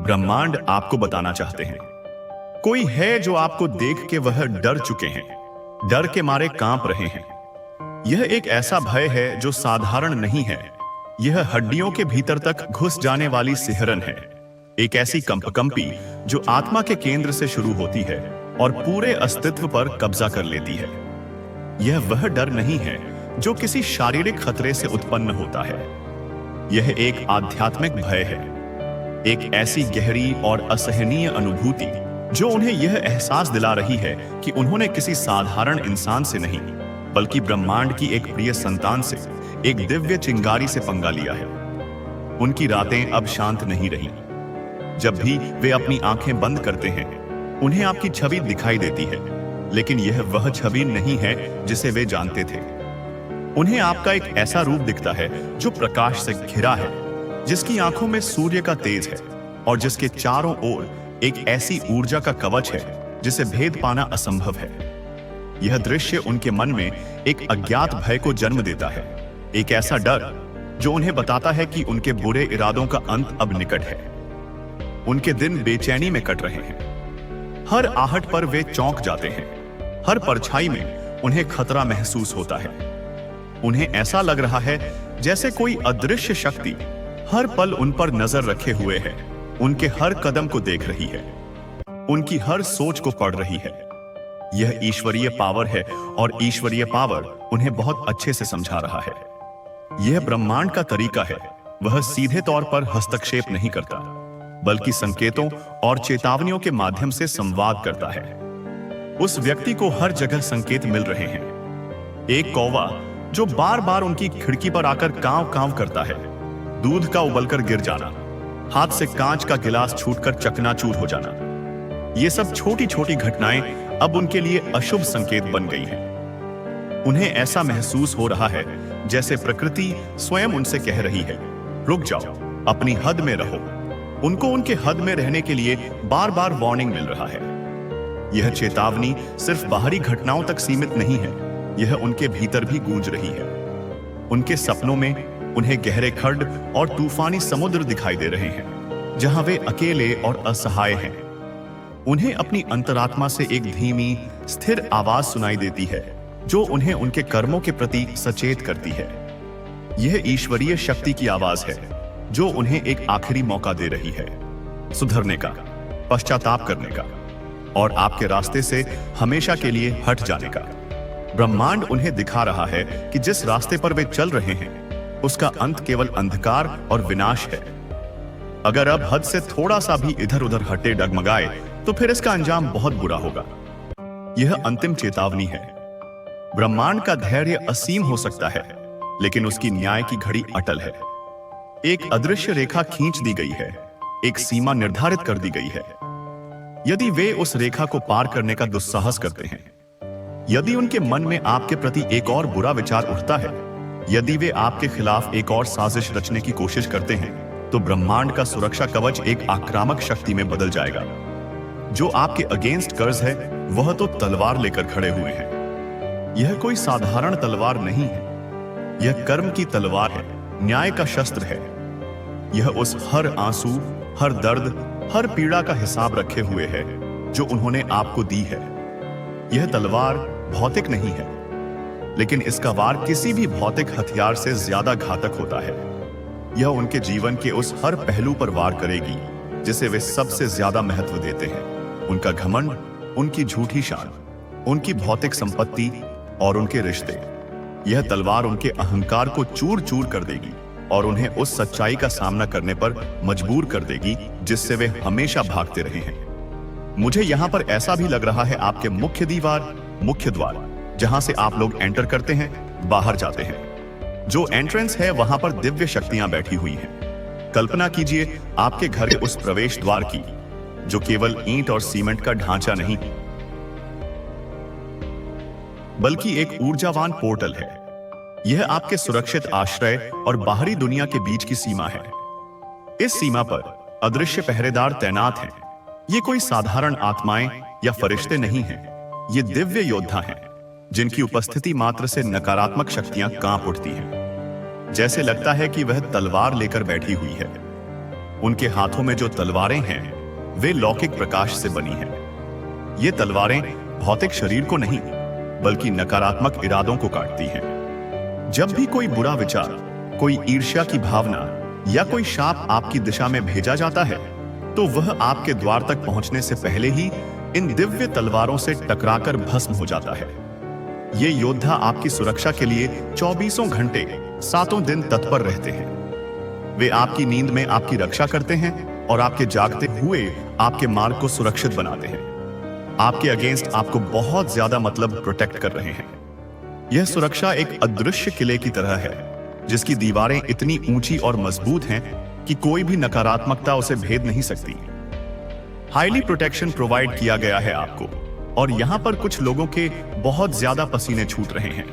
ब्रह्मांड आपको बताना चाहते हैं। कोई है जो आपको देख के वह डर चुके हैं, डर के मारे कांप रहे हैं। यह एक ऐसा भय है जो साधारण नहीं है। यह हड्डियों के भीतर तक घुस जाने वाली सिहरन है, एक ऐसी कंपकंपी जो आत्मा के केंद्र से शुरू होती है और पूरे अस्तित्व पर कब्जा कर लेती है। यह वह डर नहीं है जो किसी शारीरिक खतरे से उत्पन्न होता है। यह एक आध्यात्मिक भय है, एक ऐसी गहरी और असहनीय अनुभूति जो उन्हें यह एहसास दिला रही है कि उन्होंने किसी साधारण इंसान से नहीं, बल्कि ब्रह्मांड की एक प्रिय संतान से, एक दिव्य चिंगारी से पंगा लिया है। उनकी रातें अब शांत नहीं रही। जब भी वे अपनी आंखें बंद करते हैं, उन्हें आपकी छवि दिखाई देती है, लेकिन यह वह छवि नहीं है जिसे वे जानते थे। उन्हें आपका एक ऐसा रूप दिखता है जो प्रकाश से घिरा है, जिसकी आंखों में सूर्य का तेज है और जिसके चारों ओर एक ऐसी ऊर्जा का कवच है जिसे भेद पाना असंभव है। यह दृश्य उनके मन में एक अज्ञात भय को जन्म देता है, एक ऐसा डर जो उन्हें बताता है कि उनके बुरे इरादों का अंत अब निकट है। उनके दिन बेचैनी में कट रहे हैं। हर आहट पर वे चौंक जाते हैं, हर परछाई में उन्हें खतरा महसूस होता है। उन्हें ऐसा लग रहा है जैसे कोई अदृश्य शक्ति हर पल उन पर नजर रखे हुए है, उनके हर कदम को देख रही है, उनकी हर सोच को पढ़ रही है। यह ईश्वरीय पावर है और ईश्वरीय पावर उन्हें बहुत अच्छे से समझा रहा है। यह ब्रह्मांड का तरीका है। वह सीधे तौर पर हस्तक्षेप नहीं करता, बल्कि संकेतों और चेतावनियों के माध्यम से संवाद करता है। उस व्यक्ति को हर जगह संकेत मिल रहे हैं। एक कौवा जो बार बार उनकी खिड़की पर आकर कांव कांव करता है, दूध का उबलकर गिर जाना, हाथ से कांच का गिलास छूटकर चकनाचूर हो जाना, ये सब छोटी छोटी घटनाएं अब उनके लिए अशुभ संकेत बन गई हैं। उन्हें ऐसा महसूस हो रहा है जैसे प्रकृति स्वयं उनसे कह रही है, रुक जाओ, अपनी हद में रहो। उनको उनके हद में रहने के लिए बार बार वार्निंग मिल रहा है। यह चेतावनी सिर्फ बाहरी घटनाओं तक सीमित नहीं है, यह उनके भीतर भी गूंज रही है। उनके सपनों में उन्हें गहरे खड्ड और तूफानी समुद्र दिखाई दे रहे हैं, जहां वे अकेले और असहाय हैं। उन्हें अपनी अंतरात्मा से एक धीमी, स्थिर आवाज सुनाई देती है जो उन्हें उनके कर्मों के प्रति सचेत करती है। यह ईश्वरीय शक्ति की आवाज है जो उन्हें एक आखिरी मौका दे रही है, सुधरने का, पश्चाताप करने का और आपके रास्ते से हमेशा के लिए हट जाने का। ब्रह्मांड उन्हें दिखा रहा है कि जिस रास्ते पर वे चल रहे हैं, उसका अंत केवल अंधकार और विनाश है। अगर अब हद से थोड़ा सा भी इधर उधर हटे डगमगाए तो फिर इसका अंजाम बहुत बुरा होगा। यह अंतिम चेतावनी है। ब्रह्मांड का धैर्य असीम हो सकता है, लेकिन उसकी न्याय की घड़ी अटल है। एक अदृश्य रेखा खींच दी गई है, एक सीमा निर्धारित कर दी गई है। यदि वे उस रेखा को पार करने का दुस्साहस करते हैं, यदि उनके मन में आपके प्रति एक और बुरा विचार उठता है, यदि वे आपके खिलाफ एक और साजिश रचने की कोशिश करते हैं, तो ब्रह्मांड का सुरक्षा कवच एक आक्रामक शक्ति में बदल जाएगा। जो आपके अगेंस्ट कर्ज है, वह तो तलवार लेकर खड़े हुए हैं। यह कोई साधारण तलवार नहीं है, यह कर्म की तलवार है, न्याय का शस्त्र है। यह उस हर आंसू, हर दर्द, हर पीड़ा का हिसाब रखे हुए है जो उन्होंने आपको दी है। यह तलवार भौतिक नहीं है, लेकिन इसका वार किसी भी भौतिक हथियार से ज्यादा घातक होता है। यह उनके जीवन के उस हर पहलू पर वार करेगी जिसे वे सबसे ज्यादा महत्व देते हैं। उनका घमंड, उनकी झूठी शान, उनकी भौतिक संपत्ति और उनके रिश्ते। यह तलवार उनके अहंकार को चूर चूर कर देगी और उन्हें उस सच्चाई का सामना करने पर मजबूर कर देगी जिससे वे हमेशा भागते रहे हैं। मुझे यहां पर ऐसा भी लग रहा है आपके मुख्य द्वार, जहां से आप लोग एंटर करते हैं, बाहर जाते हैं। जो एंट्रेंस है, वहां पर दिव्य शक्तियां बैठी हुई हैं। कल्पना कीजिए आपके घर के उस प्रवेश द्वार की, जो केवल ईंट और सीमेंट का ढांचा नहीं, बल्कि एक ऊर्जावान पोर्टल है। यह आपके सुरक्षित आश्रय और बाहरी दुनिया के बीच की सीमा है। इस सीमा पर अदृश्य पहरेदार तैनात हैं। ये कोई साधारण आत्माएं या फरिश्ते नहीं हैं, ये दिव्य योद्धा हैं, जिनकी उपस्थिति मात्र से नकारात्मक शक्तियां कांप उठती हैं। जैसे लगता है कि वह तलवार लेकर बैठी हुई है। उनके हाथों में जो तलवारें हैं वे लौकिक प्रकाश से बनी हैं। ये तलवारें भौतिक शरीर को नहीं बल्कि नकारात्मक इरादों को काटती हैं। जब भी कोई बुरा विचार, कोई ईर्ष्या की भावना या कोई शाप आपकी दिशा में भेजा जाता है तो वह आपके द्वार तक पहुंचने से पहले ही इन दिव्य तलवारों से टकराकर भस्म हो जाता है। ये योद्धा आपकी सुरक्षा के लिए 24 घंटे 7 दिन तत्पर रहते हैं। वे आपकी नींद में आपकी रक्षा करते हैं और आपके जागते हुए आपके मार्ग को सुरक्षित बनाते हैं। आपके अगेंस्ट आपको बहुत ज्यादा मतलब प्रोटेक्ट कर रहे हैं। यह सुरक्षा एक अदृश्य किले की तरह है जिसकी दीवारें इतनी ऊंची और मजबूत हैं कि कोई भी नकारात्मकता उसे भेद नहीं सकती। हाईली प्रोटेक्शन प्रोवाइड किया गया है आपको, और यहां पर कुछ लोगों के बहुत ज्यादा पसीने छूट रहे हैं।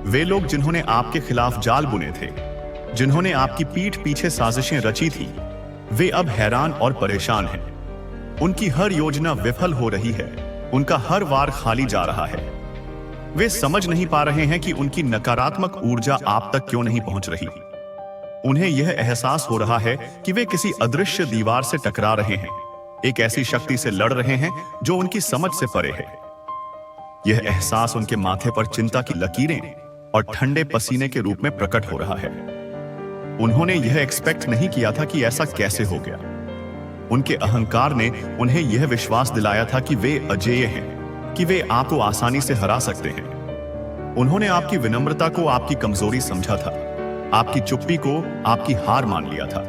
वे लोग जिन्होंने आपके खिलाफ जाल बुने थे, जिन्होंने आपकी पीठ पीछे साजिशें रची थी, वे अब हैरान और परेशान हैं। उनकी हर योजना विफल हो रही है, उनका हर वार खाली जा रहा है। वे समझ नहीं पा रहे हैं कि उनकी नकारात्मक ऊर्जा आप तक क्यों नहीं पहुंच रही। उन्हें यह एहसास हो रहा है कि वे किसी अदृश्य दीवार से टकरा रहे हैं, एक ऐसी शक्ति से लड़ रहे हैं जो उनकी समझ से परे है। यह एहसास उनके माथे पर चिंता की लकीरें और ठंडे पसीने के रूप में प्रकट हो रहा है। उन्होंने यह एक्सपेक्ट नहीं किया था कि ऐसा कैसे हो गया। उनके अहंकार ने उन्हें यह विश्वास दिलाया था कि वे अजेय हैं, कि वे आपको आसानी से हरा सकते हैं। उन्होंने आपकी विनम्रता को आपकी कमजोरी समझा था, आपकी चुप्पी को आपकी हार मान लिया था।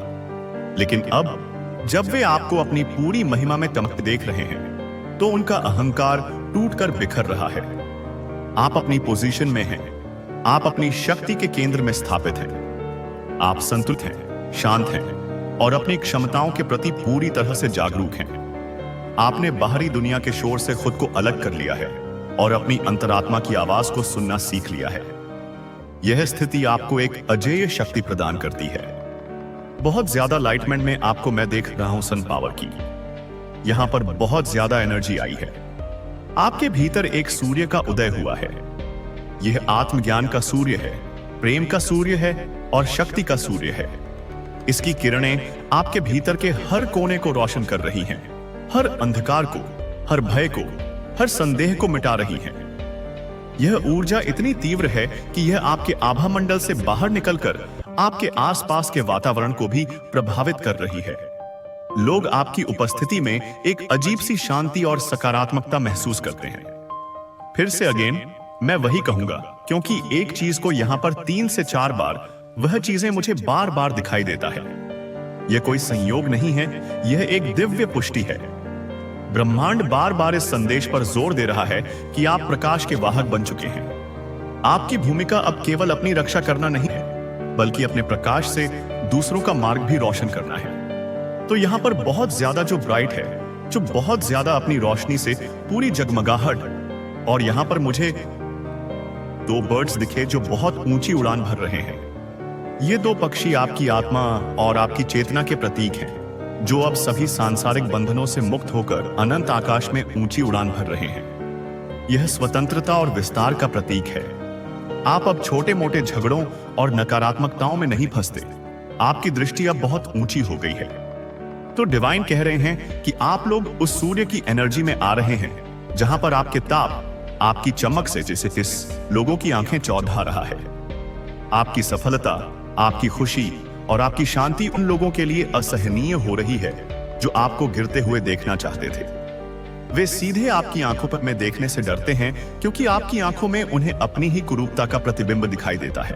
लेकिन अब जब वे आपको अपनी पूरी महिमा में चमकते देख रहे हैं तो उनका अहंकार टूटकर बिखर रहा है। आप अपनी पोजीशन में हैं, आप अपनी शक्ति के केंद्र में स्थापित हैं। आप संतुलित हैं, शांत हैं और अपनी क्षमताओं के प्रति पूरी तरह से जागरूक हैं। आपने बाहरी दुनिया के शोर से खुद को अलग कर लिया है और अपनी अंतरात्मा की आवाज को सुनना सीख लिया है। यह स्थिति आपको एक अजेय शक्ति प्रदान करती है। बहुत ज्यादा लाइटमेंट में आपको मैं देख रहा हूं सन पावर की। यहां पर बहुत ज्यादा एनर्जी आई है। आपके भीतर एक सूर्य का उदय हुआ है। यह आत्मज्ञान का सूर्य है, प्रेम का सूर्य है और शक्ति का सूर्य है। इसकी किरणें आपके भीतर के हर कोने को रोशन कर रही हैं, हर अंधकार को, हर भय को, हर संदेह को मिटा रही हैं। यह ऊर्जा इतनी तीव्र है कि यह आपके आभा मंडल से बाहर निकलकर आपके आसपास के वातावरण को भी प्रभावित कर रही है। लोग आपकी उपस्थिति में एक अजीब सी शांति और सकारात्मकता महसूस करते हैं। फिर से अगेन मैं वही कहूंगा, क्योंकि एक चीज को यहां पर 3 से 4 बार वह चीजें मुझे बार बार दिखाई देता है। यह कोई संयोग नहीं है, यह एक दिव्य पुष्टि है। ब्रह्मांड बार बार इस संदेश पर जोर दे रहा है कि आप प्रकाश के वाहक बन चुके हैं। आपकी भूमिका अब केवल अपनी रक्षा करना नहीं है, बल्कि अपने प्रकाश से दूसरों का मार्ग भी रोशन करना है। तो यहां पर बहुत ज्यादा जो ब्राइट है, जो बहुत ज्यादा अपनी रोशनी से पूरी जगमगाहट, और यहां पर मुझे 2 बर्ड्स दिखे जो बहुत ऊंची उड़ान भर रहे हैं। ये 2 पक्षी आपकी आत्मा और आपकी चेतना के प्रतीक हैं, जो अब सभी सांसारिक बंधनों से मुक्त होकर अनंत आकाश में ऊंची उड़ान भर रहे हैं। यह स्वतंत्रता और विस्तार का प्रतीक है। आप अब छोटे मोटे झगड़ों और नकारात्मकताओं में नहीं फंसते। आपकी दृष्टि अब बहुत ऊंची हो गई है। तो डिवाइन कह रहे हैं कि आप लोग उस सूर्य की एनर्जी में आ रहे हैं, जहां पर आपके ताप, आपकी चमक से जैसे इस लोगों की आंखें चौंधा रहा है। आपकी सफलता, आपकी खुशी और आपकी शांति उन लोगों के लिए असहनीय हो रही है जो आपको गिरते हुए देखना चाहते थे। वे सीधे आपकी आंखों पर में देखने से डरते हैं, क्योंकि आपकी आंखों में उन्हें अपनी ही कुरूपता का प्रतिबिंब दिखाई देता है।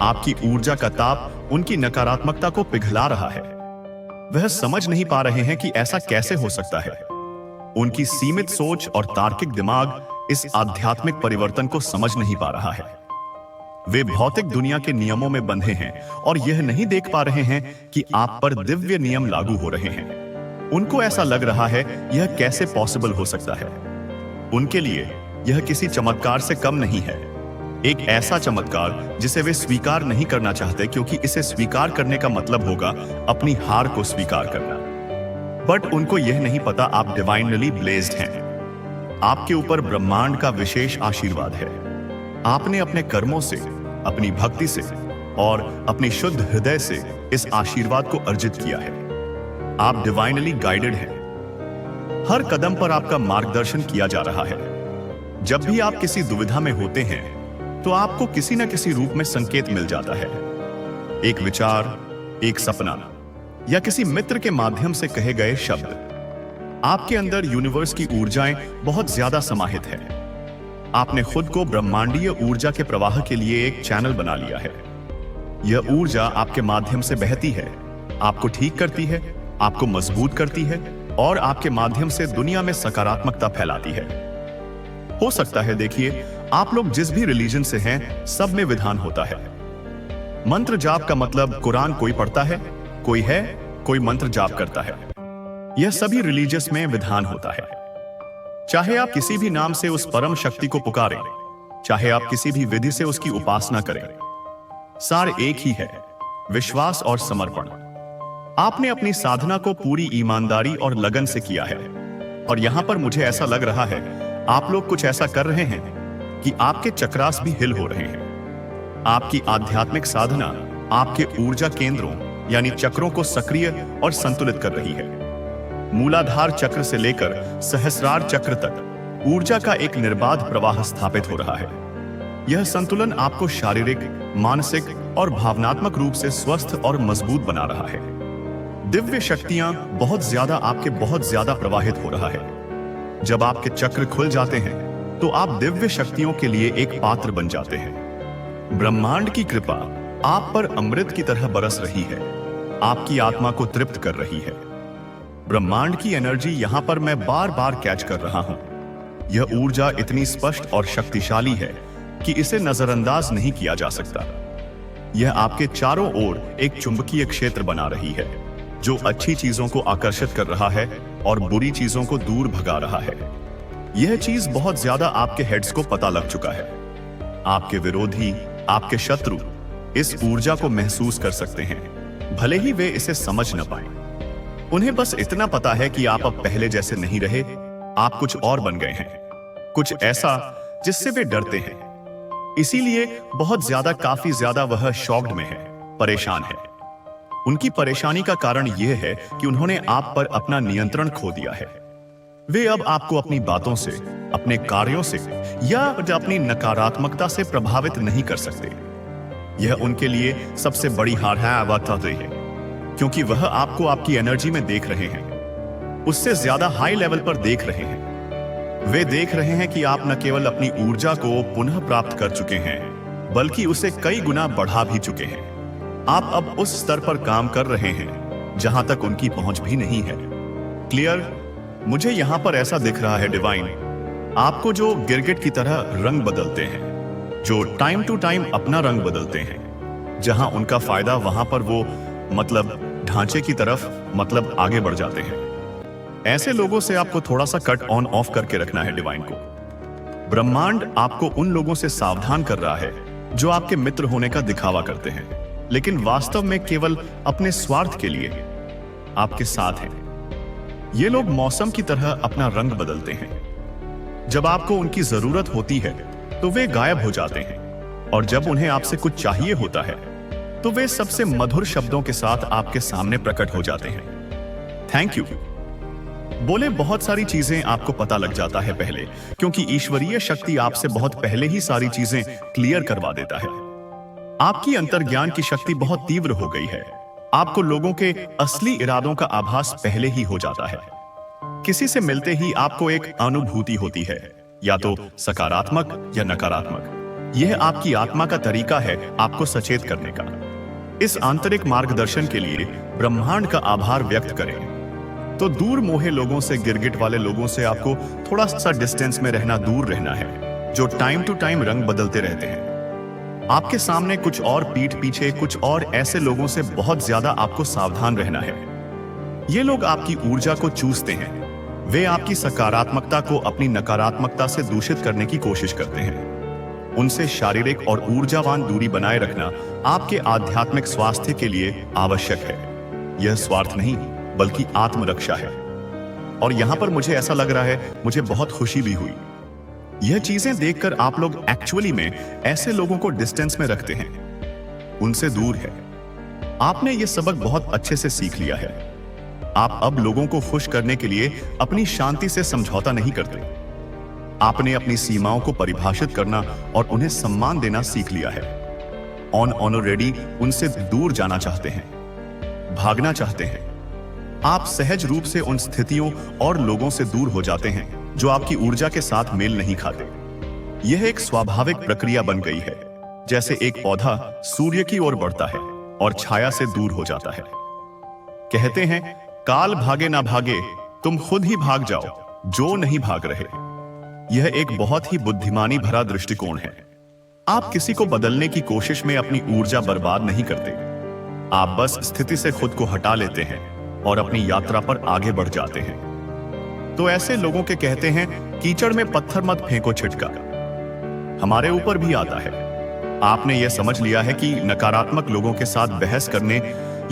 आपकी ऊर्जा का ताप उनकी नकारात्मकता को पिघला रहा है। वह समझ नहीं पा रहे हैं कि ऐसा कैसे हो सकता है। उनकी सीमित सोच और तार्किक दिमाग इस आध्यात्मिक परिवर्तन को समझ नहीं पा रहा है। वे भौतिक दुनिया के नियमों में बंधे हैं और यह नहीं देख पा रहे हैं कि आप पर दिव्य नियम लागू हो रहे हैं। उनको ऐसा लग रहा है यह कैसे पॉसिबल हो सकता है। उनके लिए यह किसी चमत्कार से कम नहीं है, एक ऐसा चमत्कार जिसे वे स्वीकार नहीं करना चाहते, क्योंकि इसे स्वीकार करने का मतलब होगा अपनी हार को स्वीकार करना। बट उनको यह नहीं पता आप डिवाइनली ब्लेस्ड हैं। आपके ऊपर ब्रह्मांड का विशेष आशीर्वाद है। आपने अपने कर्मों से, अपनी भक्ति से और अपनी शुद्ध हृदय से इस आशीर्वाद को अर्जित किया है। आप डिवाइनली गाइडेड हैं। हर कदम पर आपका मार्गदर्शन किया जा रहा है। जब भी आप किसी दुविधा में होते हैं तो आपको किसी न किसी रूप में संकेत मिल जाता है। एक विचार, एक सपना या किसी मित्र के माध्यम से कहे गए शब्द। आपके अंदर यूनिवर्स की ऊर्जाएं बहुत ज्यादा समाहित है। आपने खुद को ब्रह्मांडीय ऊर्जा के प्रवाह के लिए एक चैनल बना लिया है। यह ऊर्जा आपके माध्यम से बहती है, आपको ठीक करती है, आपको मजबूत करती है और आपके माध्यम से दुनिया में सकारात्मकता फैलाती है। हो सकता है, देखिए, आप लोग जिस भी रिलीजन से हैं, सब में विधान होता है। मंत्र जाप का मतलब कुरान कोई पढ़ता है, कोई मंत्र जाप करता है। यह सभी रिलीजियस में विधान होता है। चाहे आप किसी भी नाम से उस परम शक्ति को पुकारें, चाहे आप किसी भी विधि से उसकी उपासना करें, सार एक ही है, विश्वास और समर्पण। आपने अपनी साधना को पूरी ईमानदारी और लगन से किया है और यहां पर मुझे ऐसा लग रहा है आप लोग कुछ ऐसा कर रहे हैं कि आपके चक्रास भी हिल हो रहे हैं। आपकी आध्यात्मिक साधना आपके ऊर्जा केंद्रों यानी चक्रों को सक्रिय और संतुलित कर रही है। मूलाधार चक्र से लेकर सहस्रार चक्र तक ऊर्जा का एक निर्बाध प्रवाह स्थापित हो रहा है। यह संतुलन आपको शारीरिक, मानसिक और भावनात्मक रूप से स्वस्थ और मजबूत बना रहा है। दिव्य शक्तियां बहुत ज्यादा प्रवाहित हो रहा है। जब आपके चक्र खुल जाते हैं तो आप दिव्य शक्तियों के लिए एक पात्र बन जाते हैं। ब्रह्मांड की कृपा आप पर अमृत की तरह बरस रही है, आपकी आत्मा को तृप्त कर रही है। ब्रह्मांड की एनर्जी यहां पर मैं बार बार कैच कर रहा हूं। यह ऊर्जा इतनी स्पष्ट और शक्तिशाली है कि इसे नजरअंदाज नहीं किया जा सकता। यह आपके चारों ओर एक चुंबकीय क्षेत्र बना रही है जो अच्छी चीजों को आकर्षित कर रहा है और बुरी चीजों को दूर भगा रहा है। यह चीज बहुत ज्यादा आपके हेड्स को पता लग चुका है। आपके विरोधी, आपके शत्रु इस ऊर्जा को महसूस कर सकते हैं, भले ही वे इसे समझ न पाएं। उन्हें बस इतना पता है कि आप अब पहले जैसे नहीं रहे, आप कुछ और बन गए हैं, कुछ ऐसा जिससे वे डरते हैं। इसीलिए काफी ज्यादा वह शॉक्ड में है, परेशान है। उनकी परेशानी का कारण यह है कि उन्होंने आप पर अपना नियंत्रण खो दिया है। वे अब आपको अपनी बातों से, अपने कार्यों से या अपनी नकारात्मकता से प्रभावित नहीं कर सकते। यह उनके लिए सबसे बड़ी हार है, क्योंकि वह आपको आपकी एनर्जी में देख रहे हैं, उससे ज्यादा हाई लेवल पर देख रहे हैं। वे देख रहे हैं कि आप न केवल अपनी ऊर्जा को पुनः प्राप्त कर चुके हैं, बल्कि उसे कई गुना बढ़ा भी चुके हैं। आप अब उस स्तर पर काम कर रहे हैं जहां तक उनकी पहुंच भी नहीं है। क्लियर? मुझे यहां पर ऐसा दिख रहा है डिवाइन, आपको जो गिरगिट की तरह रंग बदलते हैं, जो टाइम टू टाइम अपना रंग बदलते हैं, जहां उनका फायदा वहां पर वो ढांचे की तरफ आगे बढ़ जाते हैं। ऐसे लोगों से आपको थोड़ा सा कट ऑन ऑफ करके रखना है डिवाइन को। ब्रह्मांड आपको उन लोगों से सावधान कर रहा है जो आपके मित्र होने का दिखावा करते हैं, लेकिन वास्तव में केवल अपने स्वार्थ के लिए आपके साथ हैं। ये लोग मौसम की तरह अपना रंग बदलते हैं। जब आपको उनकी जरूरत होती है तो वे गायब हो जाते हैं, और जब उन्हें आपसे कुछ चाहिए होता है तो वे सबसे मधुर शब्दों के साथ आपके सामने प्रकट हो जाते हैं। थैंक यू बोले बहुत सारी चीजें आपको पता लग जाता है पहले, क्योंकि ईश्वरीय शक्ति आपसे बहुत पहले ही सारी चीजें क्लियर करवा देता है। आपकी अंतर्ज्ञान की शक्ति बहुत तीव्र हो गई है। आपको लोगों के असली इरादों का आभास पहले ही हो जाता है। किसी से मिलते ही आपको एक अनुभूति होती है, या तो सकारात्मक या नकारात्मक। यह आपकी आत्मा का तरीका है आपको सचेत करने का। इस आंतरिक मार्गदर्शन के लिए ब्रह्मांड का आभार व्यक्त करें। तो दूर मोहे लोगों से, गिरगिट वाले लोगों से आपको थोड़ा सा डिस्टेंस में रहना, दूर रहना है, जो टाइम टू टाइम रंग बदलते रहते हैं। आपके सामने कुछ और, पीठ पीछे कुछ और ऐसे लोगों से बहुत ज्यादा आपको सावधान रहना है। ये लोग आपकी ऊर्जा को चूसते हैं। वे आपकी सकारात्मकता को अपनी नकारात्मकता से दूषित करने की कोशिश करते हैं। उनसे शारीरिक और ऊर्जावान दूरी बनाए रखना आपके आध्यात्मिक स्वास्थ्य के लिए आवश्यक है। यह स्वार्थ नहीं बल्कि आत्मरक्षा है। और यहां पर मुझे ऐसा लग रहा है, मुझे बहुत खुशी भी हुई। यह चीजें देखकर आप लोग एक्चुअली में ऐसे लोगों को डिस्टेंस में रखते हैं। उनसे दूर है। आपने ये सबक बहुत अच्छे से सीख लिया है। आप अब लोगों को खुश करने के लिए अपनी शांति से समझौता नहीं करते। आपने अपनी सीमाओं को परिभाषित करना और उन्हें सम्मान देना सीख लिया है। ऑलरेडी उनसे दूर जाना चाहते हैं, भागना चाहते हैं। आप सहज रूप से उन स्थितियों और लोगों से दूर हो जाते हैं जो आपकी ऊर्जा के साथ मेल नहीं खाते। यह एक स्वाभाविक प्रक्रिया बन गई है, जैसे एक पौधा सूर्य की ओर बढ़ता है और छाया से दूर हो जाता है। कहते हैं, काल भागे ना भागे, तुम खुद ही भाग जाओ जो नहीं भाग रहे। यह एक बहुत ही बुद्धिमानी भरा दृष्टिकोण है। आप किसी को बदलने की कोशिश में अपनी ऊर्जा बर्बाद नहीं करते। आप बस स्थिति से खुद को हटा लेते हैं और अपनी यात्रा पर आगे बढ़ जाते हैं। तो ऐसे लोगों के कहते हैं, कीचड़ में पत्थर मत फेंको छिटका, हमारे ऊपर भी आता है। आपने यह समझ लिया है कि नकारात्मक लोगों के साथ बहस करने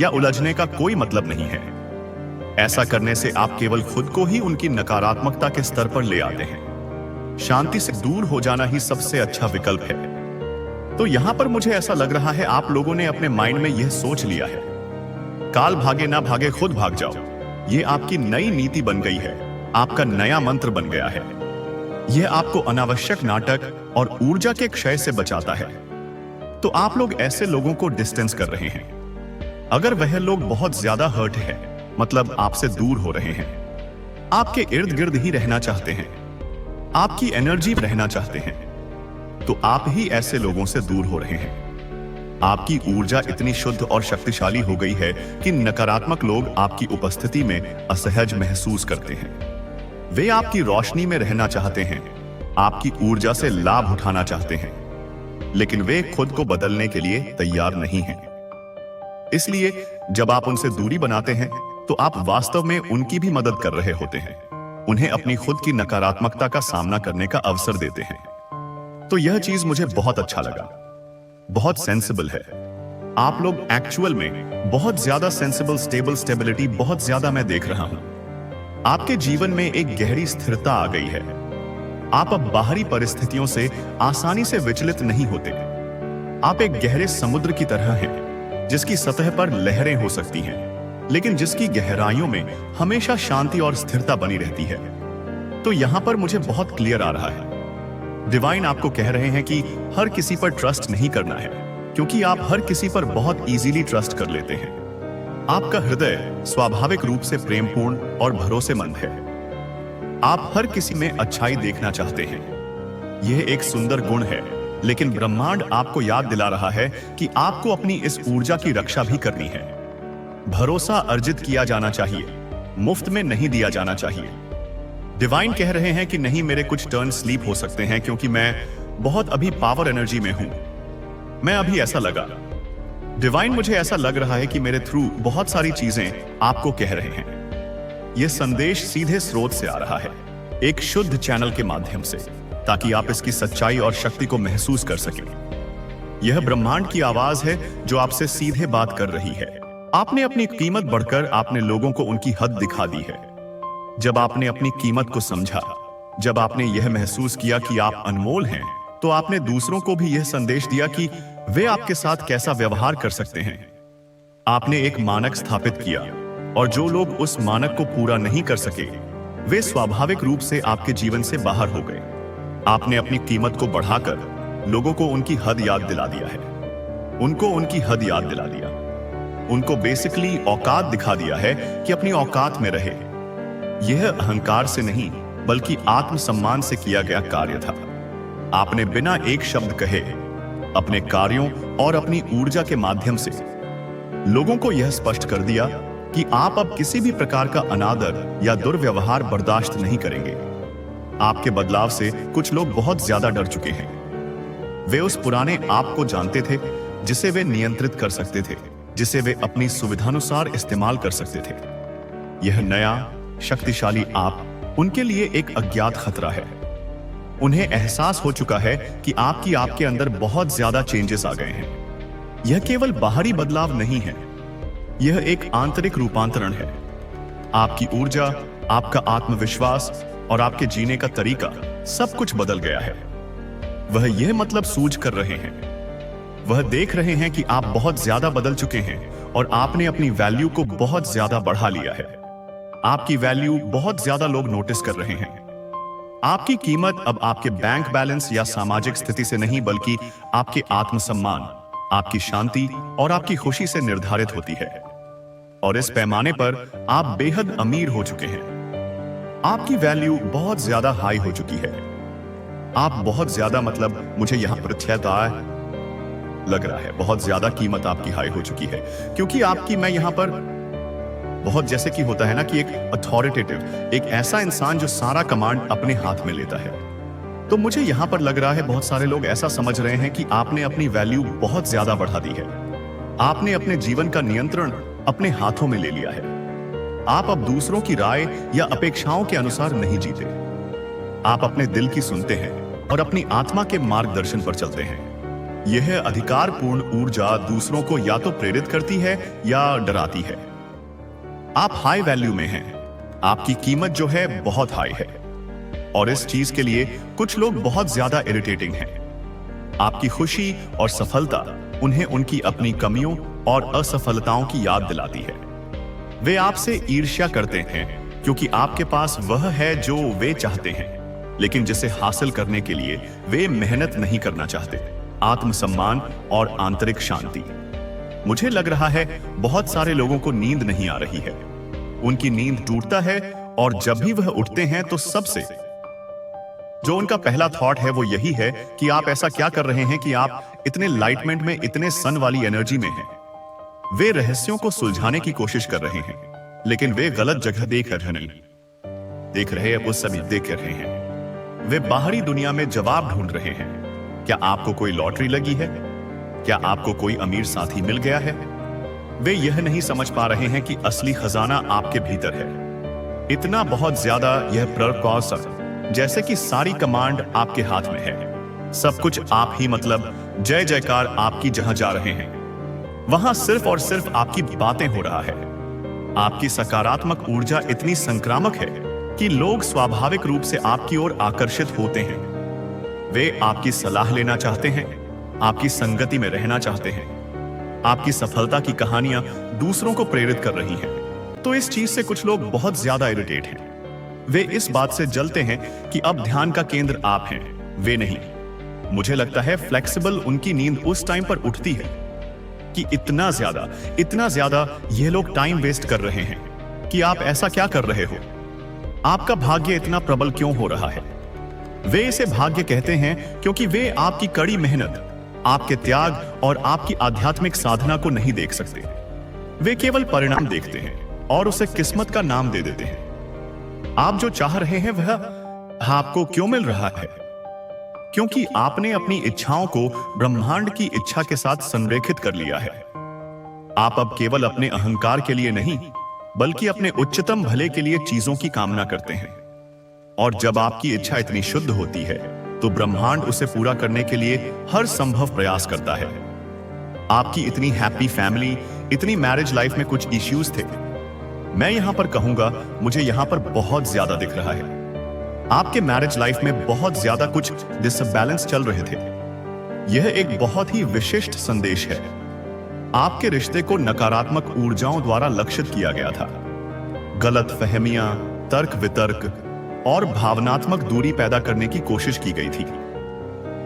या उलझने का कोई मतलब नहीं है। ऐसा करने से आप केवल खुद को ही उनकी नकारात्मकता के स्तर पर ले आते हैं। शांति से दूर हो जाना ही सबसे अच्छा विकल्प है। तो यहां पर मुझे ऐसा लग रहा है आप लोगों ने अपने माइंड में यह सोच लिया है, काल भागे ना भागे खुद भाग जाओ। यह आपकी नई नीति बन गई है, आपका नया मंत्र बन गया है। यह आपको अनावश्यक नाटक और ऊर्जा के क्षय से बचाता है। तो आप लोग ऐसे लोगों को डिस्टेंस कर रहे हैं। अगर वह लोग बहुत ज्यादा हर्ट है, मतलब आपसे दूर हो रहे हैं, आपके इर्द गिर्द ही रहना चाहते हैं, आपकी एनर्जी रहना चाहते हैं, तो आप ही ऐसे लोगों से दूर हो रहे हैं। आपकी ऊर्जा इतनी शुद्ध और शक्तिशाली हो गई है कि नकारात्मक लोग आपकी उपस्थिति में असहज महसूस करते हैं। वे आपकी रोशनी में रहना चाहते हैं, आपकी ऊर्जा से लाभ उठाना चाहते हैं, लेकिन वे खुद को बदलने के लिए तैयार नहीं हैं। इसलिए जब आप उनसे दूरी बनाते हैं तो आप वास्तव में उनकी भी मदद कर रहे होते हैं। उन्हें अपनी खुद की नकारात्मकता का सामना करने का अवसर देते हैं। तो यह चीज मुझे बहुत अच्छा लगा, बहुत सेंसिबल है। आप लोग एक्चुअल में बहुत ज्यादा सेंसिबल, स्टेबिलिटी बहुत ज्यादा मैं देख रहा हूं। आपके जीवन में एक गहरी स्थिरता आ गई है। आप अब बाहरी परिस्थितियों से आसानी से विचलित नहीं होते। आप एक गहरे समुद्र की तरह हैं, जिसकी सतह पर लहरें हो सकती हैं, लेकिन जिसकी गहराइयों में हमेशा शांति और स्थिरता बनी रहती है। तो यहां पर मुझे बहुत क्लियर आ रहा है, डिवाइन आपको कह रहे हैं कि हर किसी पर ट्रस्ट नहीं करना है, क्योंकि आप हर किसी पर बहुत इजीली ट्रस्ट कर लेते हैं। आपका हृदय स्वाभाविक रूप से प्रेमपूर्ण और भरोसेमंद है। आप हर किसी में अच्छाई देखना चाहते हैं। यह एक सुंदर गुण है, लेकिन ब्रह्मांड आपको याद दिला रहा है कि आपको अपनी इस ऊर्जा की रक्षा भी करनी है। भरोसा अर्जित किया जाना चाहिए, मुफ्त में नहीं दिया जाना चाहिए। डिवाइन कह रहे हैं कि नहीं, मेरे कुछ टर्न स्लीप हो सकते हैं क्योंकि मैं बहुत अभी पावर एनर्जी में हूं। मैं अभी ऐसा लगा, डिवाइन मुझे ऐसा लग रहा है कि मेरे थ्रू बहुत सारी चीजें आपको कह रहे हैं। यह संदेश सीधे स्रोत से आ रहा है, एक शुद्ध चैनल के माध्यम से, ताकि आप इसकी सच्चाई और शक्ति को महसूस कर सकें। यह ब्रह्मांड की आवाज है जो आपसे सीधे बात कर रही है। आपने अपनी कीमत बढ़कर आपने लोगों को उनकी हद दिखा दी है। जब आपने अपनी कीमत को समझा, जब आपने यह महसूस किया कि आप अनमोल हैं, तो आपने दूसरों को भी यह संदेश दिया कि वे आपके साथ कैसा व्यवहार कर सकते हैं। आपने एक मानक स्थापित किया, और जो लोग उस मानक को पूरा नहीं कर सके, वे स्वाभाविक रूप से आपके जीवन से बाहर हो गए। आपने अपनी कीमत को बढ़ाकर लोगों को उनकी हद याद दिला दिया है। उनको उनकी हद याद दिला दिया। उनको बेसिकली औकात दिखा दिया है कि अपनी औकात में रहे। यह अहंकार से नहीं, बल्कि आत्मसम्मान से किया गया कार्य था। आपने बिना एक शब्द कहे अपने कार्यों और अपनी ऊर्जा के माध्यम से लोगों को यह स्पष्ट कर दिया कि आप अब किसी भी प्रकार का अनादर या दुर्व्यवहार बर्दाश्त नहीं करेंगे। आपके बदलाव से कुछ लोग बहुत ज्यादा डर चुके हैं। वे उस पुराने आप को जानते थे जिसे वे नियंत्रित कर सकते थे, जिसे वे अपनी सुविधानुसार इस्तेमाल कर सकते थे। यह नया शक्तिशाली आप उनके लिए एक अज्ञात खतरा है। उन्हें एहसास हो चुका है कि आपके अंदर बहुत ज्यादा चेंजेस आ गए हैं। यह केवल बाहरी बदलाव नहीं है, यह एक आंतरिक रूपांतरण है। आपकी ऊर्जा, आपका आत्मविश्वास और आपके जीने का तरीका सब कुछ बदल गया है। वह यह मतलब सूझ कर रहे हैं। वह देख रहे हैं कि आप बहुत ज्यादा बदल चुके हैं और आपने अपनी वैल्यू को बहुत ज्यादा बढ़ा लिया है। आपकी वैल्यू बहुत ज्यादा लोग नोटिस कर रहे हैं। आपकी कीमत अब आपके बैंक बैलेंस या सामाजिक स्थिति से नहीं, बल्कि आपके आत्मसम्मान, आपकी शांति और आपकी खुशी से निर्धारित होती है। और इस पैमाने पर आप बेहद अमीर हो चुके हैं। आपकी वैल्यू बहुत ज्यादा हाई हो चुकी है। आप बहुत ज्यादा, मतलब मुझे यहां पर लग रहा है, बहुत ज्यादा कीमत आपकी हाई हो चुकी है, क्योंकि आपकी, मैं यहां पर बहुत, जैसे कि होता है ना कि एक अथॉरिटेटिव, एक ऐसा इंसान जो सारा कमांड अपने हाथ में लेता है। तो मुझे यहां पर लग रहा है बहुत सारे लोग ऐसा समझ रहे हैं कि आपने अपनी वैल्यू बहुत ज्यादा बढ़ा दी है। आपने अपने जीवन का नियंत्रण अपने हाथों में ले लिया है। आप अब दूसरों की राय या अपेक्षाओं के अनुसार नहीं जीते। आप अपने दिल की सुनते हैं और अपनी आत्मा के मार्गदर्शन पर चलते हैं। यह अधिकारपूर्ण ऊर्जा दूसरों को या तो प्रेरित करती है या डराती है। आप हाई वैल्यू में हैं। आपकी कीमत जो है बहुत हाई है, और इस चीज के लिए कुछ लोग बहुत ज्यादा इरिटेटिंग हैं। आपकी खुशी और सफलता उन्हें उनकी अपनी कमियों और असफलताओं की याद दिलाती है। वे आपसे ईर्ष्या करते हैं क्योंकि आपके पास वह है जो वे चाहते हैं, लेकिन जिसे हासिल करने के लिए वे मेहनत नहीं करना चाहते। आत्मसम्मान और आंतरिक शांति। मुझे लग रहा है बहुत सारे लोगों को नींद नहीं आ रही है। उनकी नींद टूटता है और जब भी वह उठते हैं तो सबसे जो उनका पहला थॉट है वो यही है कि आप ऐसा क्या कर रहे हैं कि आप इतने लाइटमेंट में, इतने सन वाली एनर्जी में हैं। वे रहस्यों को सुलझाने की कोशिश कर रहे हैं, लेकिन वे गलत जगह देख रहे हैं, वो सभी देख रहे हैं। वे बाहरी दुनिया में जवाब ढूंढ रहे हैं। क्या आपको कोई लॉटरी लगी है? क्या आपको कोई अमीर साथी मिल गया है? वे यह नहीं समझ पा रहे हैं कि असली खजाना आपके भीतर है। इतना बहुत ज्यादा यह प्रकौशल, जैसे कि सारी कमांड आपके हाथ में है। सब कुछ आप ही, मतलब जय जयकार आपकी जहां जा रहे हैं, वहां सिर्फ और सिर्फ आपकी बातें हो रहा है। आपकी सकारात्मक ऊर्जा इतनी संक्रामक है कि लोग स्वाभाविक रूप से आपकी ओर आकर्षित होते हैं। वे आपकी सलाह लेना चाहते हैं, आपकी संगति में रहना चाहते हैं। आपकी सफलता की कहानियां दूसरों को प्रेरित कर रही हैं। तो इस चीज से कुछ लोग बहुत ज्यादा इरिटेट हैं। वे इस बात से जलते हैं कि अब ध्यान का केंद्र आप हैं, वे नहीं। मुझे लगता है फ्लेक्सिबल उनकी नींद उस टाइम पर उठती है कि इतना ज्यादा ये लोग टाइम वेस्ट कर रहे हैं कि आप ऐसा क्या कर रहे हो। आपका भाग्य इतना प्रबल क्यों हो रहा है? वे इसे भाग्य कहते हैं क्योंकि वे आपकी कड़ी मेहनत, आपके त्याग और आपकी आध्यात्मिक साधना को नहीं देख सकते। वे केवल परिणाम देखते हैं और उसे किस्मत का नाम दे देते हैं। आप जो चाह रहे हैं वह आपको क्यों मिल रहा है? क्योंकि आपने अपनी इच्छाओं को ब्रह्मांड की इच्छा के साथ संरेखित कर लिया है। आप अब केवल अपने अहंकार के लिए नहीं, बल्कि अपने उच्चतम भले के लिए चीजों की कामना करते हैं। और जब आपकी इच्छा इतनी शुद्ध होती है तो ब्रह्मांड उसे पूरा करने के लिए हर संभव प्रयास करता है। आपकी इतनी हैप्पी फैमिली, इतनी मैरिज लाइफ में कुछ इश्यूज थे। मैं यहां पर कहूंगा, मुझे यहां पर बहुत ज्यादा दिख रहा है। आपके मैरिज लाइफ में बहुत ज्यादा कुछ डिसबैलेंस चल रहे थे। यह एक बहुत ही विशिष्ट संदेश है। आपके रिश्ते को नकारात्मक ऊर्जाओं द्वारा लक्षित किया गया था। गलत फहमियां, तर्क वितर्क और भावनात्मक दूरी पैदा करने की कोशिश की गई थी।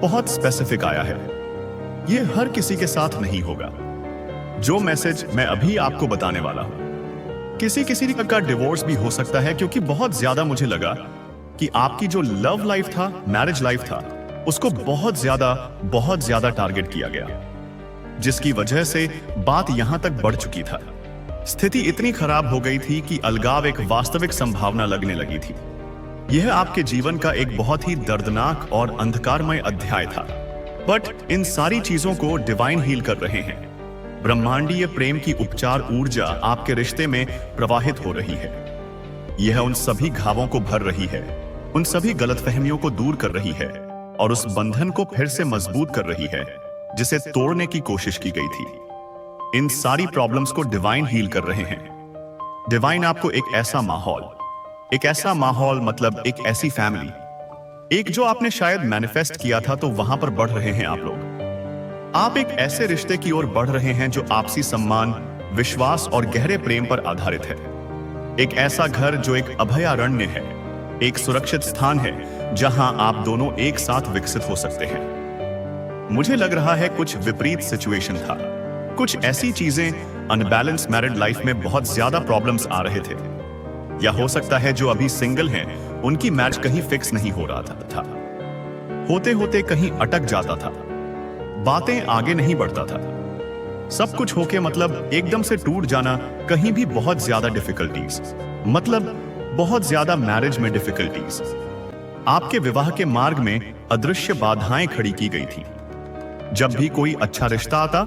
बहुत स्पेसिफिक आया है। यह हर किसी के साथ नहीं होगा। जो मैसेज मैं अभी आपको बताने वाला हूं, किसी का डिवोर्स भी हो सकता है, क्योंकि बहुत ज्यादा मुझे लगा कि आपकी जो लव लाइफ था, मैरिज लाइफ था, उसको बहुत ज्यादा टारगेट किया गया, जिसकी वजह से बात यहां तक बढ़ चुकी था। स्थिति इतनी खराब हो गई थी कि अलगाव एक वास्तविक संभावना लगने लगी थी। यह आपके जीवन का एक बहुत ही दर्दनाक और अंधकारमय अध्याय था। बट इन सारी चीजों को डिवाइन हील कर रहे हैं। ब्रह्मांडीय प्रेम की उपचार ऊर्जा आपके रिश्ते में प्रवाहित हो रही है। यह उन सभी घावों को भर रही है, उन सभी गलतफहमियों को दूर कर रही है और उस बंधन को फिर से मजबूत कर रही है जिसे तोड़ने की कोशिश की गई थी। इन सारी प्रॉब्लम्स को डिवाइन हील कर रहे हैं। डिवाइन आपको एक ऐसा माहौल, मतलब एक ऐसी फैमिली, एक जो आपने शायद मैनिफेस्ट किया था, तो वहां पर बढ़ रहे हैं आप लोग। आप एक ऐसे रिश्ते की ओर बढ़ रहे हैं जो आपसी सम्मान, विश्वास और गहरे प्रेम पर आधारित है। एक ऐसा घर जो एक अभयारण्य है, एक सुरक्षित स्थान है जहां आप दोनों एक साथ विकसित हो सकते हैं। मुझे लग रहा है कुछ विपरीत सिचुएशन था। कुछ ऐसी चीजें अनबैलेंस मैरिड लाइफ में बहुत ज्यादा प्रॉब्लम्स आ रहे थे, या हो सकता है जो अभी सिंगल हैं उनकी मैच कहीं फिक्स नहीं हो रहा था। होते होते कहीं अटक जाता था, बातें आगे नहीं बढ़ता था। सब कुछ होके मतलब एकदम से टूट जाना, कहीं भी बहुत ज्यादा डिफिकल्टीज, मतलब बहुत ज्यादा मैरिज में डिफिकल्टीज। आपके विवाह के मार्ग में अदृश्य बाधाएं खड़ी की गई थी। जब भी कोई अच्छा रिश्ता आता,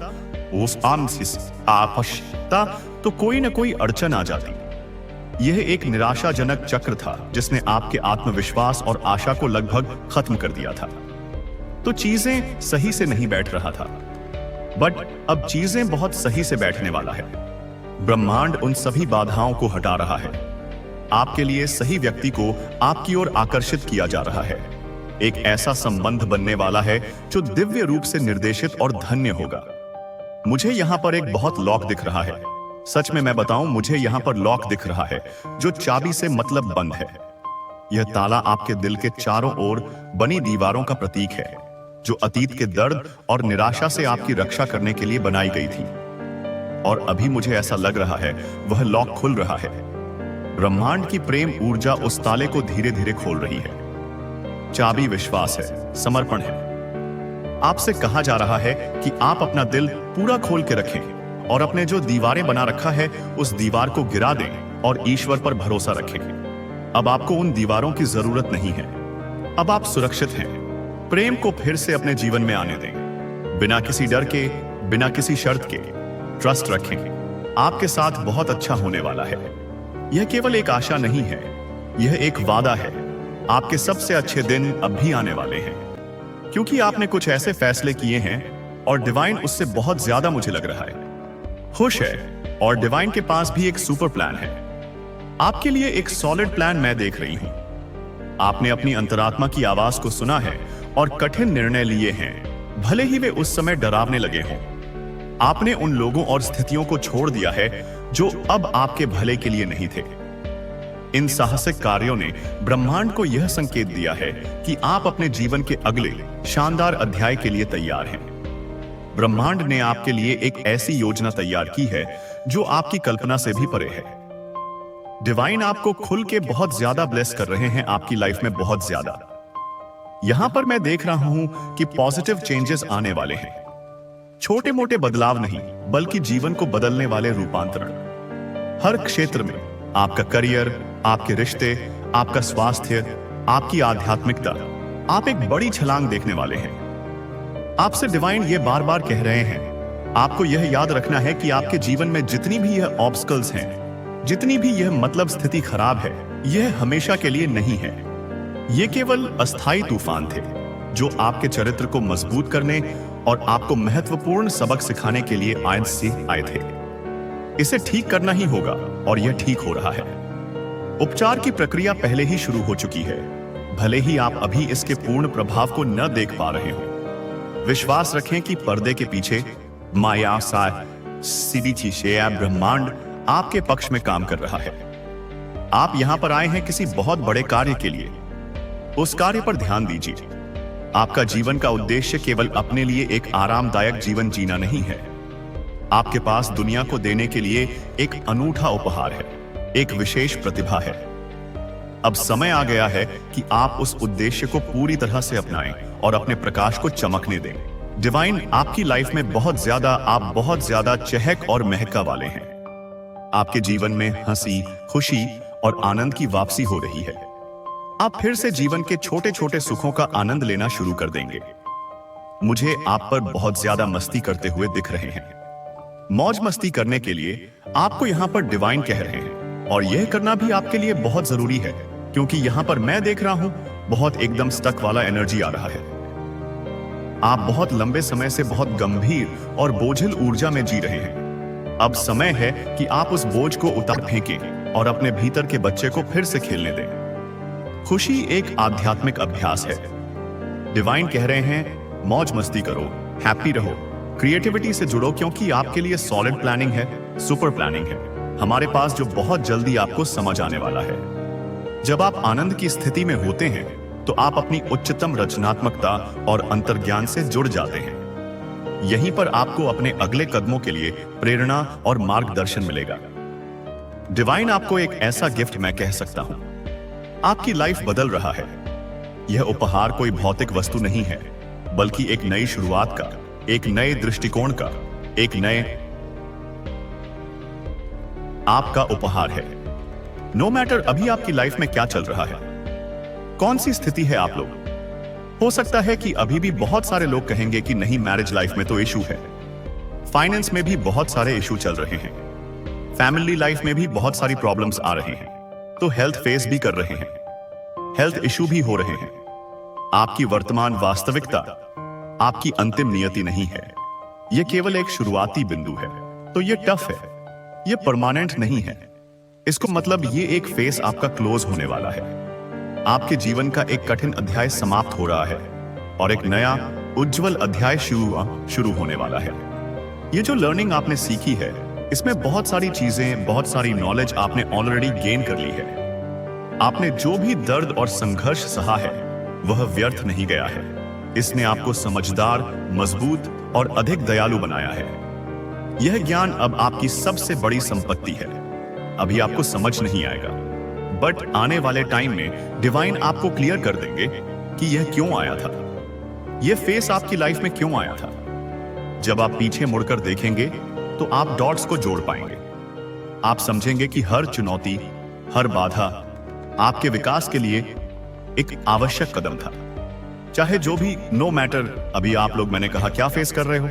उस आपश्यकता तो कोई ना कोई अड़चन आ जाती। यह एक निराशाजनक चक्र था जिसने आपके आत्मविश्वास और आशा को लगभग खत्म कर दिया था। तो चीजें सही से नहीं बैठ रहा था, बट अब चीजें बहुत सही से बैठने वाला है। ब्रह्मांड उन सभी बाधाओं को हटा रहा है। आपके लिए सही व्यक्ति को आपकी ओर आकर्षित किया जा रहा है। एक ऐसा संबंध बनने वाला है जो दिव्य रूप से निर्देशित और धन्य होगा। मुझे यहां पर एक बहुत लॉक दिख रहा है। सच में मैं बताऊं, मुझे यहां पर लॉक दिख रहा है जो चाबी से मतलब बंद है। यह ताला आपके दिल के चारों ओर बनी दीवारों का प्रतीक है, जो अतीत के दर्द और निराशा से आपकी रक्षा करने के लिए बनाई गई थी। और अभी मुझे ऐसा लग रहा है वह लॉक खुल रहा है। ब्रह्मांड की प्रेम ऊर्जा उस ताले को धीरे धीरे खोल रही है। चाबी विश्वास है, समर्पण है। आपसे कहा जा रहा है कि आप अपना दिल पूरा खोल के रखें और अपने जो दीवारें बना रखा है उस दीवार को गिरा दें और ईश्वर पर भरोसा रखें। अब आपको उन दीवारों की जरूरत नहीं है। अब आप सुरक्षित हैं। प्रेम को फिर से अपने जीवन में आने दें, बिना किसी डर के, बिना किसी शर्त के। ट्रस्ट रखें, आपके साथ बहुत अच्छा होने वाला है। यह केवल एक आशा नहीं है, यह एक वादा है। आपके सबसे अच्छे दिन अब भी आने वाले हैं, क्योंकि आपने कुछ ऐसे फैसले किए हैं और डिवाइन उससे बहुत ज्यादा, मुझे लग रहा है, खुश है। और डिवाइन के पास भी एक सुपर प्लान है आपके लिए। एक सॉलिड प्लान मैं देख रही हूं। आपने अपनी अंतरात्मा की आवाज को सुना है और कठिन निर्णय लिए हैं, भले ही वे उस समय डरावने लगे हों। आपने उन लोगों और स्थितियों को छोड़ दिया है जो अब आपके भले के लिए नहीं थे। इन साहसिक कार्यों ने ब्रह्मांड को यह संकेत दिया है कि आप अपने जीवन के अगले शानदार अध्याय के लिए तैयार हैं। ब्रह्मांड ने आपके लिए एक ऐसी योजना तैयार की है जो आपकी कल्पना से भी परे है। डिवाइन आपको खुल के बहुत ज्यादा ब्लेस कर रहे हैं, आपकी लाइफ में बहुत ज्यादा। यहां पर मैं देख रहा हूं कि पॉजिटिव चेंजेस आने वाले हैं। छोटे मोटे बदलाव नहीं, बल्कि जीवन को बदलने वाले रूपांतरण। हर क्षेत्र में, आपका करियर, आपके रिश्ते, आपका स्वास्थ्य, आपकी आध्यात्मिकता, आप एक बड़ी छलांग देखने वाले हैं। आपसे डिवाइन ये बार बार कह रहे हैं, आपको यह याद रखना है कि आपके जीवन में जितनी भी यह ऑब्स्टकल्स हैं, जितनी भी यह मतलब स्थिति खराब है, यह हमेशा के लिए नहीं है। ये केवल अस्थायी तूफान थे जो आपके चरित्र को मजबूत करने और आपको महत्वपूर्ण सबक सिखाने के लिए आए थे। इसे ठीक करना ही होगा और यह ठीक हो रहा है। उपचार की प्रक्रिया पहले ही शुरू हो चुकी है, भले ही आप अभी इसके पूर्ण प्रभाव को न देख पा रहे हो। विश्वास रखें कि पर्दे के पीछे माया ब्रह्मांड आपके पक्ष में काम कर रहा है। आप यहां पर आए हैं किसी बहुत बड़े कार्य के लिए। उस कार्य पर ध्यान दीजिए। आपका जीवन का उद्देश्य केवल अपने लिए एक आरामदायक जीवन जीना नहीं है। आपके पास दुनिया को देने के लिए एक अनूठा उपहार है, एक विशेष प्रतिभा है। अब समय आ गया है कि आप उस उद्देश्य को पूरी तरह से अपनाएं और अपने प्रकाश को चमकने दें। डिवाइन आपकी लाइफ में आप बहुत ज्यादा चहक और महका वाले हैं। आपके जीवन में हंसी, खुशी और आनंद की वापसी हो रही है। आप फिर से जीवन के छोटे छोटे सुखों का आनंद लेना शुरू कर देंगे। मुझे आप पर बहुत ज्यादा मस्ती करते हुए दिख रहे हैं। मौज मस्ती करने के लिए आपको यहाँ पर डिवाइन कह रहे हैं, और यह करना भी आपके लिए बहुत जरूरी है, क्योंकि यहाँ पर मैं देख रहा हूं बहुत एकदम स्टक वाला एनर्जी आ रहा है। आप बहुत लंबे समय से बहुत गंभीर और बोझिल ऊर्जा में जी रहे हैं। अब समय है कि आप उस बोझ को उतार फेंकें और अपने भीतर के बच्चे को फिर से खेलने दें। खुशी एक आध्यात्मिक अभ्यास है। डिवाइन कह रहे हैं, मौज मस्ती करो, हैप्पी रहो, क्रिएटिविटी से जुड़ो क्योंकि आपके लिए सॉलिड प्लानिंग है, सुपर प्लानिंग है हमारे पास जो बहुत जल्दी आपको समझ आने वाला है। जब आप आनंद की स्थिति में होते हैं तो आप अपनी उच्चतम रचनात्मकता और अंतर्ज्ञान से जुड़ जाते हैं। यहीं पर आपको अपने अगले कदमों के लिए प्रेरणा और मार्गदर्शन मिलेगा। डिवाइन आपको एक ऐसा गिफ्ट मैं कह सकता हूं। आपकी लाइफ बदल रहा है। यह उपहार कोई भौतिक वस्तु नहीं है, बल्कि एक नई शुरुआत का, एक नए दृष्टिकोण का, एक नए आपका उपहार है। नो मैटर अभी आपकी लाइफ में क्या चल रहा है, कौन सी स्थिति है आप लोग। हो सकता है कि अभी भी बहुत सारे लोग कहेंगे कि नहीं, मैरिज लाइफ में तो इशू है, फाइनेंस में भी बहुत सारे इशू चल रहे हैं, फैमिली लाइफ में भी बहुत सारी प्रॉब्लम्स आ रहे हैं, तो हेल्थ फेस भी कर रहे हैं, हेल्थ इशू भी हो रहे हैं। आपकी वर्तमान वास्तविकता आपकी अंतिम नियति नहीं है, यह केवल एक शुरुआती बिंदु है। तो यह टफ है, यह परमानेंट नहीं है। इसको मतलब ये एक फेस आपका क्लोज होने वाला है। आपके जीवन का एक कठिन अध्याय समाप्त हो रहा है और एक नया उज्जवल अध्याय शुरू होने वाला है। ये जो लर्निंग आपने सीखी है, इसमें बहुत सारी चीजें, बहुत सारी नॉलेज आपने ऑलरेडी गेन कर ली है। आपने जो भी दर्द और संघर्ष सहा है वह व्यर्थ नहीं गया है। इसने आपको समझदार, मजबूत और अधिक दयालु बनाया है। यह ज्ञान अब आपकी सबसे बड़ी संपत्ति है। अभी आपको समझ नहीं आएगा, बट आने वाले टाइम में डिवाइन आपको क्लियर कर देंगे कि यह क्यों आया था, यह फेस आपकी लाइफ में क्यों आया था। जब आप पीछे मुड़कर देखेंगे तो आप डॉट्स को जोड़ पाएंगे। आप समझेंगे कि हर चुनौती, हर बाधा आपके विकास के लिए एक आवश्यक कदम था। चाहे जो भी, नो मैटर अभी आप लोग, मैंने कहा, क्या फेस कर रहे हो,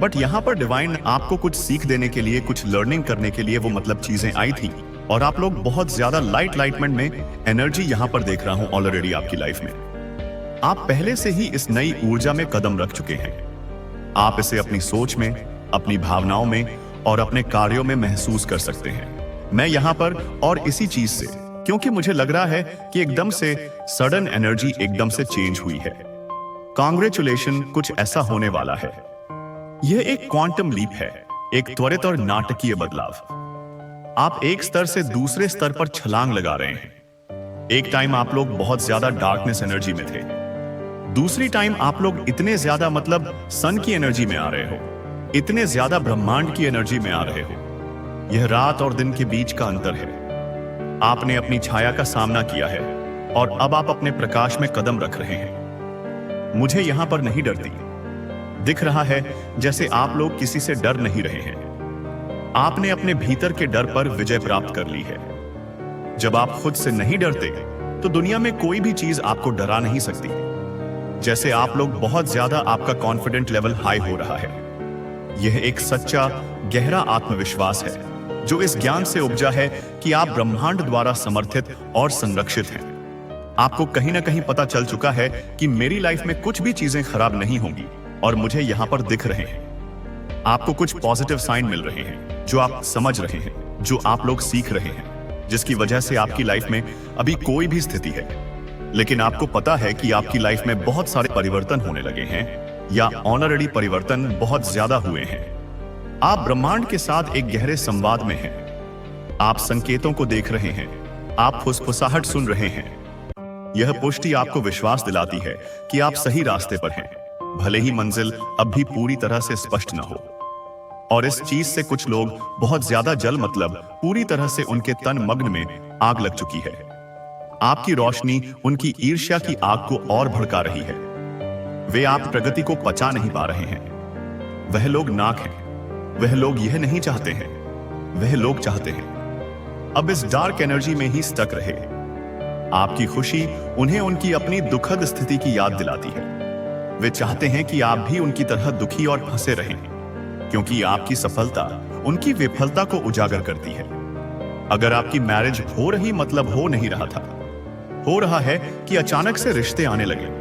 बट यहां पर डिवाइन आपको कुछ सीख देने के लिए, कुछ लर्निंग करने के लिए वो मतलब चीजें आई थी। और आप लोग बहुत ज्यादा लाइटमेंट में एनर्जी यहां पर देख रहा हूं ऑलरेडी आपकी लाइफ में। आप पहले से ही इस नई ऊर्जा में कदम रख चुके हैं। आप इसे अपनी सोच में, अपनी भावनाओं में और अपने कार्यों में महसूस कर सकते हैं। मैं यहां पर और इसी चीज से, क्योंकि मुझे लग रहा है कि एकदम से सडन एनर्जी एकदम से चेंज हुई है। कांग्रेचुलेशन, कुछ ऐसा होने वाला है। यह एक क्वांटम लीप है, एक त्वरित और नाटकीय बदलाव। आप एक स्तर से दूसरे स्तर पर छलांग लगा रहे हैं। एक टाइम आप लोग बहुत ज्यादा डार्कनेस एनर्जी में थे, दूसरी टाइम आप लोग इतने ज्यादा, मतलब सन की एनर्जी में आ रहे हो, इतने ज्यादा ब्रह्मांड की एनर्जी में आ रहे हो। यह रात और दिन के बीच का अंतर है। आपने अपनी छाया का सामना किया है और अब आप अपने प्रकाश में कदम रख रहे हैं। मुझे यहां पर नहीं डरती, दिख रहा है जैसे आप लोग किसी से डर नहीं रहे हैं। आपने अपने भीतर के डर पर विजय प्राप्त कर ली है। जब आप खुद से नहीं डरते तो दुनिया में कोई भी चीज आपको डरा नहीं सकती। जैसे आप लोग बहुत ज्यादा, आपका कॉन्फिडेंट लेवल हाई हो रहा है। यह एक सच्चा, गहरा आत्मविश्वास है जो इस ज्ञान से उपजा है कि आप ब्रह्मांड द्वारा समर्थित और संरक्षित हैं। आपको कहीं ना कहीं पता चल चुका है कि मेरी लाइफ में कुछ भी चीजें खराब नहीं होंगी और मुझे यहां पर दिख रहे हैं। आपको कुछ पॉजिटिव साइन मिल रहे हैं जो आप समझ रहे हैं, जो आप लोग सीख रहे हैं, जिसकी वजह से आपकी लाइफ में अभी कोई भी स्थिति है, लेकिन आपको पता है कि आपकी लाइफ में बहुत सारे परिवर्तन होने लगे हैं या ऑलरेडी परिवर्तन बहुत ज्यादा हुए हैं। आप ब्रह्मांड के साथ एक गहरे संवाद में हैं। आप संकेतों को देख रहे हैं, आप फुसफुसाहट सुन रहे हैं। यह पुष्टि आपको विश्वास दिलाती है कि आप सही रास्ते पर हैं, भले ही मंजिल अब भी पूरी तरह से स्पष्ट न हो। और इस चीज से कुछ लोग बहुत ज्यादा जल, मतलब पूरी तरह से उनके तन मग्न में आग लग चुकी है। आपकी रोशनी उनकी ईर्ष्या की आग को और भड़का रही है। वे आप प्रगति को पचा नहीं पा रहे हैं। वह लोग नाक हैं, वह लोग यह नहीं चाहते हैं, वह लोग चाहते हैं अब इस डार्क एनर्जी में ही स्टक रहे। आपकी खुशी उन्हें उनकी अपनी दुखद स्थिति की याद दिलाती है। वे चाहते हैं कि आप भी उनकी तरह दुखी और फंसे रहें, क्योंकि आपकी सफलता उनकी विफलता को उजागर करती है। अगर आपकी मैरिज हो रही, मतलब हो नहीं रहा था, हो रहा है कि अचानक से रिश्ते आने लगे।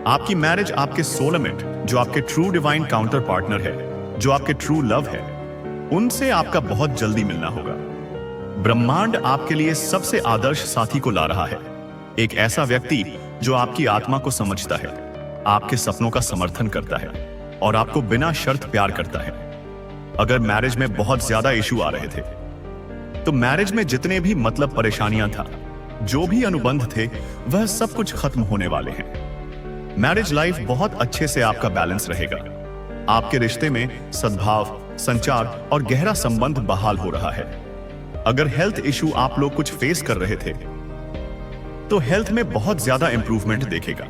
आपकी मैरिज आपके सोलमेट, जो आपके ट्रू डिवाइन काउंटर पार्टनर है, जो आपके ट्रू लव है, उनसे आपका बहुत जल्दी मिलना होगा। ब्रह्मांड आपके लिए सबसे आदर्श साथी को ला रहा है। एक ऐसा व्यक्ति जो आपकी आत्मा को समझता है, आपके सपनों का समर्थन करता है और आपको बिना शर्त प्यार करता है। अगर मैरिज में बहुत ज्यादा इशू आ रहे थे, तो मैरिज में जितने भी मतलब परेशानियां था, जो भी अनुबंध थे, वह सब कुछ खत्म होने वाले हैं। मैरिज लाइफ बहुत अच्छे से आपका बैलेंस रहेगा। आपके रिश्ते में सद्भाव, संचार और गहरा संबंध बहाल हो रहा है। अगर हेल्थ इशू आप लोग कुछ फेस कर रहे थे, तो हेल्थ में बहुत ज्यादा इंप्रूवमेंट देखेगा।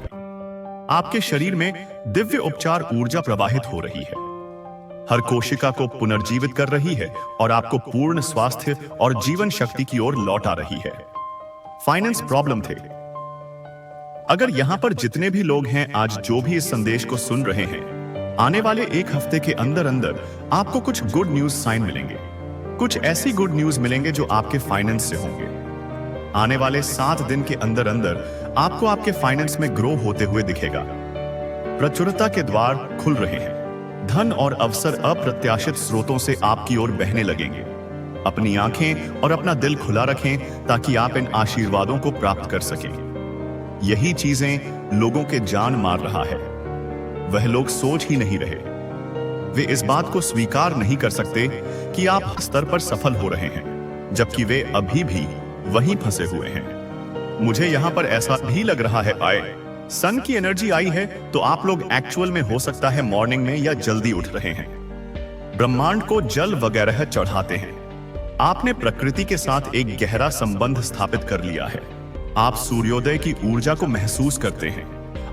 आपके शरीर में दिव्य उपचार ऊर्जा प्रवाहित हो रही है, हर कोशिका को पुनर्जीवित कर रही है और आपको पूर्ण स्वास्थ्य और जीवन शक्ति की ओर लौटा रही है। फाइनेंस प्रॉब्लम थे। अगर यहां पर जितने भी लोग हैं आज जो भी इस संदेश को सुन रहे हैं, आने वाले एक हफ्ते के अंदर अंदर आपको कुछ गुड न्यूज साइन मिलेंगे। कुछ ऐसी गुड न्यूज मिलेंगे जो आपके फाइनेंस से होंगे। आने वाले 7 दिन के अंदर अंदर आपको आपके फाइनेंस में ग्रो होते हुए दिखेगा। प्रचुरता के द्वार खुल रहे हैं। धन और अवसर अप्रत्याशित स्रोतों से आपकी ओर बहने लगेंगे। अपनी आंखें और अपना दिल खुला रखें ताकि आप इन आशीर्वादों को प्राप्त कर सकें। यही चीजें लोगों के जान मार रहा है। वह लोग सोच ही नहीं रहे। वे इस बात को स्वीकार नहीं कर सकते कि आप स्तर पर सफल हो रहे हैं, जबकि वे अभी भी वहीं फंसे हुए हैं। मुझे यहां पर ऐसा भी लग रहा है, आए सन की एनर्जी आई है, तो आप लोग एक्चुअल में हो सकता है मॉर्निंग में या जल्दी उठ रहे हैं। ब्रह्मांड को जल वगैरह चढ़ाते हैं। आपने प्रकृति के साथ एक गहरा संबंध स्थापित कर लिया है। आप सूर्योदय की ऊर्जा को महसूस करते हैं।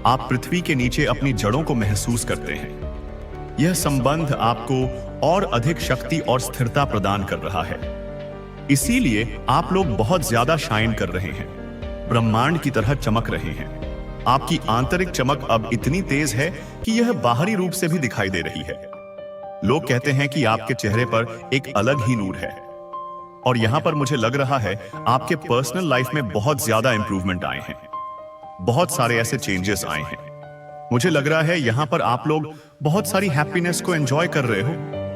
आप पृथ्वी के नीचे अपनी जड़ों को महसूस करते हैं। यह संबंध आपको और अधिक शक्ति और स्थिरता प्रदान कर रहा है। इसीलिए आप लोग बहुत ज्यादा शाइन कर रहे हैं, ब्रह्मांड की तरह चमक रहे हैं। आपकी आंतरिक चमक अब इतनी तेज है कि यह बाहरी रूप से भी दिखाई दे रही है। लोग कहते हैं कि आपके चेहरे पर एक अलग ही नूर है। और यहां पर मुझे लग रहा है आपके पर्सनल लाइफ में बहुत ज्यादा इंप्रूवमेंट आए हैं। बहुत सारे ऐसे चेंजेस आए हैं। मुझे लग रहा है यहां पर आप लोग बहुत सारी हैप्पीनेस को एंजॉय कर रहे हो।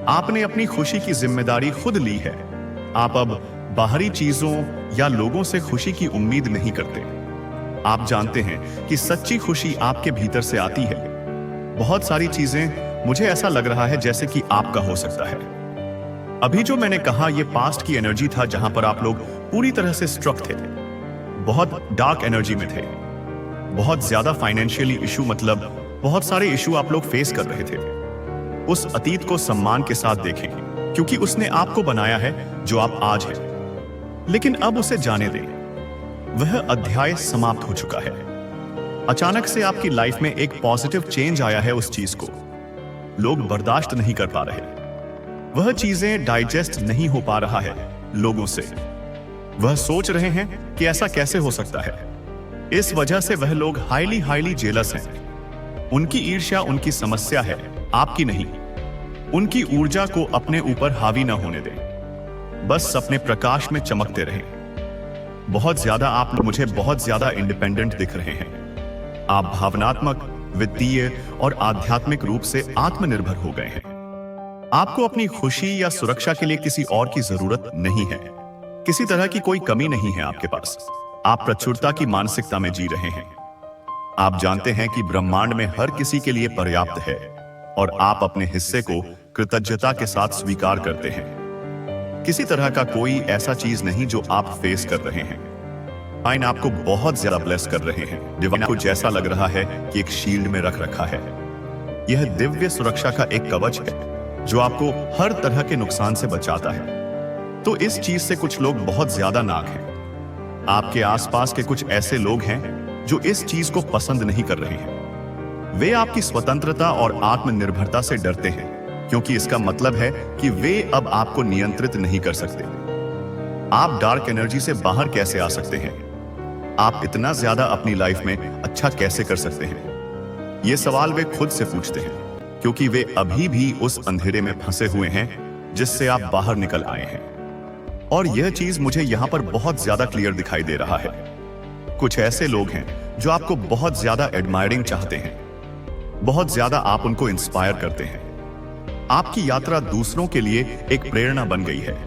आपने अपनी खुशी की जिम्मेदारी खुद ली है। आप अब बाहरी चीजों या लोगों से खुशी की उम्मीद नहीं करते। आप जानते हैं कि सच्ची खुशी आपके भीतर से आती है। बहुत सारी चीजें मुझे ऐसा लग रहा है जैसे कि आपका हो सकता है। अभी जो मैंने कहा यह पास्ट की एनर्जी था, जहां पर आप लोग पूरी तरह से स्ट्रक थे, बहुत डार्क एनर्जी में थे, बहुत ज्यादा फाइनेंशियली इशू, मतलब बहुत सारे इशू आप लोग फेस कर रहे थे। उस अतीत को सम्मान के साथ देखें, क्योंकि उसने आपको बनाया है जो आप आज हैं। लेकिन अब उसे जाने दें। वह अध्याय समाप्त हो चुका है। अचानक से आपकी लाइफ में एक पॉजिटिव चेंज आया है। उस चीज को लोग बर्दाश्त नहीं कर पा रहे। वह चीजें डाइजेस्ट नहीं हो पा रहा है लोगों से। वह सोच रहे हैं कि ऐसा कैसे हो सकता है। इस वजह से वह लोग हाईली जेलस हैं। उनकी ईर्ष्या उनकी समस्या है, आपकी नहीं। उनकी ऊर्जा को अपने ऊपर हावी ना होने दें। बस अपने प्रकाश में चमकते रहें। बहुत ज्यादा आप मुझे बहुत ज्यादा इंडिपेंडेंट दिख रहे हैं। आप भावनात्मक, वित्तीय और आध्यात्मिक रूप से आत्मनिर्भर हो गए हैं। आपको अपनी खुशी या सुरक्षा के लिए किसी और की जरूरत नहीं है। किसी तरह की कोई कमी नहीं है आपके पास। आप प्रचुरता की मानसिकता में जी रहे हैं। आप जानते हैं कि ब्रह्मांड में हर किसी के लिए पर्याप्त है और आप अपने हिस्से को कृतज्ञता के साथ स्वीकार करते हैं। किसी तरह का कोई ऐसा चीज नहीं जो आप फेस कर रहे हैं। डिवाइन आपको बहुत ज्यादा ब्लेस कर रहे हैं। डिवाइन को जैसा लग रहा है कि एक शील्ड में रख रखा है। यह दिव्य सुरक्षा का एक कवच है जो आपको हर तरह के नुकसान से बचाता है। तो इस चीज से कुछ लोग बहुत ज्यादा नाक हैं। आपके आसपास के कुछ ऐसे लोग हैं जो इस चीज को पसंद नहीं कर रहे हैं। वे आपकी स्वतंत्रता और आत्मनिर्भरता से डरते हैं, क्योंकि इसका मतलब है कि वे अब आपको नियंत्रित नहीं कर सकते। आप डार्क एनर्जी से बाहर कैसे आ सकते हैं? आप इतना ज्यादा अपनी लाइफ में अच्छा कैसे कर सकते हैं? ये सवाल वे खुद से पूछते हैं, क्योंकि वे अभी भी उस अंधेरे में फंसे हुए हैं जिससे आप बाहर निकल आए हैं। और यह चीज मुझे यहां पर बहुत ज्यादा क्लियर दिखाई दे रहा है। कुछ ऐसे लोग हैं जो आपको बहुत ज्यादा एडमायरिंग चाहते हैं। बहुत ज्यादा आप उनको इंस्पायर करते हैं। आपकी यात्रा दूसरों के लिए एक प्रेरणा बन गई है।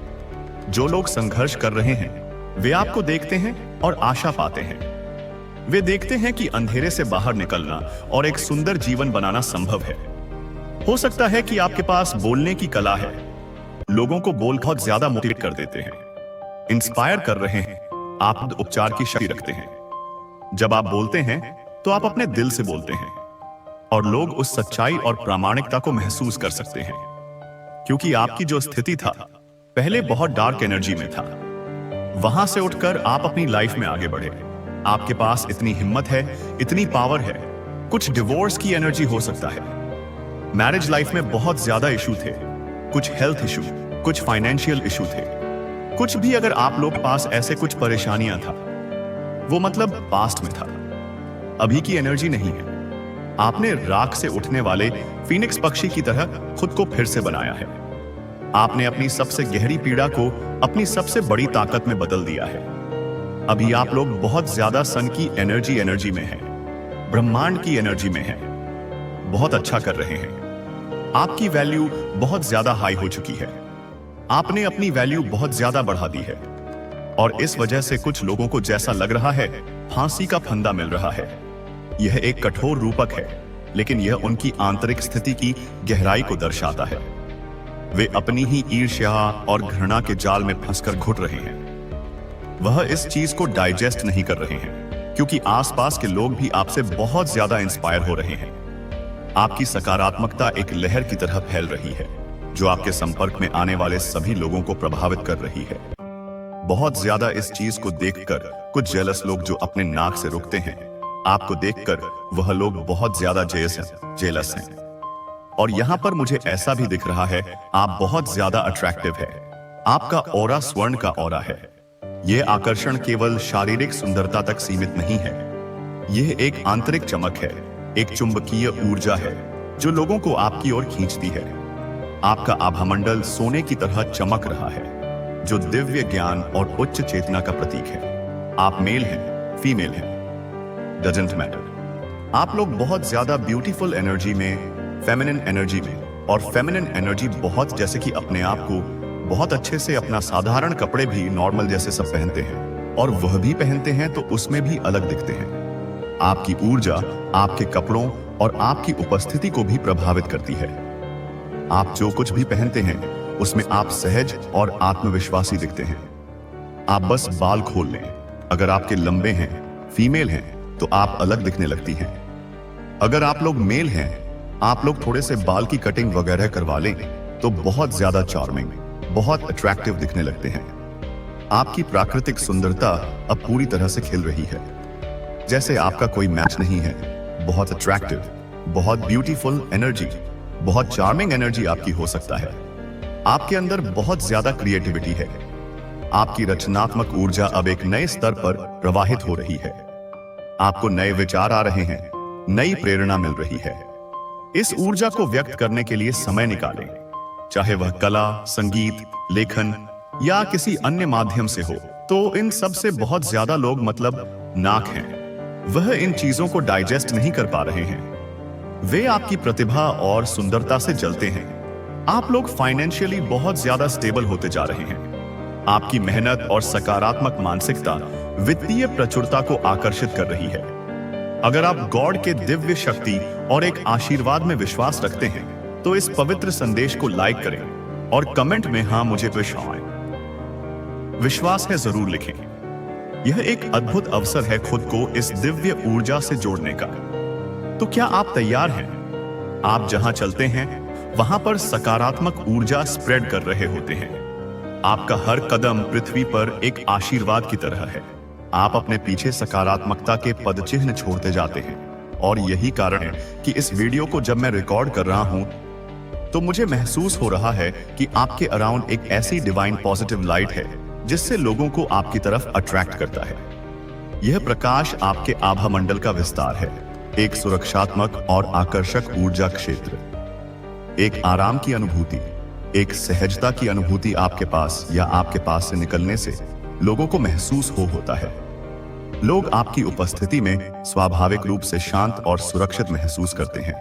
जो लोग संघर्ष कर रहे हैं वे आपको देखते हैं और आशा पाते हैं। वे देखते हैं कि अंधेरे से बाहर निकलना और एक सुंदर जीवन बनाना संभव है। हो सकता है कि आपके पास बोलने की कला है, लोगों को बोल बहुत ज्यादा मोटिवेट कर देते हैं, इंस्पायर कर रहे हैं, आप उपचार की शक्ति रखते हैं। जब आप बोलते हैं तो आप अपने दिल से बोलते हैं और लोग उस सच्चाई और प्रामाणिकता को महसूस कर सकते हैं, क्योंकि आपकी जो स्थिति था पहले बहुत डार्क एनर्जी में था, वहां से उठकर आप अपनी लाइफ में आगे बढ़े। आपके पास इतनी हिम्मत है, इतनी पावर है। कुछ डिवोर्स की एनर्जी हो सकता है, मैरिज लाइफ में बहुत ज्यादा इशू थे, कुछ हेल्थ इशू, कुछ फाइनेंशियल इशू थे, कुछ भी। अगर आप लोग के पास ऐसे कुछ परेशानियां था, वो मतलब पास्ट में था, अभी की एनर्जी नहीं है। आपने राख से उठने वाले फीनिक्स पक्षी की तरह खुद को फिर से बनाया है। आपने अपनी सबसे गहरी पीड़ा को अपनी सबसे बड़ी ताकत में बदल दिया है। अभी आप लोग बहुत ज्यादा सन की एनर्जी में हैं, ब्रह्मांड की एनर्जी में हैं, बहुत अच्छा कर रहे हैं। आपकी वैल्यू बहुत ज्यादा हाई हो चुकी है, आपने अपनी वैल्यू बहुत ज्यादा बढ़ा दी है और इस वजह से कुछ लोगों को जैसा लग रहा है फांसी का फंदा मिल रहा है। यह एक कठोर रूपक है, लेकिन यह उनकी आंतरिक स्थिति की गहराई को दर्शाता है। वे अपनी ही ईर्ष्या और घृणा के जाल में फंसकर घुट रहे हैं। वह इस चीज को डाइजेस्ट नहीं कर रहे हैं, क्योंकि आसपास के लोग भी आपसे बहुत ज्यादा इंस्पायर हो रहे हैं। आपकी सकारात्मकता एक लहर की तरह फैल रही है, जो आपके संपर्क में आने वाले सभी लोगों को प्रभावित कर रही है। बहुत ज्यादा इस चीज को देखकर कुछ जेलस लोग जो अपने नाक से रुकते हैं, आपको देखकर वह लोग बहुत ज्यादा जेलस हैं। और यहां पर मुझे ऐसा भी दिख रहा है, आप बहुत ज्यादा अट्रैक्टिव है। आपका ऑरा स्वर्ण का ऑरा है। यह आकर्षण केवल शारीरिक सुंदरता तक सीमित नहीं है, यह एक आंतरिक चमक है, एक चुंबकीय ऊर्जा है जो लोगों को आपकी ओर खींचती है। आपका आभामंडल सोने की तरह चमक रहा है, जो दिव्य ज्ञान और उच्च चेतना का प्रतीक है। आप मेल हैं, फीमेल हैं, डजंट मैटर। आप लोग बहुत ज्यादा ब्यूटीफुल एनर्जी में, फेमिनिन एनर्जी में, और फेमिनिन एनर्जी बहुत, जैसे कि अपने आप को बहुत अच्छे से, अपना साधारण कपड़े भी नॉर्मल जैसे सब पहनते हैं, और वह भी पहनते हैं तो उसमें भी अलग दिखते हैं। आपकी ऊर्जा आपके कपड़ों और आपकी उपस्थिति को भी प्रभावित करती है। आप जो कुछ भी पहनते हैं उसमें आप सहज और आत्मविश्वासी दिखते हैं। आप बस बाल खोल लें, अगर आपके लंबे हैं, फीमेल हैं, तो आप अलग दिखने लगती हैं। अगर आप लोग मेल हैं, आप लोग थोड़े से बाल की कटिंग वगैरह करवा लें तो बहुत ज्यादा चार्मिंग, बहुत अट्रैक्टिव दिखने लगते हैं। आपकी प्राकृतिक सुंदरता अब पूरी तरह से खिल रही है, जैसे आपका कोई मैच नहीं है। बहुत अट्रैक्टिव, बहुत ब्यूटीफुल एनर्जी, बहुत चार्मिंग एनर्जी आपकी हो सकता है। आपके अंदर बहुत ज्यादा क्रिएटिविटी है। आपकी रचनात्मक ऊर्जा अब एक नए स्तर पर प्रवाहित हो रही है। आपको नए विचार आ रहे हैं, नई प्रेरणा मिल रही है। इस ऊर्जा को व्यक्त करने के लिए समय निकालें, चाहे वह कला, संगीत, लेखन या किसी अन्य माध्यम से हो। तो इन सब से बहुत ज्यादा लोग मतलब नाक हैं, वह इन चीजों को डाइजेस्ट नहीं कर पा रहे हैं। वे आपकी प्रतिभा और सुंदरता से जलते हैं। आप लोग फाइनेंशियली बहुत ज्यादा स्टेबल होते जा रहे हैं। आपकी मेहनत और सकारात्मक मानसिकता वित्तीय प्रचुरता को आकर्षित कर रही है। अगर आप गॉड के दिव्य शक्ति और एक आशीर्वाद में विश्वास रखते हैं तो इस पवित्र संदेश को लाइक करें और कमेंट में हाँ मुझे विश्वास है जरूर लिखें। यह एक अद्भुत अवसर है खुद को इस दिव्य ऊर्जा से जोड़ने का। तो क्या आप तैयार हैं? आप जहां चलते हैं वहां पर सकारात्मक ऊर्जा स्प्रेड कर रहे होते हैं। आपका हर कदम पृथ्वी पर एक आशीर्वाद की तरह है। आप अपने पीछे सकारात्मकता के पदचिह्न छोड़ते जाते हैं और यही कारण है कि इस वीडियो को जब मैं रिकॉर्ड कर रहा हूं तो मुझे महसूस हो रहा है कि आपके अराउंड एक ऐसी डिवाइन पॉजिटिव लाइट है जिससे लोगों को आपकी तरफ अट्रैक्ट करता है। यह प्रकाश आपके आभा मंडल का विस्तार है, एक सुरक्षात्मक और आकर्षक ऊर्जा क्षेत्र, एक आराम की अनुभूति, एक सहजता की अनुभूति आपके पास या आपके पास से निकलने से लोगों को महसूस होता है। लोग आपकी उपस्थिति में स्वाभाविक रूप से शांत और सुरक्षित महसूस करते हैं।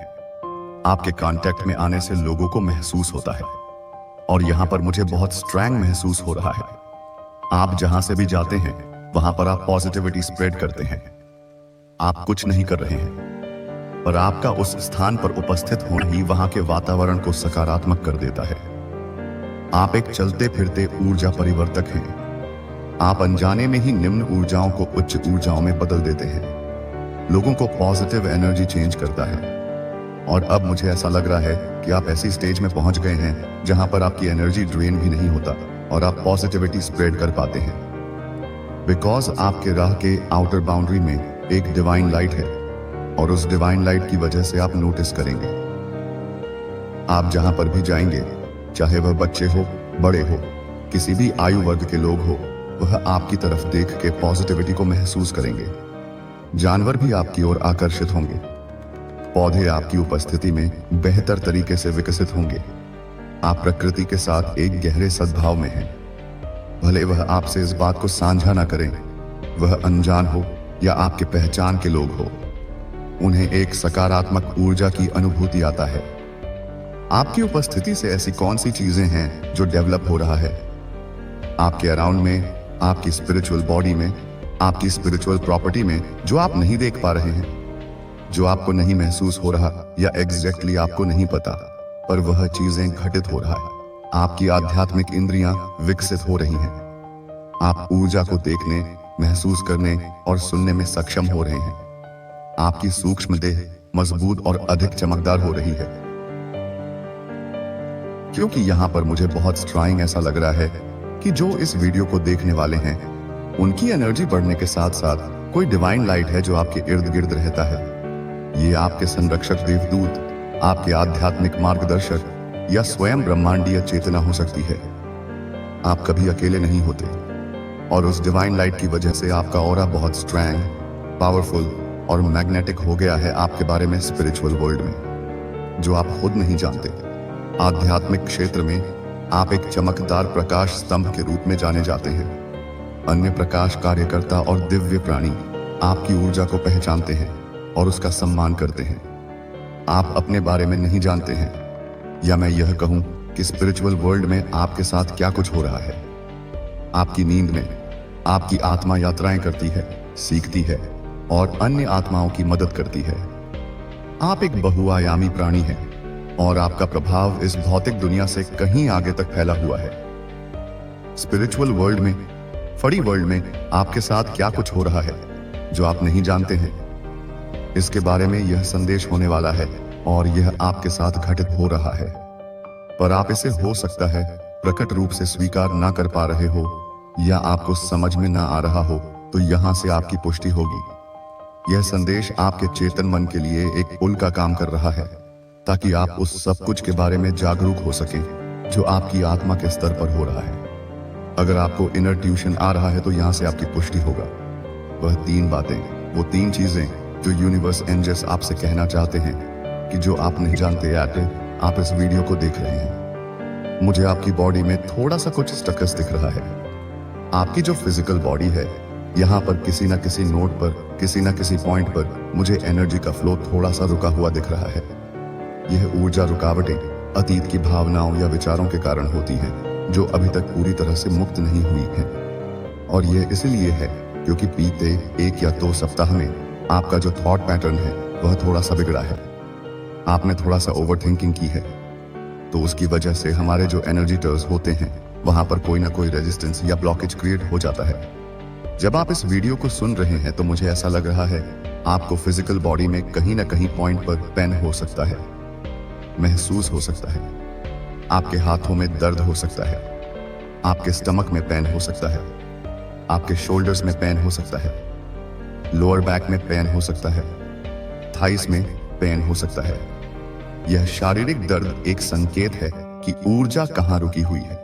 आपके कांटेक्ट में आने से लोगों को महसूस होता है और यहां पर मुझे बहुत स्ट्रेंग महसूस हो रहा है। आप जहां से भी जाते हैं वहां पर आप पॉजिटिविटी स्प्रेड करते हैं। आप कुछ नहीं कर रहे हैं, पर आपका उस स्थान पर उपस्थित होना ही वहां के वातावरण को सकारात्मक कर देता है। आप एक चलते फिरते ऊर्जा परिवर्तक हैं। आप अनजाने में ही निम्न ऊर्जाओं को उच्च ऊर्जाओं में बदल देते हैं। लोगों को पॉजिटिव एनर्जी चेंज करता है। और अब मुझे ऐसा लग रहा है कि आप ऐसी स्टेज में पहुंच गए हैं जहां पर आपकी एनर्जी ड्रेन भी नहीं होता और आप पॉजिटिविटी स्प्रेड कर पाते हैं। बिकॉज आपके राह के आउटर बाउंड्री में एक डिवाइन लाइट है और उस डिवाइन लाइट की वजह से आप नोटिस करेंगे। आप जहां पर भी जाएंगे, चाहे वह बच्चे हो, बड़े हो, किसी भी आयु वर्ग के लोग हो, वह आपकी तरफ देख के पॉजिटिविटी को महसूस करेंगे। जानवर भी आपकी ओर आकर्षित होंगे। पौधे आपकी उपस्थिति में बेहतर तरीके से विकसित होंगे। आप प्रकृति के साथ एक गहरे सद्भाव में हैं। भले वह आपसे इस बात को साझा ना करें, वह अनजान हो या आपके पहचान के लोग हो, उन्हें एक सकारात्मक ऊर्जा की अनुभूति आता है। आपकी उपस्थिति से ऐसी कौन सी चीजें हैं जो डेवलप हो रहा है आपके अराउंड में, आपकी स्पिरिचुअल बॉडी में, आपकी स्पिरिचुअल प्रॉपर्टी में, जो आप नहीं देख पा रहे हैं, जो आपको नहीं महसूस हो रहा या एग्जैक्टली आपको नहीं पता, पर वह चीजें घटित हो रहा है। आपकी आध्यात्मिक इंद्रियां विकसित हो रही हैं। आप ऊर्जा को देखने, महसूस करने और सुनने में सक्षम हो रहे हैं। आपकी सूक्ष्म देह मजबूत और अधिक चमकदार हो रही है। क्योंकि यहां पर मुझे बहुत स्ट्राइंग ऐसा लग रहा है कि जो इस वीडियो को देखने वाले हैं, उनकी एनर्जी बढ़ने के साथ साथ कोई डिवाइन लाइट है जो आपके इर्द गिर्द रहता है। ये आपके संरक्षक देवदूत, आपके आध्यात्मिक मार्गदर्शक या स्वयं ब्रह्मांडीय चेतना हो सकती है। आप कभी अकेले नहीं होते और उस डिवाइन लाइट की वजह से आपका ऑरा बहुत स्ट्रॉन्ग, पावरफुल और मैग्नेटिक हो गया है आपके बारे में स्पिरिचुअल वर्ल्ड में, जो आप खुद नहीं जानते। आध्यात्मिक क्षेत्र में आप एक चमकदार प्रकाश स्तंभ के रूप में जाने जाते हैं। अन्य प्रकाश कार्यकर्ता और दिव्य प्राणी आपकी ऊर्जा को पहचानते हैं और उसका सम्मान करते हैं। आप अपने बारे में नहीं जानते हैं, या मैं यह कहूं कि स्पिरिचुअल वर्ल्ड में आपके साथ क्या कुछ हो रहा है। आपकी नींद में आपकी आत्मा यात्राएं करती है, सीखती है और अन्य आत्माओं की मदद करती है। आप एक बहुआयामी प्राणी हैं और आपका प्रभाव इस भौतिक दुनिया से कहीं आगे तक फैला हुआ है। स्पिरिचुअल वर्ल्ड में, फड़ी वर्ल्ड में आपके साथ क्या कुछ हो रहा है जो आप नहीं जानते हैं, इसके बारे में यह संदेश होने वाला है और यह आपके साथ घटित हो रहा है। पर आप इसे हो सकता है प्रकट रूप से स्वीकार ना कर पा रहे हो या आपको समझ में ना आ रहा हो, तो यहां से आपकी पुष्टि होगी। यह संदेश आपके चेतन मन के लिए एक पुल का काम कर रहा है, ताकि आप उस सब कुछ के बारे में जागरूक हो सकें जो आपकी आत्मा के स्तर पर हो रहा है। अगर आपको इनर ट्यूशन आ रहा है तो यहां से आपकी पुष्टि होगा। वह 3 बातें, वो 3 चीजें जो यूनिवर्स एंजल्स आपसे कहना चाहते हैं कि जो आप नहीं जानते, आप इस वीडियो को देख रहे हैं। मुझे आपकी बॉडी में थोड़ा सा कुछ स्टकस दिख रहा है। आपकी जो फिजिकल बॉडी है, यहाँ पर किसी ना किसी नोट पर, किसी ना किसी पॉइंट पर मुझे एनर्जी का फ्लो थोड़ा सा रुका हुआ दिख रहा है। यह ऊर्जा रुकावटें अतीत की भावनाओं या विचारों के कारण होती हैं, जो अभी तक पूरी तरह से मुक्त नहीं हुई हैं। और यह इसलिए है क्योंकि बीते 1 या 2 सप्ताह में आपका जो थॉट पैटर्न है वह थोड़ा सा बिगड़ा है। आपने थोड़ा सा ओवरथिंकिंग की है, तो उसकी वजह से हमारे जो एनर्जीटर्स होते हैं वहां पर कोई ना कोई रेजिस्टेंस या ब्लॉकेज क्रिएट हो जाता है। जब आप इस वीडियो को सुन रहे हैं तो मुझे ऐसा लग रहा है आपको फिजिकल बॉडी में कहीं ना कहीं पॉइंट पर पेन हो सकता है, महसूस हो सकता है। आपके हाथों में दर्द हो सकता है, आपके स्टमक में पेन हो सकता है, आपके शोल्डर्स में पेन हो सकता है, लोअर बैक में पेन हो सकता है, थाइस में पेन हो सकता है। यह शारीरिक दर्द एक संकेत है कि ऊर्जा कहां रुकी हुई है।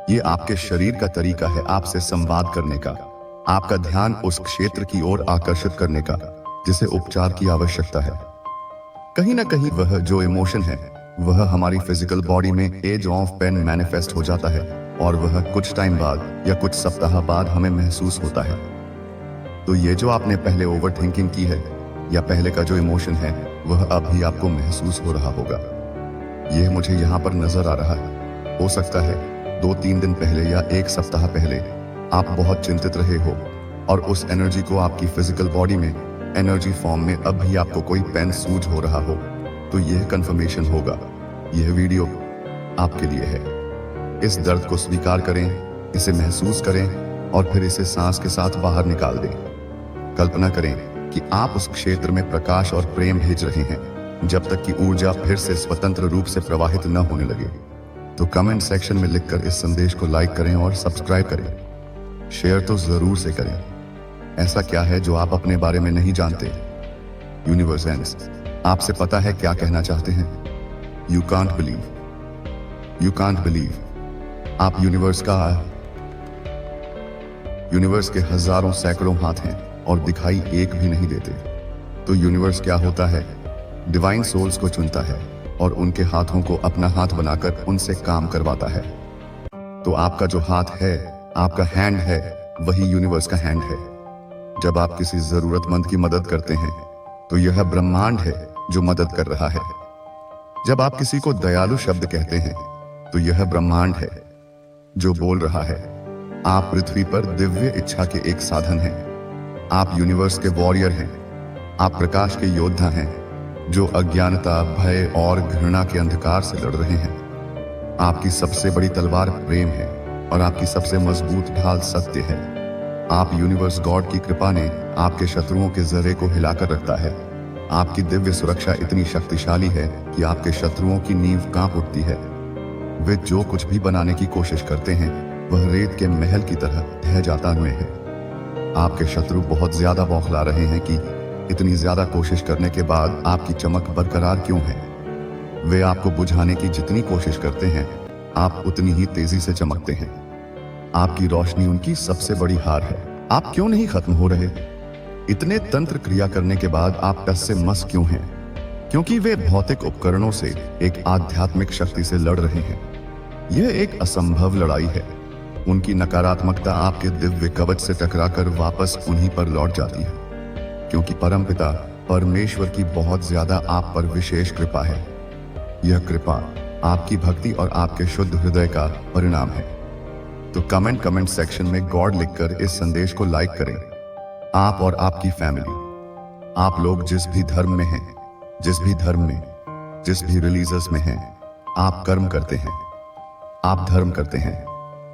यह आपके शरीर का तरीका है आपसे संवाद करने का, आपका ध्यान उस क्षेत्र की ओर आकर्षित करने का जिसे उपचार की आवश्यकता है। कहीं ना कहीं वह जो इमोशन है वह हमारी फिजिकल बॉडी में एज ऑफ पेन मैनिफेस्ट हो जाता है और वह कुछ टाइम बाद या कुछ सप्ताह बाद हमें महसूस होता है। तो ये जो आपने पहले ओवरथिंकिंग की है या पहले का जो इमोशन है वह अब भी आपको महसूस हो रहा होगा। यह मुझे यहाँ पर नजर आ रहा है। हो सकता है 2-3 दिन पहले या 1 सप्ताह पहले आप बहुत चिंतित रहे हो और उस एनर्जी को आपकी फिजिकल बॉडी में एनर्जी फॉर्म में अब भी आपको कोई पेन सूज हो रहा हो तो यह कंफर्मेशन होगा। यह वीडियो आपके लिए है। इस दर्द को स्वीकार करें, इसे महसूस करें और फिर इसे सांस के साथ बाहर निकाल दें। कल्पना करें कि आप उस क्षेत्र में प्रकाश और प्रेम भेज रहे हैं जब तक कि ऊर्जा फिर से स्वतंत्र रूप से प्रवाहित न होने लगे। तो कमेंट सेक्शन में लिखकर इस संदेश को लाइक करें और सब्सक्राइब करें। शेयर तो जरूर से करें। ऐसा क्या है जो आप अपने बारे में नहीं जानते? यूनिवर्सेंस आपसे पता है क्या कहना चाहते हैं? You can't believe, you can't believe. आप यूनिवर्स का यूनिवर्स के हजारों सैकड़ों हाथ हैं और दिखाई एक भी नहीं देते। तो यूनिवर्स क्या होता है? डिवाइन सोल्स को चुनता है और उनके हाथों को अपना हाथ बनाकर उनसे काम करवाता है। तो आपका जो हाथ है, आपका हैंड है, वही यूनिवर्स का हैंड है। जब आप किसी जरूरतमंद की मदद करते हैं तो यह ब्रह्मांड है जो मदद कर रहा है। जब आप किसी को दयालु शब्द कहते हैं तो यह ब्रह्मांड है जो बोल रहा है। आप पृथ्वी पर दिव्य इच्छा के एक साधन हैं। आप यूनिवर्स के वॉरियर हैं। आप प्रकाश के योद्धा हैं जो अज्ञानता, भय और घृणा के अंधकार से लड़ रहे हैं। आपकी सबसे बड़ी तलवार प्रेम है और आपकी सबसे मजबूत ढाल सत्य है। आप यूनिवर्स गॉड की कृपा ने आपके शत्रुओं के जर्रे को हिलाकर रखता है। आपकी दिव्य सुरक्षा इतनी शक्तिशाली है कि आपके शत्रुओं की नींव कांप उठती है। वे जो कुछ भी बनाने की कोशिश करते हैं वह रेत के महल की तरह ढह जाता हुए है। आपके शत्रु बहुत ज्यादा बौखला रहे हैं कि इतनी ज्यादा कोशिश करने के बाद आपकी चमक बरकरार क्यों है। वे आपको बुझाने की जितनी कोशिश करते हैं आप उतनी ही तेजी से चमकते हैं। आपकी रोशनी उनकी सबसे बड़ी हार है। आप क्यों नहीं खत्म हो रहे? इतने तंत्र क्रिया करने के बाद आप टस से मस क्यों हैं? क्योंकि वे भौतिक उपकरणों से एक आध्यात्मिक शक्ति से लड़ रहे हैं। यह एक असंभव लड़ाई है। उनकी नकारात्मकता आपके दिव्य कवच से टकराकर वापस उन्हीं पर लौट जाती है, क्योंकि परमपिता परमेश्वर की बहुत ज्यादा आप पर विशेष कृपा है। यह कृपा आपकी भक्ति और आपके शुद्ध हृदय का परिणाम है। तो कमेंट सेक्शन में गॉड लिखकर इस संदेश को लाइक करें। आप और आपकी फैमिली, आप लोग जिस भी धर्म में हैं, जिस भी धर्म में, जिस भी रिलीजस में हैं, आप कर्म करते हैं, आप धर्म करते हैं,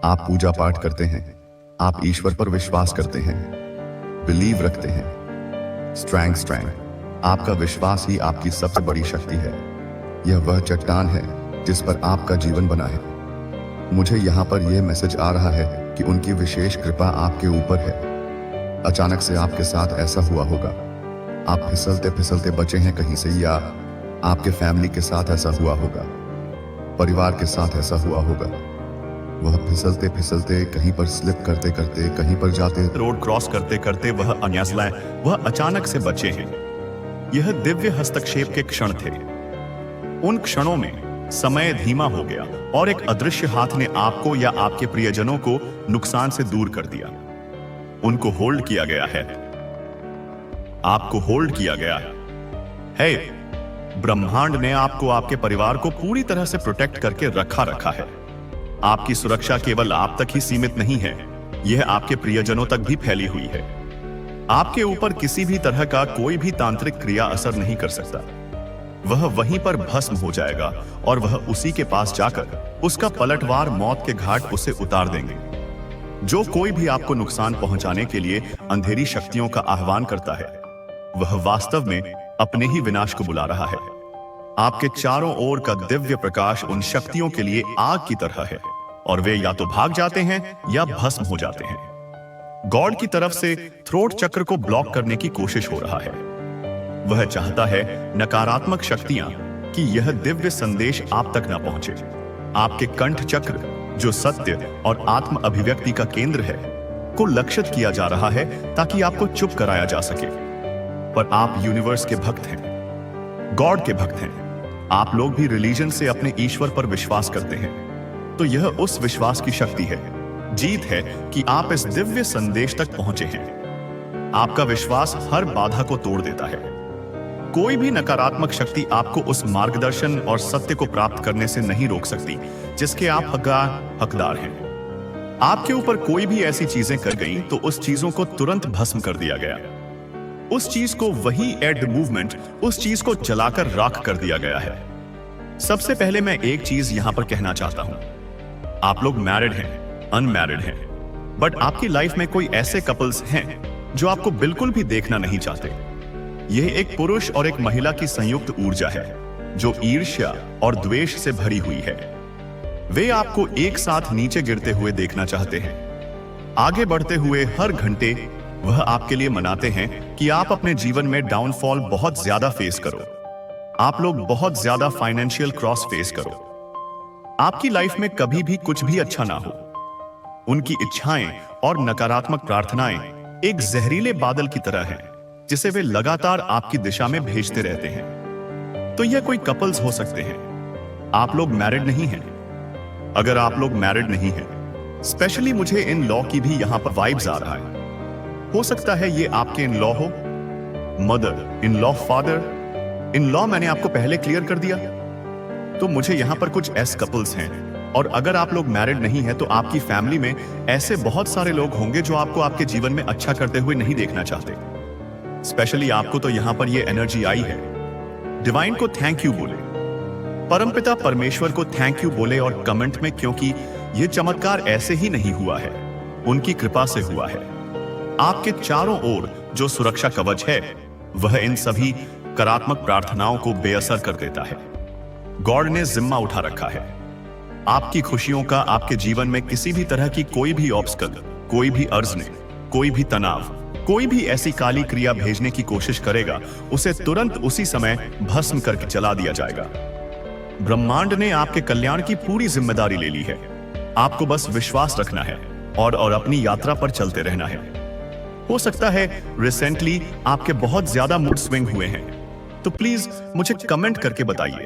आप पूजा पाठ करते हैं, आप ईश्वर पर विश्वास करते हैं, बिलीव रखते हैं। स्ट्रेंथ आपका विश्वास ही आपकी सबसे बड़ी शक्ति है। यह वह चट्टान है जिस पर आपका जीवन बना है। मुझे यहाँ पर यह मैसेज आ रहा है कि उनकी विशेष कृपा आपके ऊपर है। अचानक से आपके साथ ऐसा हुआ होगा। आप फिसलते फिसलते बचे हैं कहीं से, या आपके फैमिली के साथ ऐसा हुआ होगा, परिवार के साथ ऐसा हुआ होगा। वह फिसलते फिसलते कहीं पर स्लिप करते करते कहीं पर जाते, रोड क्रॉस करते करते वह अन्यासलाएं वह अचानक से बचे हैं। यह दिव्य हस्तक्षेप के क्षण थे। उन क्षणों में समय धीमा हो गया और एक अदृश्य हाथ ने आपको या आपके प्रियजनों को नुकसान से दूर कर दिया। उनको होल्ड किया गया है। आपको होल्ड किया गया है। ब्रह्मांड ने आपको, आपके परिवार को पूरी तरह से प्रोटेक्ट करके रखा है। आपकी सुरक्षा केवल आप तक ही सीमित नहीं है, यह आपके प्रियजनों तक भी फैली हुई है। आपके ऊपर किसी भी तरह का कोई भी तांत्रिक क्रिया असर नहीं कर सकता। वह वहीं पर भस्म हो जाएगा और वह उसी के पास जाकर उसका पलटवार मौत के घाट उसे उतार देंगे। जो कोई भी आपको नुकसान पहुंचाने के लिए अंधेरी शक्तियों का आह्वान करता है वह वास्तव में अपने ही विनाश को बुला रहा है। आपके चारों ओर का दिव्य प्रकाश उन शक्तियों के लिए आग की तरह है और वे या तो भाग जाते हैं या भस्म हो जाते हैं। गॉड की तरफ से थ्रोट चक्र को ब्लॉक करने की कोशिश हो रहा है। वह चाहता है नकारात्मक शक्तियां कि यह दिव्य संदेश आप तक ना पहुंचे। आपके कंठ चक्र, जो सत्य और आत्म अभिव्यक्ति का केंद्र है, को लक्षित किया जा रहा है ताकि आपको चुप कराया जा सके। पर आप यूनिवर्स के भक्त हैं, गॉड के भक्त हैं। आप लोग भी रिलीजन से अपने ईश्वर पर विश्वास करते हैं। तो यह उस विश्वास की शक्ति है, जीत है कि आप इस दिव्य संदेश तक पहुंचे हैं। आपका विश्वास हर बाधा को तोड़ देता है। कोई भी नकारात्मक शक्ति आपको उस मार्गदर्शन और सत्य को प्राप्त करने से नहीं रोक सकती जिसके आप हकदार हैं। आपके ऊपर कोई भी ऐसी चीजें कर गई तो उस चीजों को तुरंत भस्म कर दिया गया। उस चीज को वही एट द मूवमेंट उस चीज को जलाकर राख कर दिया गया है। सबसे पहले मैं एक चीज यहां पर कहना चाहता हूं। आप लोग मैरिड हैं, अनमैरिड हैं, बट आपकी लाइफ में कोई ऐसे कपल्स हैं जो आपको बिल्कुल भी देखना नहीं चाहते। यह एक पुरुष और एक महिला की संयुक्त ऊर्जा है जो ईर्ष्या और द्वेष से भरी हुई है। वे आपको एक साथ नीचे गिरते हुए देखना चाहते हैं। आगे बढ़ते हुए हर घंटे वह आपके लिए मनाते हैं कि आप अपने जीवन में डाउनफॉल बहुत ज्यादा फेस करो, आप लोग बहुत ज्यादा फाइनेंशियल क्रॉस फेस करो, आपकी लाइफ में कभी भी कुछ भी अच्छा ना हो। उनकी इच्छाएं और नकारात्मक प्रार्थनाएं एक जहरीले बादल की तरह है जिसे वे लगातार आपकी दिशा में भेजते रहते हैं। तो यह कोई कपल्स हो सकते हैं। आप लोग मैरिड नहीं हैं। अगर आप लोग मैरिड नहीं हैं, स्पेशली मुझे इन लॉ की भी यहां पर वाइब्स आ रहा है। हो सकता है ये आपके इन लॉ हो, mother in law, father in law. मैंने आपको पहले क्लियर कर दिया। तो मुझे यहां पर कुछ एस कपल्स हैं, और अगर आप लोग मैरिड नहीं हैं तो आपकी फैमिली में ऐसे बहुत सारे लोग होंगे जो आपको आपके जीवन में अच्छा करते हुए नहीं देखना चाहते। स्पेशली आपको तो यहां पर ये एनर्जी आई है। डिवाइन को थैंक यू बोले, परमपिता परमेश्वर को थैंक यू बोले और कमेंट में, क्योंकि यह चमत्कार ऐसे ही नहीं हुआ है, उनकी कृपा से हुआ है। आपके चारों ओर जो सुरक्षा कवच है वह इन सभी नकारात्मक प्रार्थनाओं को बेअसर कर देता है। गॉड ने जिम्मा उठा रखा है। आपकी खुशियों का आपके जीवन में किसी भी तरह की कोई भी ऑब्स्टकल, कोई भी अर्जने, कोई भी तनाव, कोई भी ऐसी काली क्रिया भेजने की कोशिश करेगा, उसे तुरंत उसी समय भस्म करके जला दिया जाएगा। ब्रह्मांड ने आपके कल्याण की पूरी जिम्मेदारी ले ली है। आपको बस विश्वास रखना है और अपनी यात्रा पर चलते रहना है। हो सकता है रिसेंटली आपके बहुत ज्यादा मूड स्विंग हुए हैं, तो प्लीज मुझे कमेंट करके बताइए।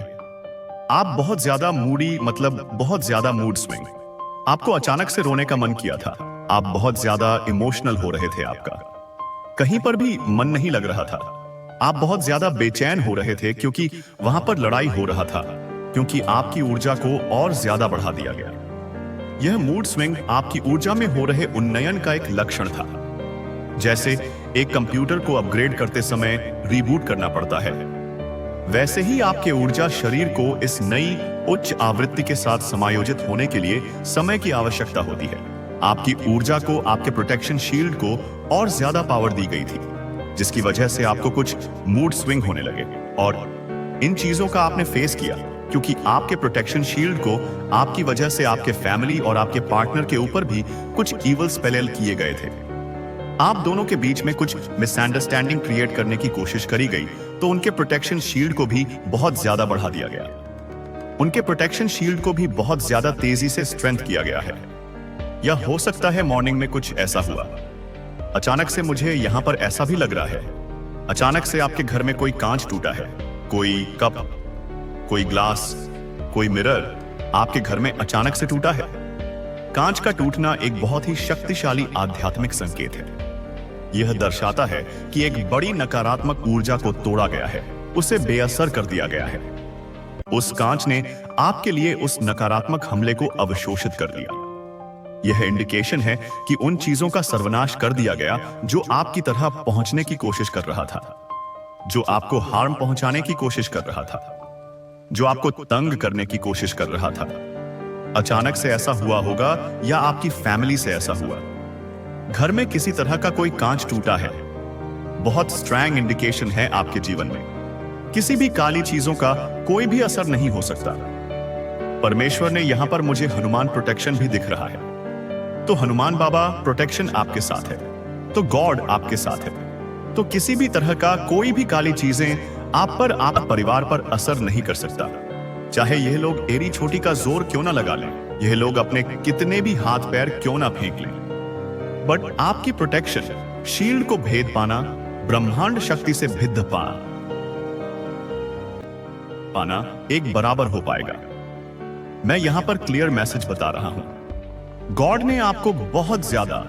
आप बहुत ज्यादा मूडी, मतलब बहुत ज्यादा मूड स्विंग, आपको अचानक से रोने का मन किया था, आप बहुत ज्यादा इमोशनल हो रहे थे, आपका कहीं पर भी मन नहीं लग रहा था, आप बहुत ज्यादा बेचैन हो रहे थे क्योंकि वहां पर लड़ाई हो रहा था, क्योंकि आपकी ऊर्जा को और ज्यादा बढ़ा दिया गया। यह मूड स्विंग आपकी ऊर्जा में हो रहे उन्नयन का एक लक्षण था। जैसे एक कंप्यूटर को अपग्रेड करते समय रीबूट करना पड़ता है, वैसे ही आपके ऊर्जा शरीर को इस नई उच्च आवृत्ति के साथ समायोजित होने के लिए समय की आवश्यकता होती है। आपकी ऊर्जा को, आपके प्रोटेक्शन शील्ड को और ज्यादा पावर दी गई थी, जिसकी वजह से आपको कुछ मूड स्विंग होने लगे। और इन चीजों का आपने फेस किया क्योंकि आपके प्रोटेक्शन शील्ड को आपकी वजह से आपके फैमिली और आपके पार्टनर के ऊपर भी कुछ इवल स्पेल किए गए थे। आप दोनों के बीच में कुछ मिसअंडरस्टैंडिंग क्रिएट करने की कोशिश करी गई, तो उनके प्रोटेक्शन शील्ड को भी बहुत ज्यादा बढ़ा दिया गया। उनके प्रोटेक्शन शील्ड को भी बहुत ज्यादा तेजी से स्ट्रेंथ किया गया है। या हो सकता है मॉर्निंग में कुछ ऐसा हुआ, अचानक से मुझे यहां पर ऐसा भी लग रहा है, अचानक से आपके घर में कोई कांच टूटा है, कोई कप, कोई ग्लास, कोई मिरर आपके घर में अचानक से टूटा है। कांच का टूटना एक बहुत ही शक्तिशाली आध्यात्मिक संकेत है। यह दर्शाता है कि एक बड़ी नकारात्मक ऊर्जा को तोड़ा गया है, उसे बेअसर कर दिया गया है। उस कांच ने आपके लिए उस नकारात्मक हमले को अवशोषित कर दिया। यह इंडिकेशन है कि उन चीजों का सर्वनाश कर दिया गया जो आपकी तरह पहुंचने की कोशिश कर रहा था, जो आपको हार्म पहुंचाने की कोशिश कर रहा था, जो आपको तंग करने की कोशिश कर रहा था। अचानक से ऐसा हुआ होगा या आपकी फैमिली से ऐसा हुआ। घर में किसी तरह का कोई कांच टूटा है, बहुत स्ट्रॉन्ग इंडिकेशन है आपके जीवन में। किसी भी काली चीजों का कोई भी असर नहीं हो सकता। परमेश्वर ने यहां पर मुझे हनुमान प्रोटेक्शन भी दिख रहा है, तो हनुमान बाबा प्रोटेक्शन आपके साथ है, तो गॉड आपके साथ है। तो किसी भी तरह का कोई भी काली चीजें आप पर, आप परिवार पर असर नहीं कर सकता। चाहे यह लोग एड़ी छोटी का जोर क्यों ना लगा लें, यह लोग अपने कितने भी हाथ पैर क्यों ना फेंक लें, बट आपकी प्रोटेक्शन शील्ड को भेद पाना, ब्रह्मांड शक्ति से भिन्न पाना एक बराबर हो पाएगा। मैं यहां पर क्लियर मैसेज बता रहा हूं। गॉड ने आपको बहुत ज्यादा,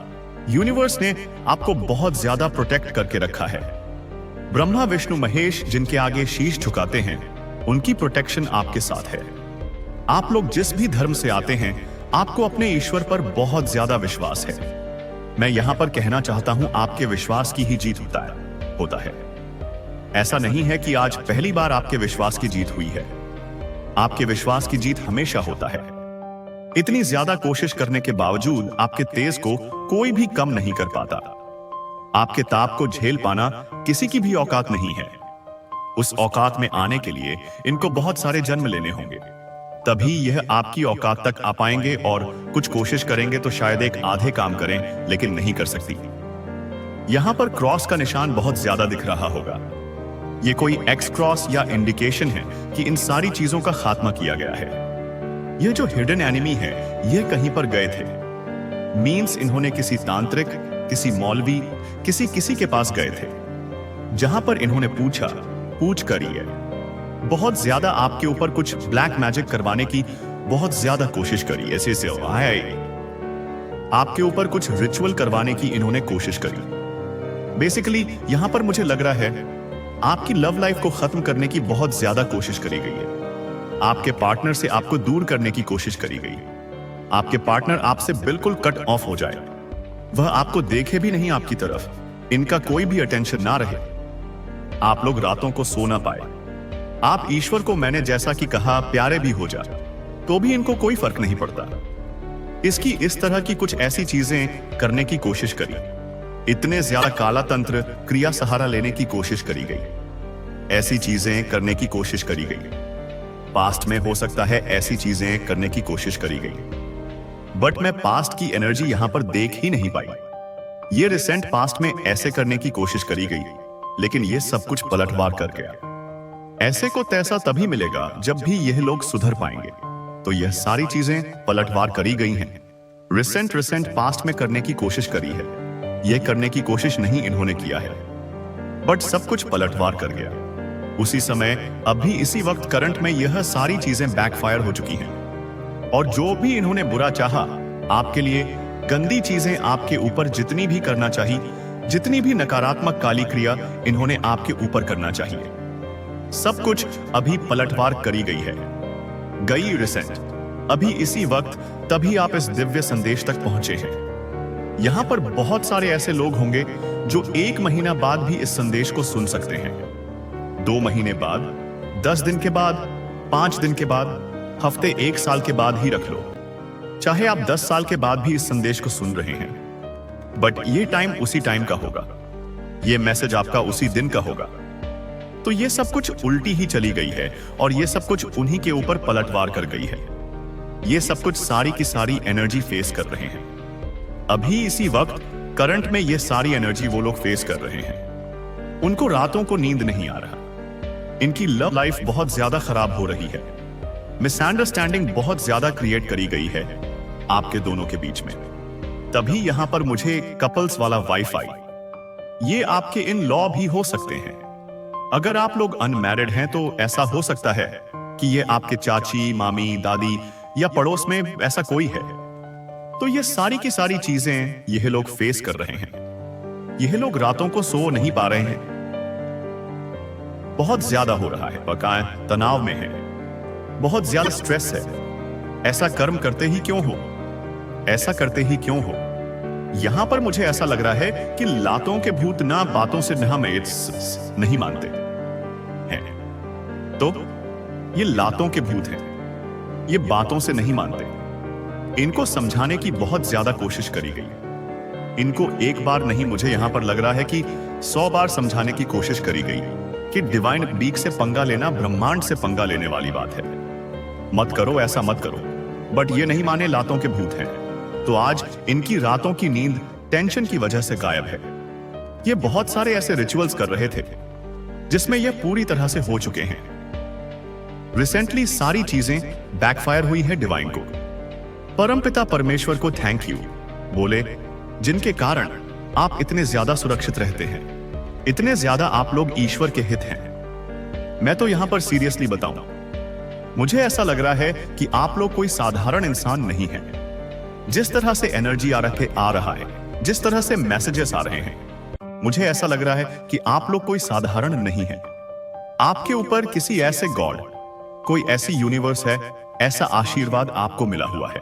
यूनिवर्स ने आपको बहुत ज्यादा प्रोटेक्ट करके रखा है। ब्रह्मा विष्णु महेश जिनके आगे शीश झुकाते हैं, उनकी प्रोटेक्शन आपके साथ है। आप लोग जिस भी धर्म से आते हैं, आपको अपने ईश्वर पर बहुत ज्यादा विश्वास है। मैं यहां पर कहना चाहता हूं, आपके विश्वास की ही जीत होता है। होता है। ऐसा नहीं है कि आज पहली बार आपके विश्वास की जीत हुई है। आपके विश्वास की जीत हमेशा होता है। इतनी ज्यादा कोशिश करने के बावजूद आपके तेज को कोई भी कम नहीं कर पाता। आपके ताप को झेल पाना किसी की भी औकात नहीं है। उस औकात में आने के लिए इनको बहुत सारे जन्म लेने होंगे, तभी यह आपकी औकात तक आ पाएंगे। और कुछ कोशिश करेंगे तो शायद एक आधे काम करें, लेकिन नहीं कर सकती। यहां पर क्रॉस का निशान बहुत ज्यादा दिख रहा होगा। ये कोई एक्स क्रॉस या इंडिकेशन है कि इन सारी चीजों का खात्मा किया गया है। यह जो हिडन एनिमी है, यह कहीं पर गए थे। मीन्स इन्होंने किसी तांत्रिक, किसी मौलवी, किसी के पास गए थे, जहां पर इन्होंने पूछ करी है। बहुत ज्यादा आपके ऊपर कुछ ब्लैक मैजिक करवाने की बहुत ज्यादा कोशिश करी। ऐसे आपके ऊपर कुछ रिचुअल करवाने की इन्होंने कोशिश करी। बेसिकली यहां पर मुझे लग रहा है आपकी लव लाइफ को खत्म करने की बहुत ज्यादा कोशिश करी गई है। आपके पार्टनर से आपको दूर करने की कोशिश करी गई। आपके पार्टनर आपसे बिल्कुल कट ऑफ हो जाए, वह आपको देखे भी नहीं आपकी तरफ, इनका कोई भी अटेंशन ना रहे। आप लोग रातों को सो ना पाए। आप ईश्वर को मैंने जैसा कि कहा प्यारे भी हो जाए तो भी इनको कोई फर्क नहीं पड़ता। इसकी इस तरह की कुछ ऐसी चीजें करने की कोशिश करी। इतने ज्यादा काला तंत्र क्रिया सहारा लेने की कोशिश करी गई। ऐसी चीजें करने की कोशिश करी गई। पास्ट में हो सकता है ऐसी चीजें करने की कोशिश करी गई, बट मैं पास्ट की एनर्जी यहां पर देख ही नहीं पाई। ये रिसेंट पास्ट में ऐसे करने की कोशिश करी गई, लेकिन ये सब कुछ पलटवार कर गया। ऐसे को तैसा तभी मिलेगा जब भी यह लोग सुधर पाएंगे। तो यह सारी चीजें पलटवार करी गई हैं। रिसेंट पास्ट में करने की कोशिश करी है। यह करने की कोशिश नहीं इन्होंने किया है, बट सब कुछ पलटवार कर गया। उसी समय अभी इसी वक्त करंट में यह सारी चीजें बैकफायर हो चुकी हैं। और जो भी इन्होंने बुरा चाहा आपके लिए, गंदी चीजें आपके ऊपर जितनी भी करना चाहिए, जितनी भी नकारात्मक काली क्रिया इन्होंने आपके ऊपर करना चाहिए, सब कुछ अभी पलटवार करी गई है। गई रिसेंट अभी इसी वक्त, तभी आप इस दिव्य संदेश तक पहुंचे हैं। यहां पर बहुत सारे ऐसे लोग होंगे जो 1 महीना बाद भी इस संदेश को सुन सकते हैं, 2 महीने बाद, 10 दिन के बाद, 5 दिन के बाद, हफ्ते, 1 साल के बाद ही रख लो। चाहे आप 10 साल के बाद भी इस संदेश को सुन रहे हैं, बट ये टाइम उसी टाइम का होगा। ये मैसेज आपका उसी दिन का होगा। तो ये सब कुछ उल्टी ही चली गई है और ये सब कुछ उन्हीं के ऊपर पलटवार कर गई है। ये सब कुछ सारी की सारी एनर्जी फेस कर रहे हैं। अभी इसी वक्त करंट में ये सारी एनर्जी वो लोग फेस कर रहे हैं। उनको रातों को नींद नहीं आ रहा। इनकी लव लाइफ बहुत ज्यादा खराब हो रही है। मिसअंडरस्टैंडिंग बहुत ज्यादा क्रिएट करी गई है आपके दोनों के बीच में। तभी यहां पर मुझे कपल्स वाला वाईफाई, ये आपके इन लॉ भी हो सकते हैं। अगर आप लोग अनमैरिड हैं तो ऐसा हो सकता है कि ये आपके चाची, मामी, दादी या पड़ोस में ऐसा कोई है। तो ये सारी की सारी चीजें यह लोग फेस कर रहे हैं। यह लोग रातों को सो नहीं पा रहे हैं। बहुत ज्यादा हो रहा है, बकाया तनाव में है, बहुत ज्यादा स्ट्रेस है। ऐसा कर्म करते ही क्यों हो? ऐसा करते ही क्यों हो? यहां पर मुझे ऐसा लग रहा है कि लातों के भूत ना बातों से नहीं मानते हैं। तो ये लातों के भूत हैं, ये बातों से नहीं मानते। इनको समझाने की बहुत ज्यादा कोशिश करी गई। इनको एक बार नहीं, मुझे यहां पर लग रहा है कि 100 बार समझाने की कोशिश करी गई कि डिवाइन बीक से पंगा लेना ब्रह्मांड से पंगा लेने वाली बात है। मत करो, ऐसा मत करो। बट ये नहीं माने, लातों के भूत हैं। तो आज इनकी रातों की नींद टेंशन की वजह से गायब है। ये बहुत सारे ऐसे रिचुअल्स कर रहे थे जिसमें ये पूरी तरह से हो चुके हैं। रिसेंटली सारी चीजें बैकफायर हुई है डिवाइन को। परमपिता परमेश्वर को थैंक यू बोले, जिनके कारण आप इतने ज्यादा सुरक्षित रहते हैं। इतने ज्यादा आप लोग ईश्वर के हित हैं। मैं तो यहां पर सीरियसली बताऊं, मुझे ऐसा लग रहा है कि आप लोग कोई साधारण इंसान नहीं है। जिस तरह से एनर्जी आ रहा है, जिस तरह से मैसेजेस आ रहे हैं, मुझे ऐसा लग रहा है कि आप लोग कोई साधारण नहीं है। आपके ऊपर किसी ऐसे गॉड, कोई ऐसी यूनिवर्स है, ऐसा आशीर्वाद आपको मिला हुआ है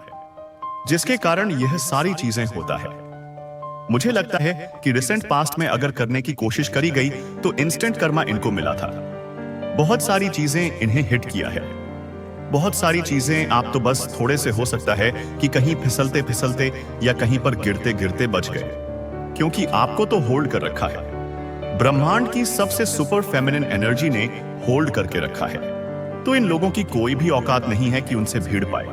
जिसके कारण यह सारी चीजें होता है। मुझे लगता है कि रिसेंट पास्ट में अगर करने की कोशिश करी गई तो इंस्टेंट कर्मा इनको मिला था। बहुत सारी चीजें इन्हें हिट किया है। बहुत सारी चीजें आप तो बस थोड़े से हो सकता है कि कहीं फिसलते फिसलते या कहीं पर गिरते गिरते बच गए, क्योंकि आपको तो होल्ड कर रखा है। ब्रह्मांड की सबसे सुपर फेमिनिन एनर्जी ने होल्ड करके रखा है, तो इन लोगों की कोई भी औकात नहीं है कि उनसे भीड़ पाए।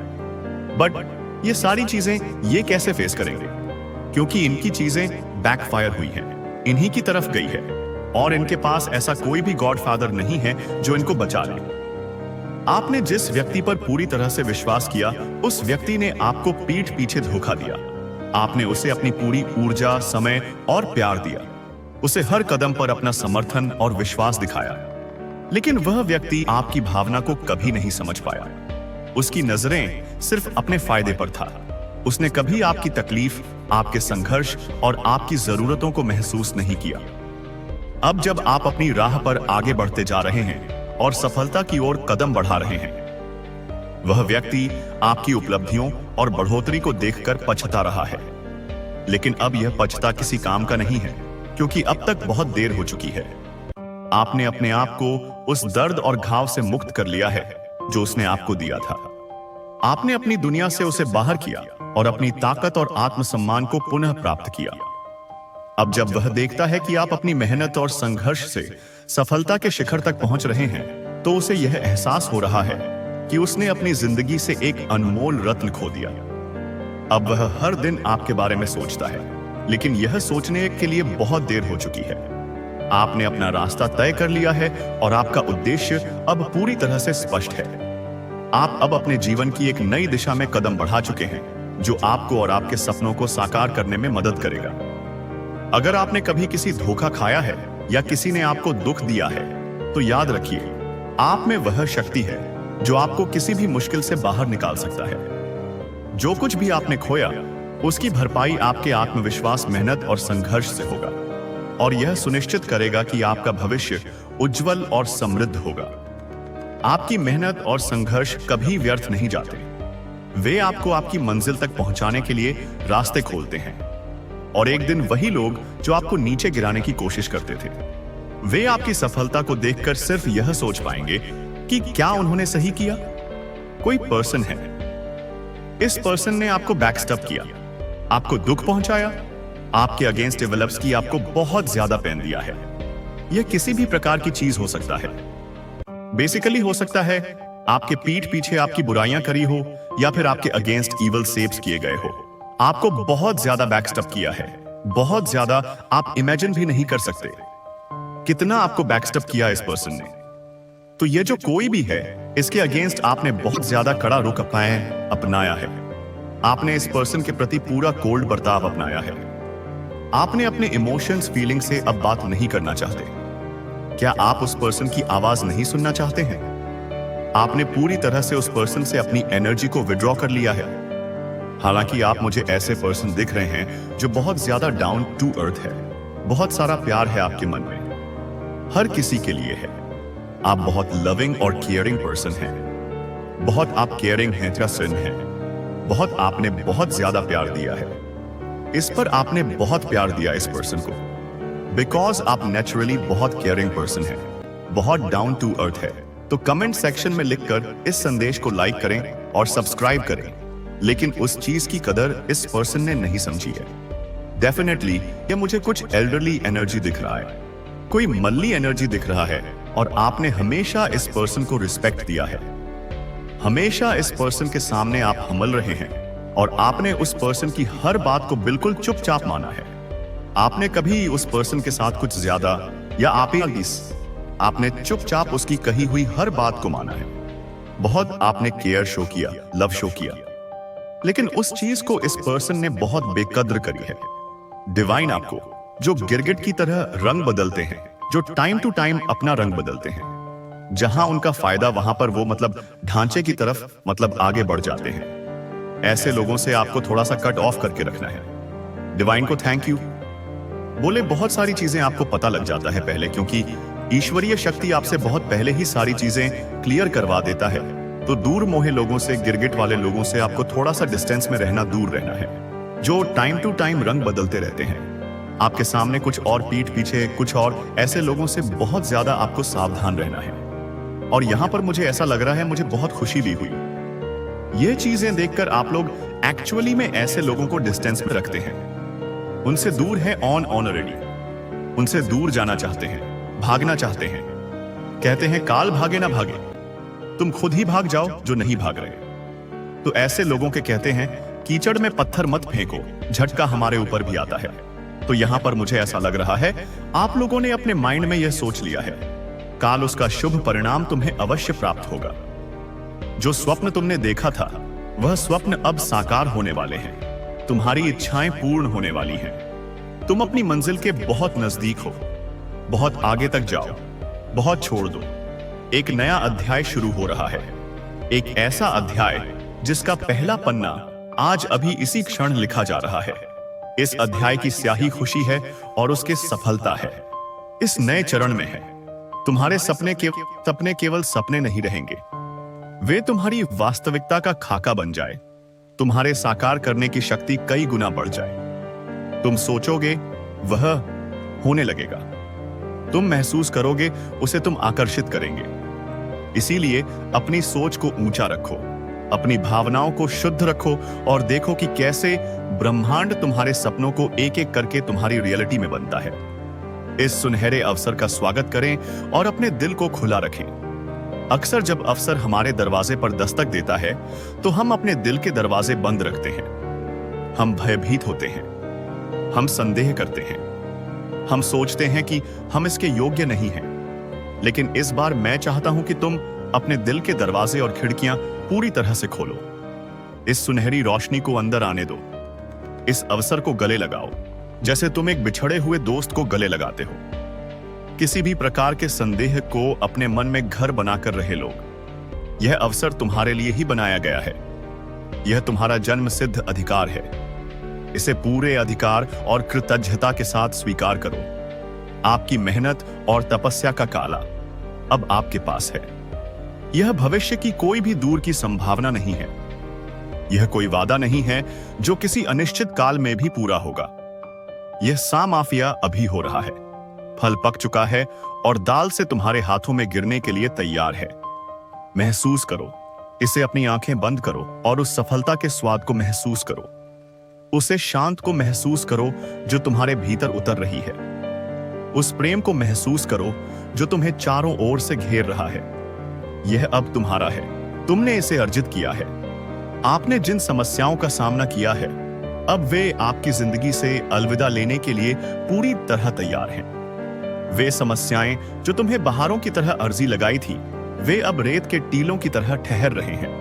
बट ये सारी चीजें ये कैसे फेस करेंगे, क्योंकि इनकी चीजें बैकफायर हुई हैं, इन्हीं की तरफ गई है, और इनके पास ऐसा कोई भी गॉडफादर नहीं है जो इनको बचा ले। आपने जिस व्यक्ति पर पूरी तरह से विश्वास किया, उस व्यक्ति ने आपको पीठ पीछे धोखा दिया। आपने उसे अपनी पूरी ऊर्जा, समय और प्यार दिया, उसे हर कदम पर अपना समर्थन और विश्वास दिखाया, लेकिन वह व्यक्ति आपकी भावना को कभी नहीं समझ पाया। उसकी नजरें सिर्फ अपने फायदे पर था। उसने कभी आपकी तकलीफ, आपके संघर्ष और आपकी जरूरतों को महसूस नहीं किया। अब जब आप अपनी राह पर आगे बढ़ते जा रहे हैं और सफलता की ओर कदम बढ़ा रहे हैं, वह व्यक्ति आपकी उपलब्धियों और बढ़ोतरी को देखकर पछता रहा है। लेकिन अब यह पछता किसी काम का नहीं है, क्योंकि अब तक बहुत देर हो चुकी है। आपने अपने आप को उस दर्द और घाव से मुक्त कर लिया है जो उसने आपको दिया था। आपने अपनी दुनिया से उसे बाहर किया और अपनी ताकत और आत्मसम्मान को पुनः प्राप्त किया। अब जब वह देखता है कि आप अपनी मेहनत और संघर्ष से सफलता के शिखर तक पहुंच रहे हैं, तो उसे यह एहसास हो रहा है कि उसने अपनी जिंदगी से एक अनमोल रत्न खो दिया। अब वह हर दिन आपके बारे में सोचता है, लेकिन यह सोचने के लिए बहुत देर हो चुकी है। आपने अपना रास्ता तय कर लिया है और आपका उद्देश्य अब पूरी तरह से स्पष्ट है। आप अब अपने जीवन की एक नई दिशा में कदम बढ़ा चुके हैं, जो आपको और आपके सपनों को साकार करने में मदद करेगा। अगर आपने कभी किसी धोखा खाया है या किसी ने आपको दुख दिया है, तो याद रखिए, आप में वह शक्ति है जो आपको किसी भी मुश्किल से बाहर निकाल सकता है। जो कुछ भी आपने खोया, उसकी भरपाई आपके आत्मविश्वास, मेहनत और संघर्ष से होगा, और यह सुनिश्चित करेगा कि आपका भविष्य उज्जवल और समृद्ध होगा। आपकी मेहनत और संघर्ष कभी व्यर्थ नहीं जाते। वे आपको आपकी मंजिल तक पहुंचाने के लिए रास्ते खोलते हैं। और एक दिन वही लोग जो आपको नीचे गिराने की कोशिश करते थे, वे आपकी सफलता को देखकर सिर्फ यह सोच पाएंगे कि क्या उन्होंने सही किया। कोई पर्सन है, इस पर्सन ने आपको बैकस्टप किया, आपको दुख पहुंचाया, आपके अगेंस्ट डेवलप्स की, आपको बहुत ज्यादा पेन दिया है। यह किसी भी प्रकार की चीज हो सकता है। बेसिकली हो सकता है आपके पीठ पीछे आपकी बुराइयां करी हो, या फिर आपके अगेंस्ट इवल सेप्स किए गए हो। आपको बहुत ज्यादा बैकस्टप किया है, बहुत ज्यादा, आप इमेजिन भी नहीं कर सकते कितना आपको बैकस्टप किया इस पर्सन ने। तो ये जो कोई भी है, इसके अगेंस्ट आपने बहुत ज्यादा कड़ा रुख अपनाया है। आपने इस पर्सन के प्रति पूरा कोल्ड बर्ताव अपनाया है। आपने अपने इमोशंस, फीलिंग से अब बात नहीं करना चाहते। क्या आप उस पर्सन की आवाज नहीं सुनना चाहते हैं? आपने पूरी तरह से उस पर्सन से अपनी एनर्जी को विड्रॉ कर लिया है। हालांकि आप मुझे ऐसे पर्सन दिख रहे हैं जो बहुत ज्यादा डाउन टू अर्थ है। बहुत सारा प्यार है आपके मन में, हर किसी के लिए है। आप बहुत लविंग और केयरिंग पर्सन हैं। बहुत आप केयरिंग हैं, ट्रस्टिंग हैं। बहुत आपने बहुत ज्यादा प्यार दिया है। इस पर आपने बहुत प्यार दिया इस पर्सन को, बिकॉज आप नेचुरली बहुत केयरिंग पर्सन हैं, बहुत डाउन टू अर्थ है। तो कमेंट सेक्शन में लिखकर इस संदेश को लाइक करें और सब्सक्राइब करें। लेकिन उस चीज की कदर इस पर्सन ने नहीं समझी है। डेफिनेटली ये मुझे कुछ एल्डरली एनर्जी दिख रहा है, कोई मल्ली एनर्जी दिख रहा है, और आपने हमेशा इस पर्सन को रिस्पेक्ट दिया है। हमेशा इस पर्सन के सामने आप हम्बल रहे हैं, और आपने उस पर्सन की हर बात को बिल्कुल चुपचाप माना है। आपने कभी उस पर्सन के साथ कुछ ज्यादा या आपने चुपचाप उसकी कही हुई हर बात को माना है। बहुत आपने केयर शो किया, लव शो किया, लेकिन उस चीज को इस पर्सन ने बहुत बेकद्र करी है। डिवाइन आपको, जो गिरगिट की तरह रंग बदलते हैं, जो टाइम टू टाइम अपना रंग बदलते हैं, जहां उनका फायदा वहां पर वो ढांचे की तरफ आगे बढ़ जाते हैं। ऐसे लोगों से आपको थोड़ा सा कट ऑफ करके रखना है। डिवाइन को थैंक यू बोले बहुत सारी चीजें आपको पता लग जाता है पहले, क्योंकि ईश्वरीय शक्ति आपसे बहुत पहले ही सारी चीजें क्लियर करवा देता है। तो दूर मोहे लोगों से, गिरगिट वाले लोगों से आपको थोड़ा सा डिस्टेंस में रहना, दूर रहना है, जो टाइम टू टाइम रंग बदलते रहते हैं। आपके सामने कुछ और, पीठ पीछे कुछ और। ऐसे लोगों से बहुत ज्यादा आपको सावधान रहना है। और यहां पर मुझे ऐसा लग रहा है, मुझे बहुत खुशी भी हुई। ये चीजें देखकर आप लोग एक्चुअली में ऐसे लोगों को डिस्टेंस में रखते हैं, उनसे दूर है ऑलरेडी, उनसे दूर जाना चाहते हैं, भागना चाहते हैं। कहते हैं काल भागे ना भागे, तुम खुद ही भाग जाओ जो नहीं भाग रहे। तो ऐसे लोगों के कहते हैं कीचड़ में पत्थर मत फेंको, झटका हमारे ऊपर भी आता है। तो यहां पर मुझे ऐसा लग रहा है आप लोगों ने अपने माइंड में यह सोच लिया है, काल उसका शुभ परिणाम तुम्हें अवश्य प्राप्त होगा। जो स्वप्न तुमने देखा था वह स्वप्न अब साकार होने वाले हैं। तुम्हारी इच्छाएं पूर्ण होने वाली हैं। तुम अपनी मंजिल के बहुत नजदीक हो। बहुत आगे तक जाओ, बहुत छोड़ दो। एक नया अध्याय शुरू हो रहा है, एक ऐसा अध्याय जिसका पहला पन्ना आज अभी इसी क्षण लिखा जा रहा है। इस अध्याय की स्याही खुशी है और उसके सफलता है। इस नए चरण में है। तुम्हारे सपने केवल सपने नहीं रहेंगे, वे तुम्हारी वास्तविकता का खाका बन जाए। तुम्हारे साकार करने की शक्ति कई गुना बढ़ जाए। तुम सोचोगे वह होने लगेगा, तुम महसूस करोगे उसे तुम आकर्षित करेंगे। इसीलिए अपनी सोच को ऊंचा रखो, अपनी भावनाओं को शुद्ध रखो और देखो कि कैसे ब्रह्मांड तुम्हारे सपनों को एक एक करके तुम्हारी रियलिटी में बनता है। इस सुनहरे अवसर का स्वागत करें और अपने दिल को खुला रखें। अक्सर जब अवसर हमारे दरवाजे पर दस्तक देता है तो हम अपने दिल के दरवाजे बंद रखते हैं। हम भयभीत होते हैं, हम संदेह करते हैं, हम सोचते हैं कि हम इसके योग्य नहीं हैं। लेकिन इस बार मैं चाहता हूं कि तुम अपने दिल के दरवाजे और खिड़कियां पूरी तरह से खोलो। इस सुनहरी रोशनी को अंदर आने दो। इस अवसर को गले लगाओ जैसे तुम एक बिछड़े हुए दोस्त को गले लगाते हो। किसी भी प्रकार के संदेह को अपने मन में घर बनाकर रहे लोग, यह अवसर तुम्हारे लिए ही बनाया गया है। यह तुम्हारा जन्म सिद्ध अधिकार है। इसे पूरे अधिकार और कृतज्ञता के साथ स्वीकार करो। आपकी मेहनत और तपस्या का काला अब आपके पास है। यह भविष्य की कोई भी दूर की संभावना नहीं है। यह कोई वादा नहीं है जो किसी अनिश्चित काल में भी पूरा होगा। यह सामाफिया अभी हो रहा है। फल पक चुका है और दाल से तुम्हारे हाथों में गिरने के लिए तैयार है। महसूस करो इसे, अपनी आंखें बंद करो और उस सफलता के स्वाद को महसूस करो। उसे शांत को महसूस करो जो तुम्हारे भीतर उतर रही है। उस प्रेम को महसूस करो जो तुम्हें चारों ओर से घेर रहा है। यह अब तुम्हारा है, तुमने इसे अर्जित किया है। आपने जिन समस्याओं का सामना किया है, अब वे आपकी जिंदगी से अलविदा लेने के लिए पूरी तरह तैयार हैं। वे समस्याएं जो तुम्हें बहारों की तरह अर्जी लगाई थी, वे अब रेत के टीलों की तरह ठहर रहे हैं।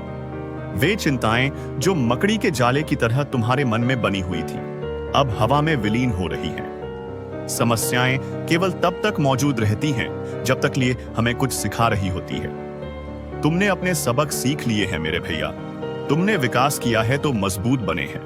वे चिंताएं जो मकड़ी के जाले की तरह तुम्हारे मन में बनी हुई थी, अब हवा में विलीन हो रही हैं। समस्याएं केवल तब तक मौजूद रहती हैं जब तक लिए हमें कुछ सिखा रही होती है। तुमने अपने सबक सीख लिए हैं मेरे भैया, तुमने विकास किया है तो मजबूत बने हैं।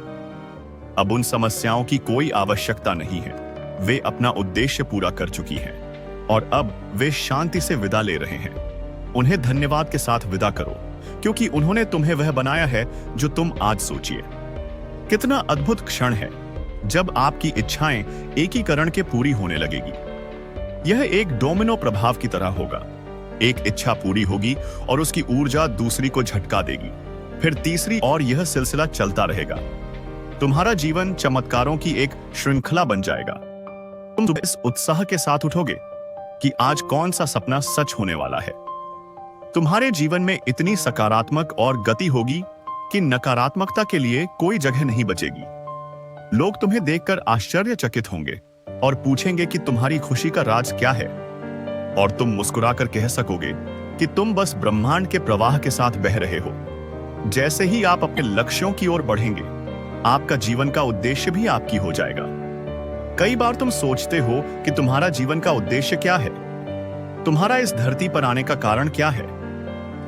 अब उन समस्याओं की कोई आवश्यकता नहीं है। वे अपना उद्देश्य पूरा कर चुकी हैं और अब वे शांति से विदा ले रहे हैं। उन्हें धन्यवाद के साथ विदा करो, क्योंकि उन्होंने तुम्हें वह बनाया है जो तुम आज सोचिए। कितना अद्भुत क्षण है जब आपकी इच्छाएं एकीकरण के पूरी होने लगेगी। यह एक डोमिनो प्रभाव की तरह होगा। एक इच्छा पूरी होगी और उसकी ऊर्जा दूसरी को झटका देगी, फिर तीसरी, और यह सिलसिला चलता रहेगा। तुम्हारा जीवन चमत्कारों की एक श्रृंखला बन जाएगा। तुम इस उत्साह के साथ उठोगे कि आज कौन सा सपना सच होने वाला है। तुम्हारे जीवन में इतनी सकारात्मक और गति होगी कि नकारात्मकता के लिए कोई जगह नहीं बचेगी। लोग तुम्हें देखकर आश्चर्यचकित होंगे और पूछेंगे कि तुम्हारी खुशी का राज क्या है, और तुम मुस्कुराकर कह सकोगे कि तुम बस ब्रह्मांड के प्रवाह के साथ बह रहे हो। जैसे ही आप अपने लक्ष्यों की ओर बढ़ेंगे, आपका जीवन का उद्देश्य भी आपकी हो जाएगा। कई बार तुम सोचते हो कि तुम्हारा जीवन का उद्देश्य क्या है, तुम्हारा इस धरती पर आने का कारण क्या है।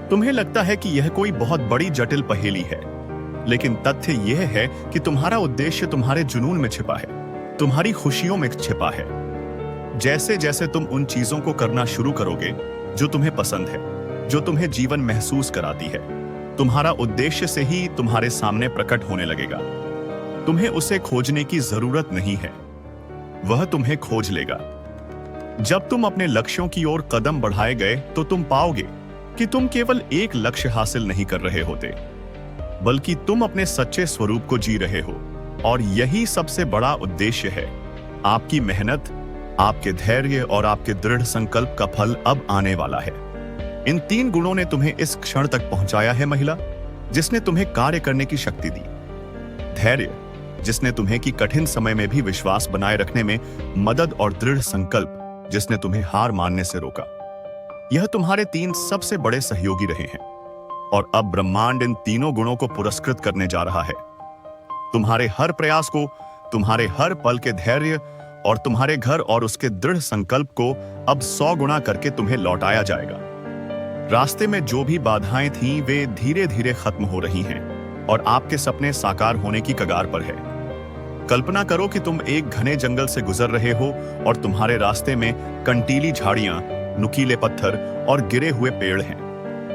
तुम्हें लगता है कि यह कोई बहुत बड़ी जटिल पहेली है, लेकिन तथ्य यह है कि तुम्हारा उद्देश्य तुम्हारे जुनून में छिपा है, तुम्हारी खुशियों में छिपा है। जैसे जैसे तुम उन चीजों को करना शुरू करोगे जो तुम्हें पसंद है, जो तुम्हें जीवन महसूस कराती है, तुम्हारा उद्देश्य से ही तुम्हारे सामने प्रकट होने लगेगा। तुम्हें उसे खोजने की जरूरत नहीं है। वह तुम्हें खोज लेगा। जब तुम अपने लक्ष्यों की ओर कदम बढ़ाए गए तो तुम पाओगे कि तुम केवल एक लक्ष्य हासिल नहीं कर रहे होते, बल्कि तुम अपने सच्चे स्वरूप को जी रहे हो। और यही सबसे बड़ा उद्देश्य है। आपकी मेहनत, आपके धैर्य और आपके दृढ़ संकल्प का फल अब आने वाला है। इन 3 गुणों ने तुम्हें इस क्षण तक पहुंचाया है महिला, जिसने तुम्हें कार्य करने की शक्ति दी। धैर्य, जिसने तुम्हें कि कठिन समय में भी विश्वास बनाए रखने में मदद, और दृढ़ संकल्प, जिसने तुम्हें हार मानने से रोका। यह तुम्हारे 3 सबसे बड़े सहयोगी रहे हैं, और अब ब्रह्मांड इन तीनों गुणों को पुरस्कृत करने जा रहा है। तुम्हारे हर प्रयास को, तुम्हारे हर पल के धैर्य और तुम्हारे घर और उसके दृढ़ संकल्प को अब 100 गुना करके तुम्हें लौटाया जाएगा। रास्ते में जो भी बाधाएं थीं, वे धीरे धीरे खत्म हो रही हैं और आपके सपने साकार होने की कगार पर है। कल्पना करो कि तुम एक घने जंगल से गुजर रहे हो और तुम्हारे रास्ते में कंटीली झाड़ियां, नुकीले पत्थर और गिरे हुए पेड़ हैं।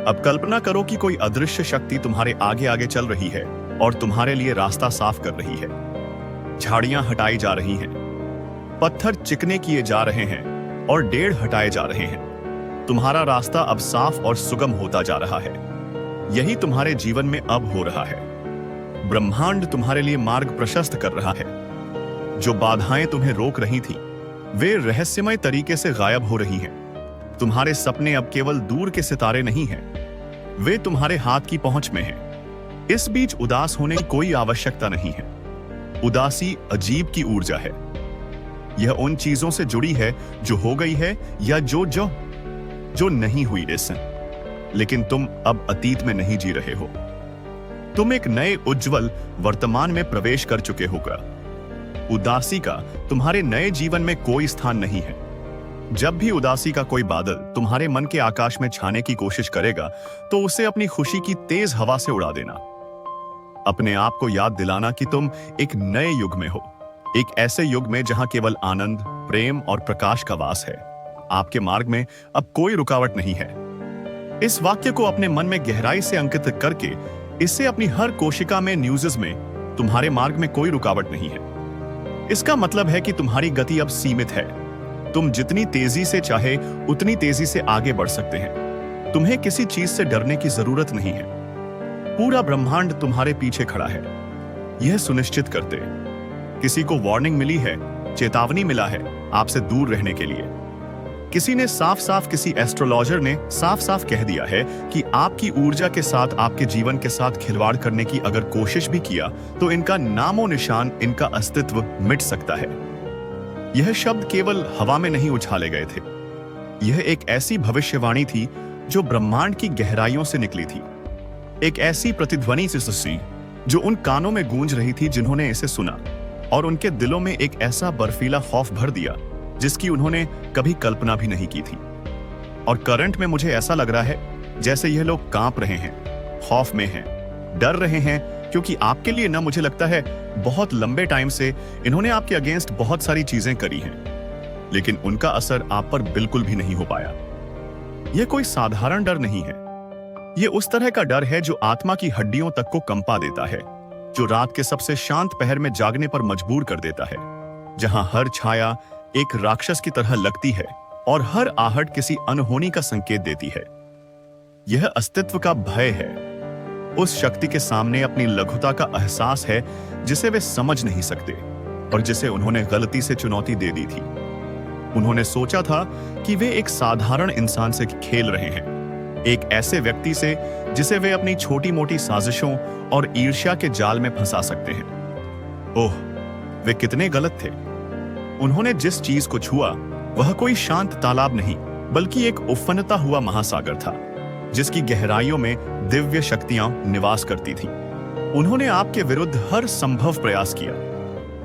अब कल्पना करो कि कोई अदृश्य शक्ति तुम्हारे आगे आगे चल रही है और तुम्हारे लिए रास्ता साफ कर रही है। झाड़ियां हटाई जा रही हैं, पत्थर चिकने किए जा रहे हैं और डेढ़ हटाए जा रहे हैं। तुम्हारा रास्ता अब साफ और सुगम होता जा रहा है। यही तुम्हारे जीवन में अब हो रहा है। ब्रह्मांड तुम्हारे लिए मार्ग प्रशस्त कर रहा है। जो बाधाएं तुम्हें रोक रही थीं, वे रहस्यमय तरीके से गायब हो रही हैं। तुम्हारे सपने अब केवल दूर के सितारे नहीं हैं, वे तुम्हारे हाथ की पहुंच में हैं। इस बीच उदास होने की कोई आवश्यकता नहीं है। उदासी अजीब की ऊर्जा है। यह उन चीजों से जुड़ी है जो हो गई है या जो नहीं हुई। लेकिन तुम अब अतीत में नहीं जी रहे हो। तुम एक नए उज्जवल वर्तमान में प्रवेश कर चुके होगा। उदासी का तुम्हारे नए जीवन में कोई स्थान नहीं है। जब भी उदासी का कोई बादल तुम्हारे मन के आकाश में छाने की कोशिश करेगा, तो उसे अपनी खुशी की तेज हवा से उड़ा देना। अपने आप को याद दिलाना कि तुम एक नए युग में हो, एक ऐसे युग में जहां केवल आनंद, प्रेम और प्रकाश का वास है। आपके मार्ग में अब कोई रुकावट नहीं है। इस वाक्य को अपने मन में गहराई से अंकित करके इससे अपनी हर कोशिका में न्यूज़ में तुम्हारे मार्ग में कोई रुकावट नहीं है। इसका मतलब है कि तुम्हारी गति अब सीमित है। तुम जितनी तेजी से चाहे उतनी तेजी से आगे बढ़ सकते हैं। तुम्हें किसी चीज से डरने की जरूरत नहीं है। पूरा ब्रह्मांड तुम्हारे पीछे खड़ा है, यह सुनिश्चित करते। किसी को वार्निंग मिली है, चेतावनी मिला है आपसे दूर रहने के लिए। किसी ने किसी एस्ट्रोलॉजर ने साफ साफ कह दिया है कि आपकी ऊर्जा के साथ, आपके जीवन के साथ खिलवाड़ करने की अगर कोशिश भी किया तो इनका नामो निशान, इनका अस्तित्व मिट सकता है। यह शब्द केवल हवा में नहीं उछाले गए थे। यह एक ऐसी भविष्यवाणी थी जो ब्रह्मांड की गहराइयों से निकली थी। एक ऐसी प्रतिध्वनि से जो उन कानों में गूंज रही थी जिन्होंने इसे सुना, और उनके दिलों में एक ऐसा बर्फीला खौफ भर दिया जिसकी उन्होंने कभी कल्पना भी नहीं की थी। और करंट में मुझे ऐसा लग रहा है जैसे यह लोग कांप रहे हैं, खौफ में हैं, डर रहे हैं, क्योंकि आपके लिए ना, मुझे लगता है बहुत लंबे टाइम से इन्होंने आपके अगेंस्ट बहुत सारी चीजें करी हैं, लेकिन उनका असर आप पर बिल्कुल भी नहीं हो पाया। यह कोई साधारण डर नहीं है। यह उस तरह का डर है जो आत्मा की हड्डियों तक को कंपा देता है, जो रात के सबसे शांत पहर में जागने पर मजबूर कर देता है, जहां हर छाया एक राक्षस की तरह लगती है और हर आहट किसी अनहोनी का संकेत देती है। यह अस्तित्व का भय है, उस शक्ति के सामने अपनी लघुता का एहसास है जिसे वे समझ नहीं सकते और जिसे उन्होंने गलती से चुनौती दे दी थी। उन्होंने सोचा था कि वे एक साधारण इंसान से खेल रहे हैं, एक ऐसे व्यक्ति से जिसे वे अपनी छोटी मोटी साजिशों और ईर्ष्या के जाल में फंसा सकते हैं। ओह, वे कितने गलत थे। उन्होंने जिस चीज को छुआ वह कोई शांत तालाब नहीं, बल्कि एक उफनता हुआ महासागर था जिसकी गहराइयों में दिव्य शक्तियां निवास करती थीं। उन्होंने आपके विरुद्ध हर संभव प्रयास किया।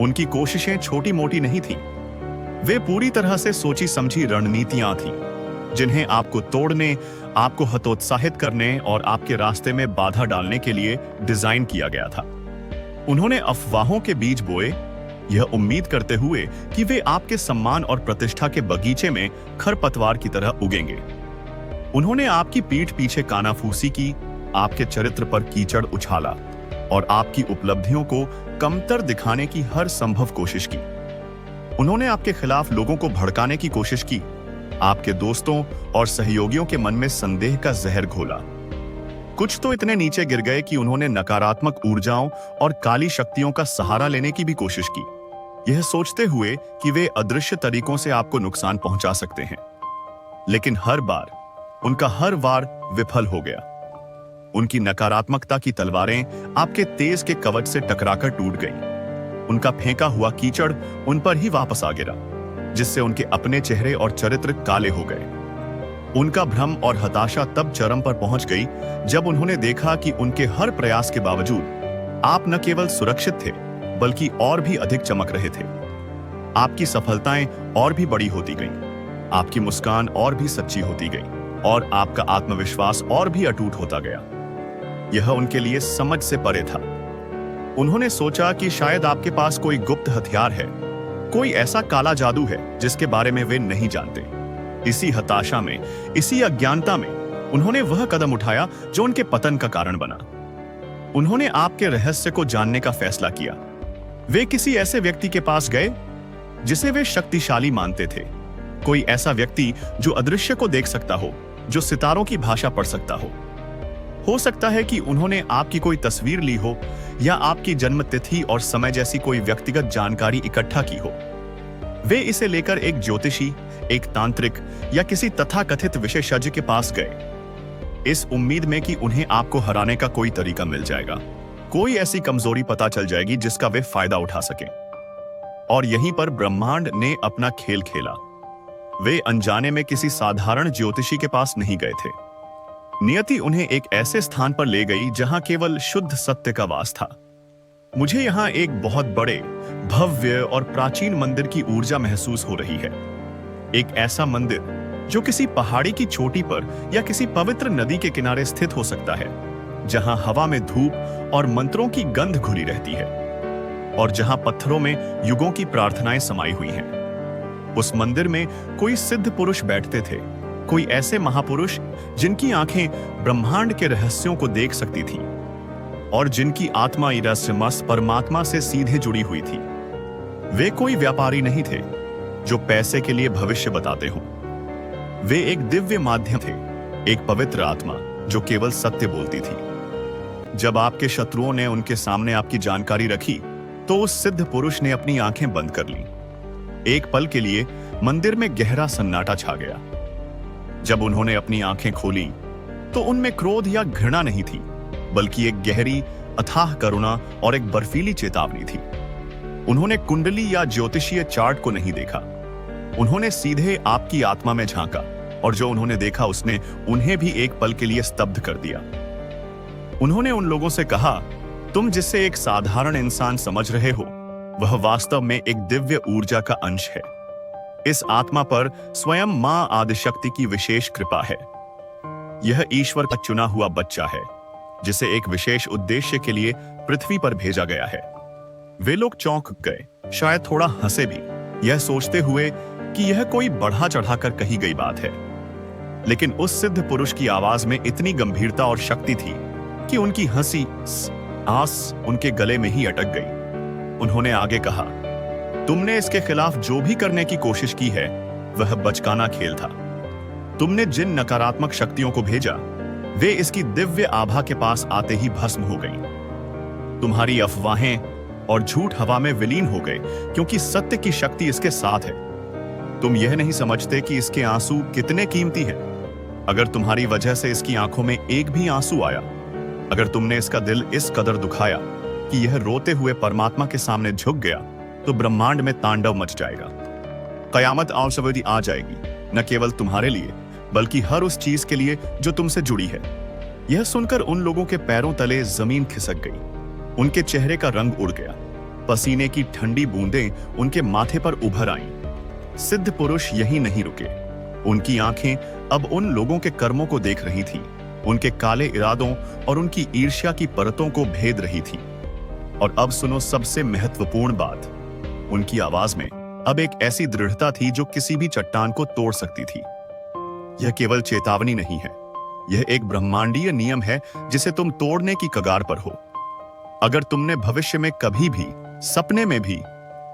उनकी कोशिशें छोटी मोटी नहीं थीं, वे पूरी तरह से सोची समझी रणनीतियां थीं जिन्हें आपको तोड़ने, आपको हतोत्साहित करने और आपके रास्ते में बाधा डालने के लिए डिजाइन किया गया था। उन्होंने अफवाहों के बीज बोए, यह उम्मीद करते हुए कि वे आपके सम्मान और प्रतिष्ठा के बगीचे में खरपतवार की तरह उगेंगे। उन्होंने आपकी पीठ पीछे कानाफूसी की, आपके चरित्र पर कीचड़ उछाला और आपकी उपलब्धियों को कमतर दिखाने की हर संभव कोशिश की। उन्होंने आपके खिलाफ लोगों को भड़काने की कोशिश की, आपके दोस्तों और सहयोगियों के मन में संदेह का जहर घोला। कुछ तो इतने नीचे गिर गए कि उन्होंने नकारात्मक ऊर्जाओं और काली शक्तियों का सहारा लेने की भी कोशिश की, यह सोचते हुए कि वे अदृश्य तरीकों से आपको नुकसान पहुंचा सकते हैं। लेकिन हर बार उनका हर वार विफल हो गया। उनकी नकारात्मकता की तलवारें आपके तेज के कवच से टकराकर टूट गईं। उनका फेंका हुआ कीचड़ उन पर ही वापस आ गिरा, जिससे उनके अपने चेहरे और चरित्र काले हो गए। उनका भ्रम और हताशा तब चरम पर पहुंच गई जब उन्होंने देखा कि उनके हर प्रयास के बावजूद आप न केवल सुरक्षित थे, बल्कि और भी अधिक चमक रहे थे। आपकी सफलताएं और भी बड़ी होती गईं, आपकी मुस्कान और भी सच्ची होती गई और आपका आत्मविश्वास और भी अटूट होता गया। यह उनके लिए समझ से परे था। उन्होंने सोचा कि शायद आपके पास कोई गुप्त हथियार है, कोई ऐसा काला जादू है जिसके बारे में वे नहीं जानते। इसी हताशा में, इसी अज्ञानता में उन्होंने वह कदम उठाया जो उनके पतन का कारण बना। उन्होंने आपके रहस्य को जानने का फैसला किया। वे किसी ऐसे व्यक्ति के पास गए जिसे वे शक्तिशाली मानते थे, कोई ऐसा व्यक्ति जो अदृश्य को देख सकता हो, जो सितारों की भाषा पढ़ सकता हो सकता है कि उन्होंने आपकी कोई तस्वीर ली हो या आपकी जन्म तिथि और समय जैसी कोई व्यक्तिगत जानकारी इकट्ठा की हो। वे इसे लेकर एक ज्योतिषी, एक तांत्रिक या किसी तथाकथित विशेषज्ञ के पास गए, इस उम्मीद में कि उन्हें आपको हराने का कोई तरीका मिल जाएगा, कोई ऐसी कमजोरी पता चल जाएगी जिसका वे फायदा उठा सकें। और यहीं पर ब्रह्मांड ने अपना खेल खेला। वे अनजाने में किसी साधारण ज्योतिषी के पास नहीं गए थे। नियति उन्हें एक ऐसे स्थान पर ले गई जहां केवल शुद्ध सत्य का वास था। मुझे यहां एक बहुत बड़े, भव्य और प्राचीन मंदिर की ऊर्जा महसूस हो रही है। एक ऐसा मंदिर जो किसी पहाड़ी की चोटी पर या किसी पवित्र नदी के किनारे स्थित हो सकता है, जहां हवा में धूप और मंत्रों की गंध घुली रहती है और जहां पत्थरों में युगों की प्रार्थनाएं समाई हुई हैं। उस मंदिर में कोई सिद्ध पुरुष बैठते थे, कोई ऐसे महापुरुष जिनकी आंखें ब्रह्मांड के रहस्यों को देख सकती थीं और जिनकी आत्मा रहस्यमय परमात्मा से सीधे जुड़ी हुई थी। वे कोई व्यापारी नहीं थे जो पैसे के लिए भविष्य बताते हों। वे एक दिव्य माध्यम थे, एक पवित्र आत्मा जो केवल सत्य बोलती थी। जब आपके शत्रुओं ने उनके सामने आपकी जानकारी रखी तो उस सिद्ध पुरुष ने अपनी आंखें बंद कर लीं। एक पल के लिए मंदिर में गहरा सन्नाटा छा गया। जब उन्होंने अपनी आंखें खोली तो उनमें क्रोध या घृणा नहीं थी, बल्कि एक गहरी, अथाह करुणा और एक बर्फीली चेतावनी थी। उन्होंने कुंडली या ज्योतिषीय चार्ट को नहीं देखा, उन्होंने सीधे आपकी आत्मा में झांका और जो उन्होंने देखा उसने उन्हें भी एक पल के लिए स्तब्ध कर दिया। उन्होंने उन लोगों से कहा, तुम जिसे एक साधारण इंसान समझ रहे हो, वह वास्तव में एक दिव्य ऊर्जा का अंश है। इस आत्मा पर स्वयं मां आदिशक्ति की विशेष कृपा है। यह ईश्वर का चुना हुआ बच्चा है जिसे एक विशेष उद्देश्य के लिए पृथ्वी पर भेजा गया है। वे लोग चौंक गए, शायद थोड़ा हंसे भी, यह सोचते हुए कि यह कोई बढ़ा चढ़ाकर कही गई बात है। लेकिन उस सिद्ध पुरुष की आवाज में इतनी गंभीरता और शक्ति थी कि उनकी हंसी आस उनके गले में ही अटक गई। उन्होंने आगे कहा, तुमने इसके खिलाफ जो भी करने की कोशिश की है वह बचकाना खेल था। तुमने जिन नकारात्मक शक्तियों को भेजा वे इसकी दिव्य आभा के पास आते ही भस्म हो गईं। तुम्हारी अफवाहें और झूठ हवा में विलीन हो गए क्योंकि सत्य की शक्ति इसके साथ है। तुम यह नहीं समझते कि इसके आंसू कितने कीमती हैं। अगर तुम्हारी वजह से इसकी आंखों में एक भी आंसू आया, अगर तुमने इसका दिल इस कदर दुखाया कि यह रोते हुए परमात्मा के सामने झुक गया, तो ब्रह्मांड में तांडव मच जाएगा। कयामत और सवेदी आ जाएगी, न केवल तुम्हारे लिए बल्कि हर उस चीज के लिए जो तुमसे जुड़ी है। यह सुनकर उन लोगों के पैरों तले जमीन खिसक गई। उनके चेहरे का रंग उड़ गया, पसीने की ठंडी बूंदें उनके माथे पर उभर आईं। सिद्ध पुरुष यही नहीं रुके। उनकी आंखें अब उन लोगों के कर्मों को देख रही थी, उनके काले इरादों और उनकी ईर्ष्या की परतों को भेद रही थी। और अब सुनो सबसे महत्वपूर्ण बात, उनकी आवाज में अब एक ऐसी दृढ़ता थी जो किसी भी चट्टान को तोड़ सकती थी। यह केवल चेतावनी नहीं है, यह एक ब्रह्मांडीय नियम है जिसे तुम तोड़ने की कगार पर हो। अगर तुमने भविष्य में कभी भी सपने में भी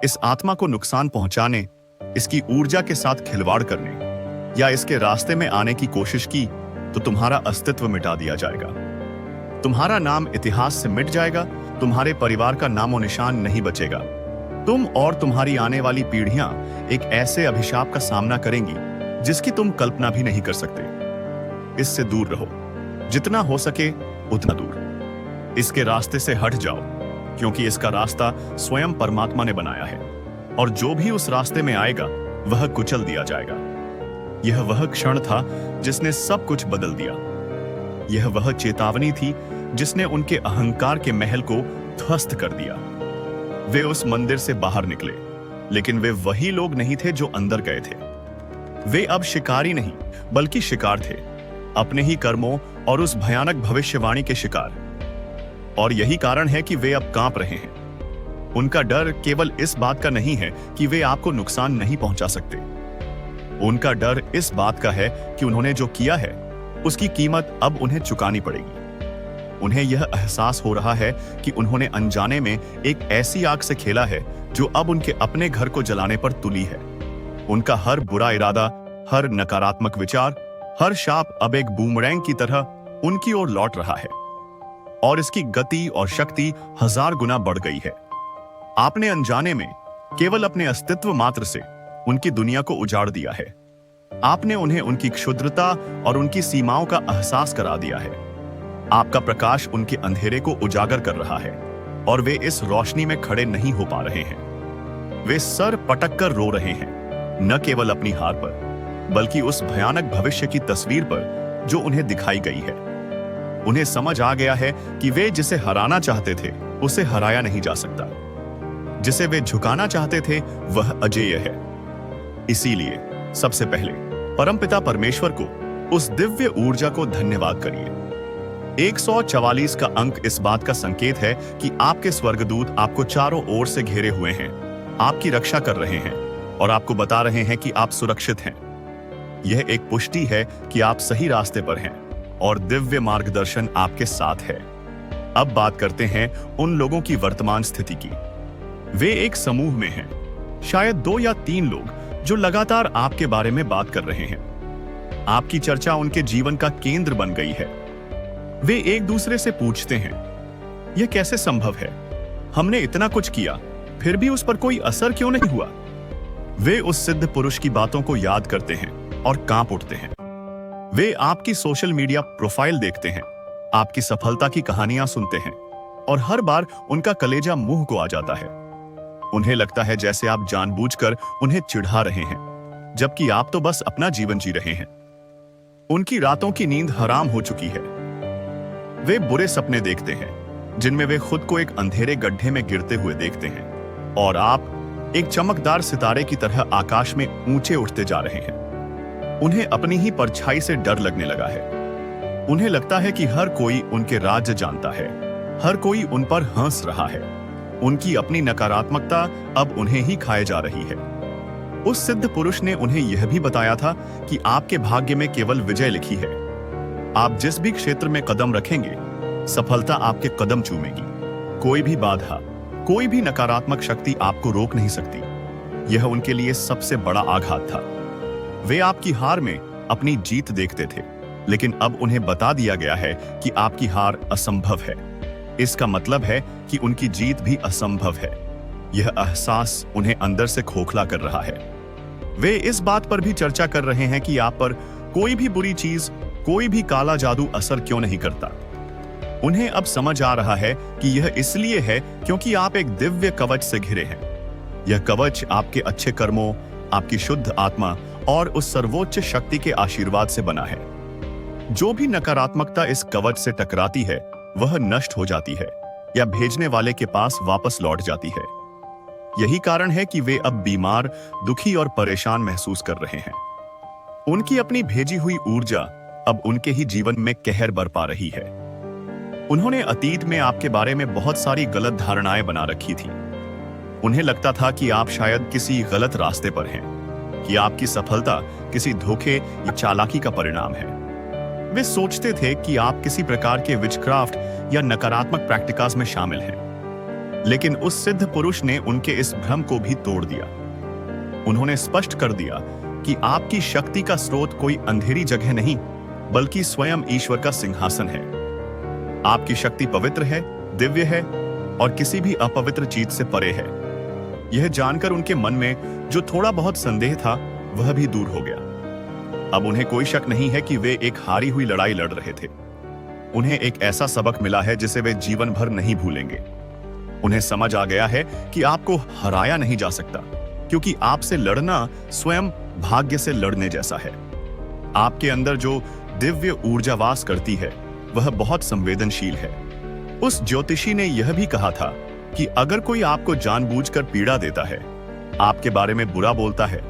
इस आत्मा को नुकसान पहुंचाने, इसकी ऊर्जा के साथ खिलवाड़ करने या इसके रास्ते में आने की कोशिश की तो तुम्हारा अस्तित्व मिटा दिया जाएगा। तुम्हारा नाम इतिहास से मिट जाएगा, तुम्हारे परिवार का नामो निशान नहीं बचेगा। तुम और तुम्हारी आने वाली पीढ़ियां एक ऐसे अभिशाप का सामना करेंगी जिसकी तुम कल्पना भी नहीं कर सकते। इससे दूर रहो, जितना हो सके उतना दूर। इसके रास्ते से हट जाओ, क्योंकि इसका रास्ता स्वयं परमात्मा ने बनाया है, और जो भी उस रास्ते में आएगा वह कुचल दिया जाएगा। यह वह क्षण था जिसने सब कुछ बदल दिया। यह वह चेतावनी थी जिसने उनके अहंकार के महल को ध्वस्त कर दिया। वे उस मंदिर से बाहर निकले, लेकिन वे वही लोग नहीं थे जो अंदर गए थे। वे अब शिकारी नहीं बल्कि शिकार थे, अपने ही कर्मों और उस भयानक भविष्यवाणी के शिकार। और यही कारण है कि वे अब कांप रहे हैं। उनका डर केवल इस बात का नहीं है कि वे आपको नुकसान नहीं पहुंचा सकते। उनका डर इस बात का है कि उन्होंने जो किया है उसकी कीमत अब उन्हें चुकानी पड़ेगी। उन्हें यह एहसास हो रहा है कि उन्होंने अनजाने में एक ऐसी आग से खेला है जो अब उनके अपने घर को जलाने पर तुली है। उनका हर बुरा इरादा, हर नकारात्मक विचार, हर शाप अब एक बूमरैंग की तरह उनकी ओर लौट रहा है, और इसकी गति और शक्ति 1000 गुना बढ़ गई है। आपने अनजाने में केवल अपने अस्तित्व मात्र से उनकी दुनिया को उजाड़ दिया है। आपने उन्हें उनकी क्षुद्रता और उनकी सीमाओं का एहसास करा दिया है। आपका प्रकाश उनके अंधेरे को उजागर कर रहा है, और वे इस रोशनी में खड़े नहीं हो पा रहे हैं। वे सर पटक कर रो रहे हैं, न केवल अपनी हार पर, बल्कि उस भयानक भविष्य की तस्वीर पर जो उन्हें दिखाई गई है। उन्हें समझ आ गया है कि वे जिसे हराना चाहते थे उसे हराया नहीं जा सकता। जिसे वे झुकाना चाहते थे वह अजेय है। इसीलिए सबसे पहले परमपिता परमेश्वर को, उस दिव्य ऊर्जा को धन्यवाद करिए। 144 का अंक इस बात का संकेत है कि आपके स्वर्गदूत आपको चारों ओर से घेरे हुए हैं, आपकी रक्षा कर रहे हैं और आपको बता रहे हैं कि आप सुरक्षित हैं। यह एक पुष्टि है कि आप सही रास्ते पर हैं और दिव्य मार्गदर्शन आपके साथ है। अब बात करते हैं उन लोगों की वर्तमान स्थिति की। वे एक समूह में हैं, शायद 2 या 3 लोग जो लगातार आपके बारे में बात कर रहे हैं। आपकी चर्चा उनके जीवन का केंद्र बन गई है। वे एक दूसरे से पूछते हैं, यह कैसे संभव है? हमने इतना कुछ किया, फिर भी उस पर कोई असर क्यों नहीं हुआ? वे उस सिद्ध पुरुष की बातों को याद करते हैं और कांप उठते हैं। वे आपकी सोशल मीडिया प्रोफाइल देखते हैं, आपकी सफलता की कहानियां सुनते हैं, और हर बार उनका कलेजा मुंह को आ जाता है। उन्हें लगता है जैसे आप जानबूझकर उन्हें चिढ़ा रहे हैं, जबकि आप तो बस अपना जीवन जी रहे हैं। उनकी रातों की नींद हराम हो चुकी है। वे बुरे सपने देखते हैं जिनमें वे खुद को एक अंधेरे गड्ढे में गिरते हुए देखते हैं, और आप एक चमकदार सितारे की तरह आकाश में ऊंचे उठते जा रहे हैं। उन्हें अपनी ही परछाई से डर लगने लगा है। उन्हें लगता है कि हर कोई उनके राज्य जानता है, हर कोई उन पर हंस रहा है। उनकी अपनी नकारात्मकता अब उन्हें ही खाए जा रही है। उस सिद्ध पुरुष ने उन्हें यह भी बताया था कि आपके भाग्य में केवल विजय लिखी है। आप जिस भी क्षेत्र में कदम रखेंगे, सफलता आपके कदम चूमेगी। कोई भी बाधा, कोई भी नकारात्मक शक्ति आपको रोक नहीं सकती। यह उनके लिए सबसे बड़ा आघात था। वे आपकी हार में अपनी जीत देखते थे, लेकिन अब उन्हें बता दिया गया है कि आपकी हार असंभव है। इसका मतलब है कि उनकी जीत भी असंभव है। यह एहसास उन्हें अंदर से खोखला कर रहा है। वे इस बात पर भी चर्चा कर रहे हैं कि आप पर कोई भी बुरी चीज, कोई भी काला जादू असर क्यों नहीं करता। उन्हें अब समझ आ रहा है कि यह इसलिए है क्योंकि आप एक दिव्य कवच से घिरे हैं। यह कवच आपके अच्छे कर्मों, आपकी शुद्ध आत्मा और उस सर्वोच्च शक्ति के आशीर्वाद से बना है। जो भी नकारात्मकता इस कवच से टकराती है वह नष्ट हो जाती है या भेजने वाले के पास वापस लौट जाती है। यही कारण है कि वे अब बीमार, दुखी और परेशान महसूस कर रहे हैं। उनकी अपनी भेजी हुई ऊर्जा अब उनके ही जीवन में कहर बरपा रही है। उन्होंने अतीत में आपके बारे में बहुत सारी गलत धारणाएं बना रखी थी। उन्हें लगता था कि आप शायद किसी गलत रास्ते पर हैं, कि आपकी सफलता किसी धोखे या चालाकी का परिणाम है। वे सोचते थे कि आप किसी प्रकार के विचक्राफ्ट या नकारात्मक प्रैक्टिकल्स में शामिल हैं। लेकिन उस सिद्ध पुरुष ने उनके इस भ्रम को भी तोड़ दिया। उन्होंने स्पष्ट कर दिया कि आपकी शक्ति का स्रोत कोई अंधेरी जगह नहीं, बल्कि स्वयं ईश्वर का सिंहासन है। आपकी शक्ति पवित्र है, दिव्य है और किसी भी अपवित्र चीज से परे है। यह जानकर उनके मन में जो थोड़ा बहुत संदेह था वह भी दूर हो गया। अब उन्हें कोई शक नहीं है कि वे एक हारी हुई लड़ाई लड़ रहे थे। उन्हें एक ऐसा सबक मिला है जिसे वे जीवन भर नहीं भूलेंगे। उन्हें समझ आ गया है कि आपको हराया नहीं जा सकता, क्योंकि आपसे लड़ना स्वयं भाग्य से लड़ने जैसा है। आपके अंदर जो दिव्य ऊर्जा वास करती है वह बहुत संवेदनशील है। उस ज्योतिषी ने यह भी कहा था कि अगर कोई आपको जानबूझकर पीड़ा देता है, आपके बारे में बुरा बोलता है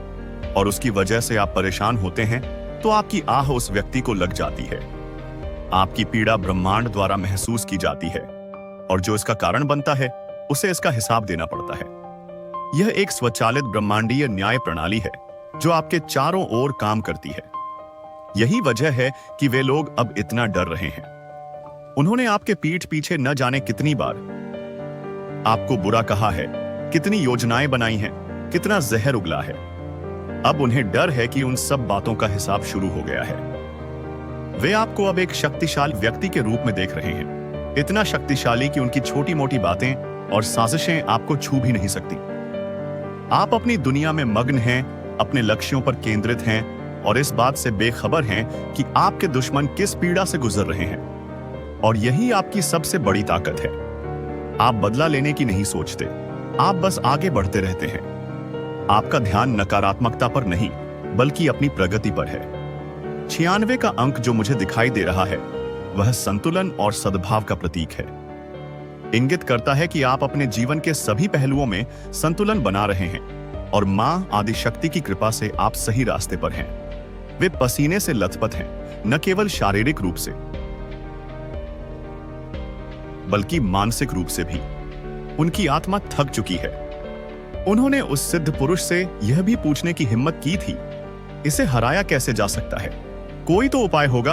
और उसकी वजह से आप परेशान होते हैं, तो आपकी आह उस व्यक्ति को लग जाती है। आपकी पीड़ा ब्रह्मांड द्वारा महसूस की जाती है और जो इसका कारण बनता है उसे इसका हिसाब देना पड़ता है। यह एक स्वचालित ब्रह्मांडीय न्याय प्रणाली है जो आपके चारों ओर काम करती है। यही वजह है कि वे लोग अब इतना डर रहे हैं। उन्होंने आपके पीठ पीछे न जाने कितनी बार आपको बुरा कहा है, कितनी योजनाएं बनाई हैं, कितना जहर उगला है। अब उन्हें डर है कि उन सब बातों का हिसाब शुरू हो गया है। वे आपको अब एक शक्तिशाली व्यक्ति के रूप में देख रहे हैं, इतना शक्तिशाली कि उनकी छोटी मोटी बातें और साजिशें आपको छू भी नहीं सकती। आप अपनी दुनिया में मग्न हैं, अपने लक्ष्यों पर केंद्रित हैं और इस बात से बेखबर हैं कि आपके दुश्मन किस पीड़ा से गुजर रहे हैं। और यही आपकी सबसे बड़ी ताकत है। आप बदला लेने की नहीं सोचते, आप बस आगे बढ़ते रहते हैं। आपका ध्यान नकारात्मकता पर नहीं, बल्कि अपनी प्रगति पर है। 96 का अंक जो मुझे दिखाई दे रहा है वह संतुलन और सद्भाव का प्रतीक है। इंगित करता है कि आप अपने जीवन के सभी पहलुओं में संतुलन बना रहे हैं और मां आदि शक्ति की कृपा से आप सही रास्ते पर हैं। वे पसीने से लथपथ हैं, न केवल शारीरिक रूप से बल्कि मानसिक रूप से भी। उनकी आत्मा थक चुकी है। उन्होंने उस सिद्ध पुरुष से यह भी पूछने की हिम्मत की थी, इसे हराया कैसे जा सकता है, कोई तो उपाय होगा।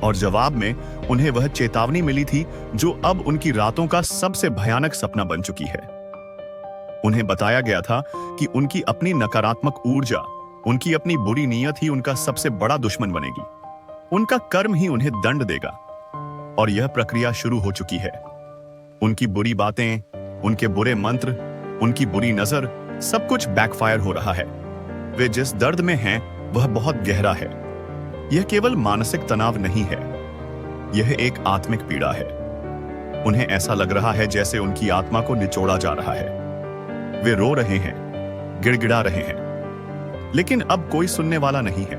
और जवाब में उन्हें वह चेतावनी मिली थी जो अब उनकी रातों का सबसे भयानक सपना बन चुकी है। उन्हें बताया गया था कि उनकी अपनी नकारात्मक ऊर्जा, उनकी अपनी बुरी नीयत ही उनका सबसे बड़ा दुश्मन बनेगी। उनका कर्म ही उन्हें दंड देगा। और यह प्रक्रिया शुरू हो चुकी है। उनकी बुरी बातें, उनके बुरे मंत्र, उनकी बुरी नजर, सब कुछ बैकफायर हो रहा है। वे जिस दर्द में हैं वह बहुत गहरा है। यह केवल मानसिक तनाव नहीं है, यह एक आत्मिक पीड़ा है। उन्हें ऐसा लग रहा है जैसे उनकी आत्मा को निचोड़ा जा रहा है। वे रो रहे हैं, गिड़गिड़ा रहे हैं, लेकिन अब कोई सुनने वाला नहीं है।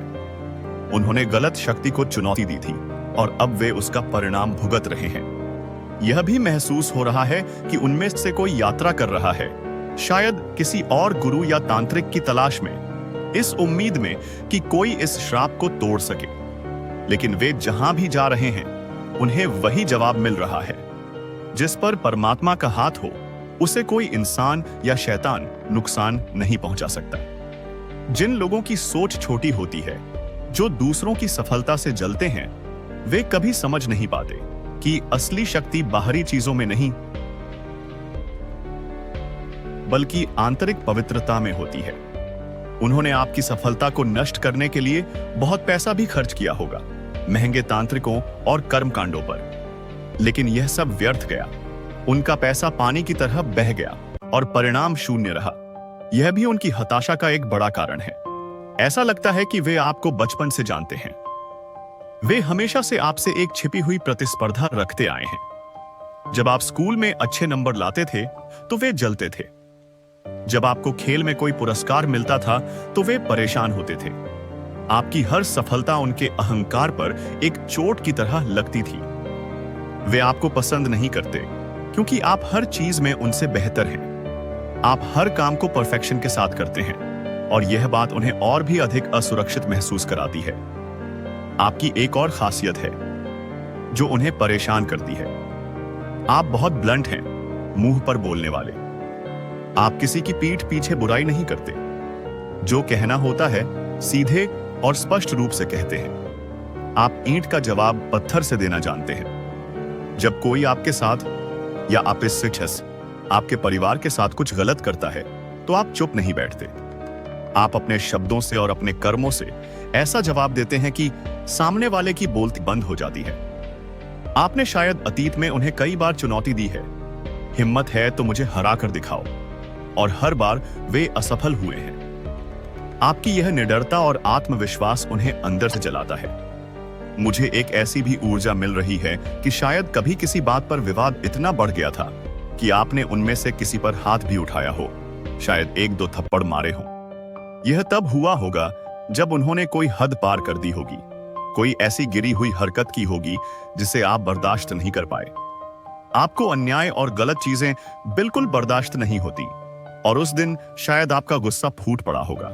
उन्होंने गलत शक्ति को चुनौती दी थी और अब वे उसका परिणाम भुगत रहे हैं। यह भी महसूस हो रहा है कि उनमें से कोई यात्रा कर रहा है, शायद किसी और गुरु या तांत्रिक की तलाश में, इस उम्मीद में कि कोई इस श्राप को तोड़ सके। लेकिन वे जहां भी जा रहे हैं उन्हें वही जवाब मिल रहा है, जिस पर परमात्मा का हाथ हो उसे कोई इंसान या शैतान नुकसान नहीं पहुंचा सकता। जिन लोगों की सोच छोटी होती है, जो दूसरों की सफलता से जलते हैं, वे कभी समझ नहीं पाते कि असली शक्ति बाहरी चीजों में नहीं बल्कि आंतरिक पवित्रता में होती है। उन्होंने आपकी सफलता को नष्ट करने के लिए बहुत पैसा भी खर्च किया होगा, महंगे तांत्रिकों और कर्मकांडों पर, लेकिन यह सब व्यर्थ गया। उनका पैसा पानी की तरह बह गया और परिणाम शून्य रहा। यह भी उनकी हताशा का एक बड़ा कारण है। ऐसा लगता है कि वे आपको बचपन से जानते हैं। वे हमेशा से आपसे एक छिपी हुई प्रतिस्पर्धा रखते आए हैं। जब आप स्कूल में अच्छे नंबर लाते थे तो वे जलते थे। जब आपको खेल में कोई पुरस्कार मिलता था तो वे परेशान होते थे। आपकी हर सफलता उनके अहंकार पर एक चोट की तरह लगती थी। वे आपको पसंद नहीं करते क्योंकि आप हर चीज में उनसे बेहतर हैं। आप हर काम को परफेक्शन के साथ करते हैं और यह बात उन्हें और भी अधिक असुरक्षित महसूस कराती है। आपकी एक और खासियत है जो उन्हें परेशान करती है। आप बहुत ब्लंट हैं, मुंह पर बोलने वाले। आप किसी की पीठ पीछे बुराई नहीं करते। जो कहना होता है सीधे और स्पष्ट रूप से कहते हैं। आप ईंट का जवाब पत्थर से देना जानते हैं। जब कोई आपके साथ या आप इससे आपके परिवार के साथ कुछ गलत करता है तो आप चुप नहीं बैठते। आप अपने शब्दों से और अपने कर्मों से ऐसा जवाब देते हैं कि सामने वाले की बोलती बंद हो जाती है। आपने शायद अतीत में उन्हें कई बार चुनौती दी है, हिम्मत है तो मुझे हरा कर दिखाओ, और हर बार वे असफल हुए हैं। आपकी यह निडरता और आत्मविश्वास उन्हें अंदर से जलाता है। मुझे एक ऐसी भी ऊर्जा मिल रही है कि शायद कभी किसी बात पर विवाद इतना बढ़ गया था कि आपने उनमें से किसी पर हाथ भी उठाया हो, शायद 1-2 थप्पड़ मारे हो। यह तब हुआ होगा जब उन्होंने कोई हद पार कर दी होगी, कोई ऐसी गिरी हुई हरकत की होगी जिसे आप बर्दाश्त नहीं कर पाए। आपको अन्याय और गलत चीजें बिल्कुल बर्दाश्त नहीं होती, और उस दिन शायद आपका गुस्सा फूट पड़ा होगा।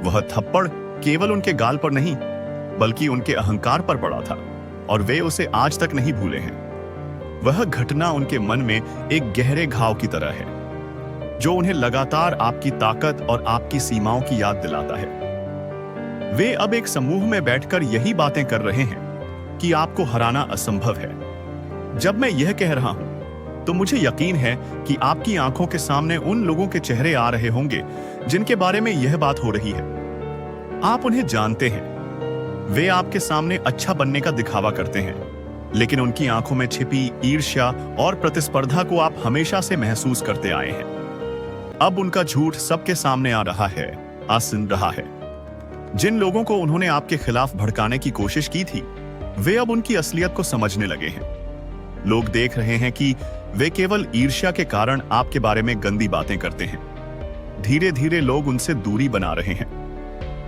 वह थप्पड़ केवल उनके गाल पर नहीं बल्कि उनके अहंकार पर पड़ा था, और वे उसे आज तक नहीं भूले हैं। वह घटना उनके मन में एक गहरे घाव की तरह है, जो उन्हें लगातार आपकी ताकत और आपकी सीमाओं की याद दिलाता है। वे अब एक समूह में बैठकर यही बातें कर रहे हैं कि आपको हराना असंभव है। जब मैं यह कह रहा हूं तो मुझे यकीन है कि आपकी आंखों के सामने उन लोगों के चेहरे आ रहे होंगे जिनके बारे में यह बात हो रही है। आप उन्हें जानते हैं। वे आपके सामने अच्छा बनने का दिखावा करते हैं, लेकिन उनकी आंखों में छिपी ईर्ष्या और प्रतिस्पर्धा को आप हमेशा से महसूस करते आए हैं। अब उनका झूठ सबके सामने आ रहा है, आसिन रहा है। जिन लोगों को उन्होंने आपके खिलाफ भड़काने की कोशिश की थी, वे अब उनकी असलियत को समझने लगे हैं। लोग देख रहे हैं कि वे केवल ईर्ष्या के कारण आपके बारे में गंदी बातें करते हैं। धीरे धीरे लोग उनसे दूरी बना रहे हैं।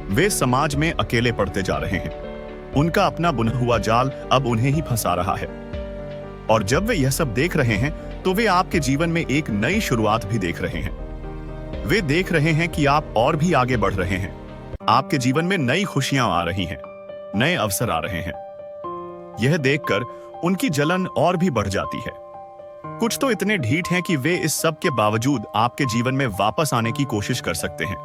वे समाज में अकेले पड़ते जा रहे हैं। उनका अपना बुना हुआ जाल अब उन्हें ही फंसा रहा है। और जब वे यह सब देख रहे हैं तो वे आपके जीवन में एक नई शुरुआत भी देख रहे हैं। वे देख रहे हैं कि आप और भी आगे बढ़ रहे हैं। आपके जीवन में नई खुशियां आ रही हैं, नए अवसर आ रहे हैं। यह देखकर उनकी जलन और भी बढ़ जाती है। कुछ तो इतने ढीठ हैं कि वे इस सब के बावजूद आपके जीवन में वापस आने की कोशिश कर सकते हैं।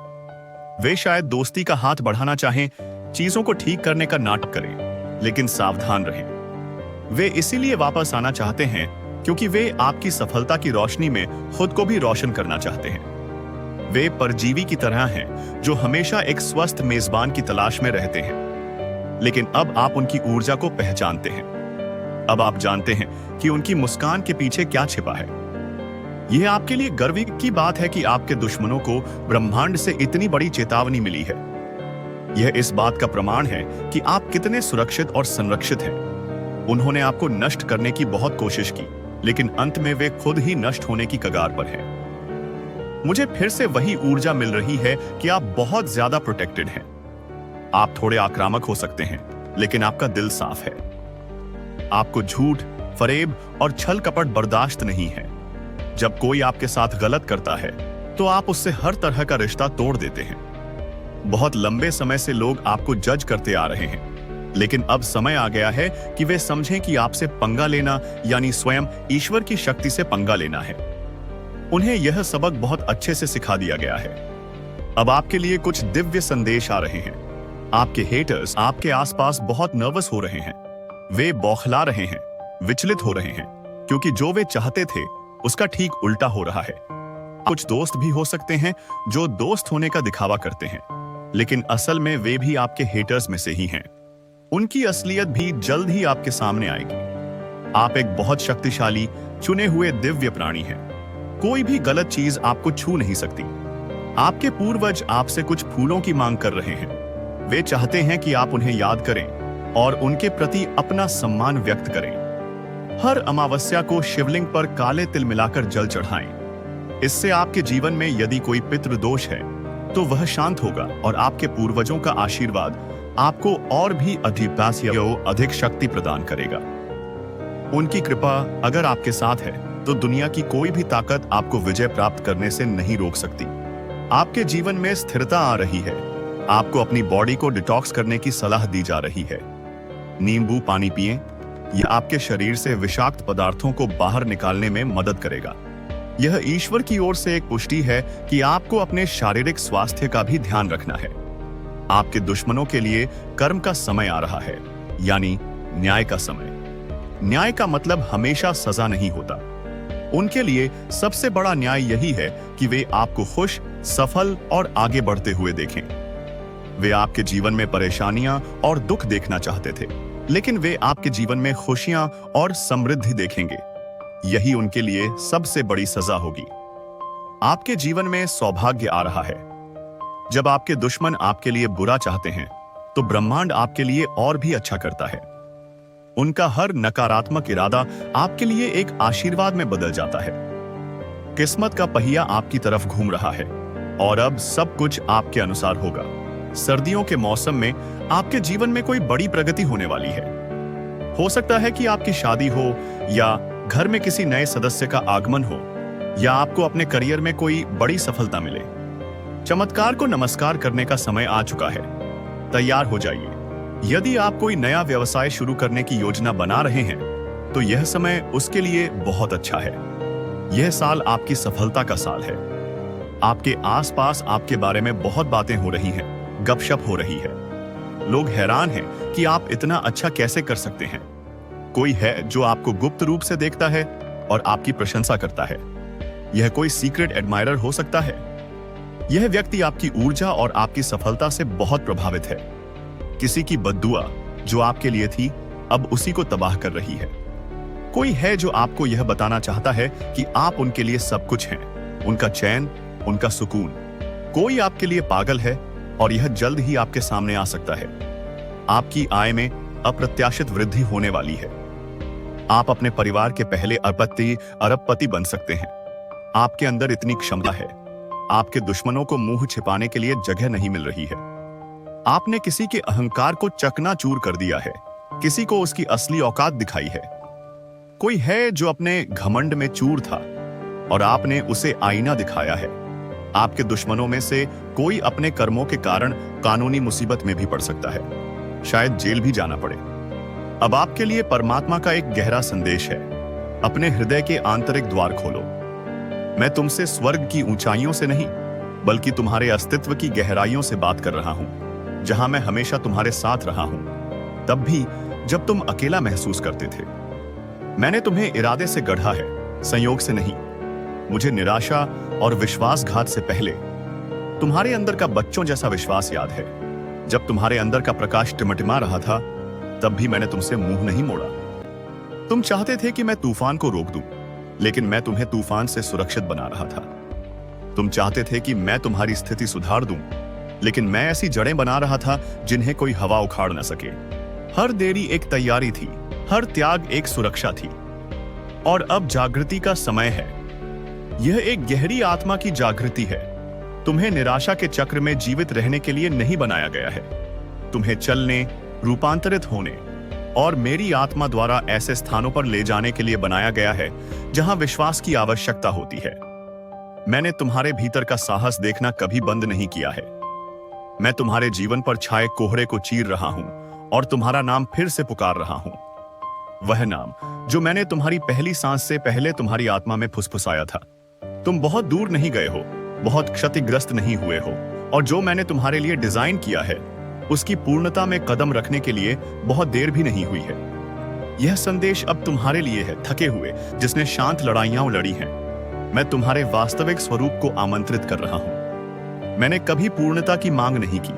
वे शायद दोस्ती का हाथ बढ़ाना चाहें, चीजों को ठीक करने का नाटक करें, लेकिन सावधान रहें। वे इसीलिए वापस आना चाहते हैं क्योंकि वे आपकी सफलता की रोशनी में खुद को भी रोशन करना चाहते हैं। वे परजीवी की तरह हैं जो हमेशा एक स्वस्थ मेजबान की तलाश में रहते हैं, लेकिन अब आप उनकी ऊर्जा को पहचानते हैं। अब आप जानते हैं कि उनकी मुस्कान के पीछे क्या छिपा है। यह आपके लिए गर्व की बात है कि आपके दुश्मनों को ब्रह्मांड से इतनी बड़ी चेतावनी मिली है। यह इस बात का प्रमाण है कि आप कितने सुरक्षित और संरक्षित हैं। उन्होंने आपको नष्ट करने की बहुत कोशिश की, लेकिन अंत में वे खुद ही नष्ट होने की कगार पर हैं। मुझे फिर से वही ऊर्जा मिल रही है कि आप बहुत ज्यादा प्रोटेक्टेड हैं। आप थोड़े आक्रामक हो सकते हैं, लेकिन आपका दिल साफ है। आपको झूठ, फरेब और छल कपट बर्दाश्त नहीं है। जब कोई आपके साथ गलत करता है तो आप उससे हर तरह का रिश्ता तोड़ देते हैं। बहुत लंबे समय से लोग आपको जज करते आ रहे हैं, लेकिन अब समय आ गया है कि वे समझें कि आपसे पंगा लेना यानी स्वयं ईश्वर की शक्ति से पंगा लेना है। उन्हें यह सबक बहुत अच्छे से सिखा दिया गया है। अब आपके लिए कुछ दिव्य संदेश आ रहे हैं। आपके हेटर्स आपके आसपास बहुत नर्वस हो रहे हैं। वे बौखला रहे हैं, विचलित हो रहे हैं, क्योंकि जो वे चाहते थे उसका ठीक उल्टा हो रहा है। कुछ दोस्त भी हो सकते हैं जो दोस्त होने का दिखावा करते हैं, लेकिन असल में वे भी आपके हेटर्स में से ही हैं। उनकी असलियत भी जल्द ही आपके सामने आएगी। आप एक बहुत शक्तिशाली, चुने हुए दिव्य प्राणी हैं। कोई भी गलत चीज आपको छू नहीं सकती। आपके पूर्वज आपसे कुछ फूलों की मांग कर रहे हैं। वे चाहते हैं कि आप उन्हें याद करें और उनके प्रति अपना सम्मान व्यक्त करें। हर अमावस्या को शिवलिंग पर काले तिल मिलाकर जल चढ़ाएं। इससे आपके जीवन में यदि कोई पितृदोष है तो वह शांत होगा और आपके पूर्वजों का आशीर्वाद आपको और भी अधिक शक्ति प्रदान करेगा। उनकी कृपा अगर आपके साथ है तो दुनिया की कोई भी ताकत आपको विजय प्राप्त करने से नहीं रोक सकती। आपके जीवन में स्थिरता आ रही है। आपको अपनी बॉडी को डिटॉक्स करने की सलाह दी जा रही है। नींबू पानी पिएं। यह आपके शरीर से विषाक्त पदार्थों को बाहर निकालने में मदद करेगा। यह ईश्वर की ओर से एक पुष्टि है कि आपको अपने शारीरिक स्वास्थ्य का भी ध्यान रखना है। आपके दुश्मनों के लिए कर्म का समय आ रहा है, यानी न्याय का समय। न्याय का मतलब हमेशा सजा नहीं होता। उनके लिए सबसे बड़ा न्याय यही है कि वे आपको खुश, सफल और आगे बढ़ते हुए देखें। वे आपके जीवन में परेशानियां और दुख देखना चाहते थे, लेकिन वे आपके जीवन में खुशियां और समृद्धि देखेंगे। यही उनके लिए सबसे बड़ी सजा होगी। आपके जीवन में सौभाग्य आ रहा है। जब आपके दुश्मन आपके लिए बुरा चाहते हैं, तो ब्रह्मांड आपके लिए और भी अच्छा करता है। उनका हर नकारात्मक इरादा आपके लिए एक आशीर्वाद में बदल जाता है। किस्मत का पहिया आपकी तरफ घूम रहा है और अब सब कुछ आपके अनुसार होगा। सर्दियों के मौसम में आपके जीवन में कोई बड़ी प्रगति होने वाली है। हो सकता है कि आपकी शादी हो, या घर में किसी नए सदस्य का आगमन हो, या आपको अपने करियर में कोई बड़ी सफलता मिले। चमत्कार को नमस्कार करने का समय आ चुका है। तैयार हो जाइए। यदि आप कोई नया व्यवसाय शुरू करने की योजना बना रहे हैं, तो यह समय उसके लिए बहुत अच्छा है। यह साल आपकी सफलता का साल है। आपके आसपास आपके बारे में बहुत बातें हो रही हैं, गपशप हो रही है। लोग हैरान हैं कि आप इतना अच्छा कैसे कर सकते हैं। कोई है जो आपको गुप्त रूप से देखता है और आपकी प्रशंसा करता है। यह कोई सीक्रेट एडमायरर हो सकता है। यह व्यक्ति आपकी ऊर्जा और आपकी सफलता से बहुत प्रभावित है। किसी की बद्दुआ जो आपके लिए थी, अब उसी को तबाह कर रही है। कोई है जो आपको यह बताना चाहता है कि आप उनके लिए सब कुछ हैं, उनका चैन, उनका सुकून। कोई आपके लिए पागल है और यह जल्द ही आपके सामने आ सकता है। आपकी आय में अप्रत्याशित वृद्धि होने वाली है। आप अपने परिवार के पहले अरबपति बन सकते हैं। आपके अंदर इतनी क्षमता है। आपके दुश्मनों को मुंह छिपाने के लिए जगह नहीं मिल रही है। आपने किसी के अहंकार को चकनाचूर कर दिया है, किसी को उसकी असली औकात दिखाई है। कोई है जो अपने घमंड में चूर था और आपने उसे आईना दिखाया है। आपके दुश्मनों में से कोई अपने कर्मों के कारण कानूनी मुसीबत में भी पड़ सकता है, शायद जेल भी जाना पड़े। अब आपके लिए परमात्मा का एक गहरा संदेश है। अपने हृदय के आंतरिक द्वार खोलो। मैं तुमसे स्वर्ग की ऊंचाइयों से नहीं, बल्कि तुम्हारे अस्तित्व की गहराइयों से बात कर रहा हूं, जहां मैं हमेशा तुम्हारे साथ रहा हूं, तब भी जब तुम अकेला महसूस करते थे। मैंने तुम्हें इरादे से गढ़ा है, संयोग से नहीं। मुझे निराशा और विश्वासघात से पहले तुम्हारे अंदर का बच्चों जैसा विश्वास याद है। जब तुम्हारे अंदर का प्रकाश टिमटिमा रहा था, तब भी मैंने तुमसे मुंह नहीं मोड़ा। तुम चाहते थे कि मैं तूफान को रोक दूं, लेकिन मैं तुम्हें तूफान से सुरक्षित बना रहा था। तुम चाहते थे कि मैं तुम्हारी स्थिति सुधार दूं, लेकिन मैं ऐसी जड़ें बना रहा था जिन्हें कोई हवा उखाड़ न सके। हर देरी एक तैयारी थी, हर त्याग एक सुरक्षा थी। और अब जागृति का समय है। यह एक गहरी आत्मा की जागृति है। तुम्हें निराशा के चक्र में जीवित रहने के लिए नहीं बनाया गया है। तुम्हें चलने, रूपांतरित होने और मेरी आत्मा द्वारा ऐसे स्थानों पर ले जाने के लिए बनाया गया है जहां विश्वास की आवश्यकता होती है। मैंने तुम्हारे भीतर का साहस देखना कभी बंद नहीं किया है। मैं तुम्हारे जीवन पर छाए कोहरे को चीर रहा हूं और तुम्हारा नाम फिर से पुकार रहा हूं। वह नाम जो मैंने तुम्हारी पहली सांस से पहले तुम्हारी आत्मा में फुसफुसाया था। तुम बहुत दूर नहीं गए हो, बहुत क्षतिग्रस्त नहीं हुए हो, और जो मैंने तुम्हारे लिए डिजाइन किया है उसकी पूर्णता में कदम रखने के लिए बहुत देर भी नहीं हुई है। यह संदेश अब तुम्हारे लिए है, थके हुए जिसने शांत लड़ाइयां लड़ी हैं। मैं तुम्हारे वास्तविक स्वरूप को आमंत्रित कर रहा हूं। मैंने कभी पूर्णता की मांग नहीं की।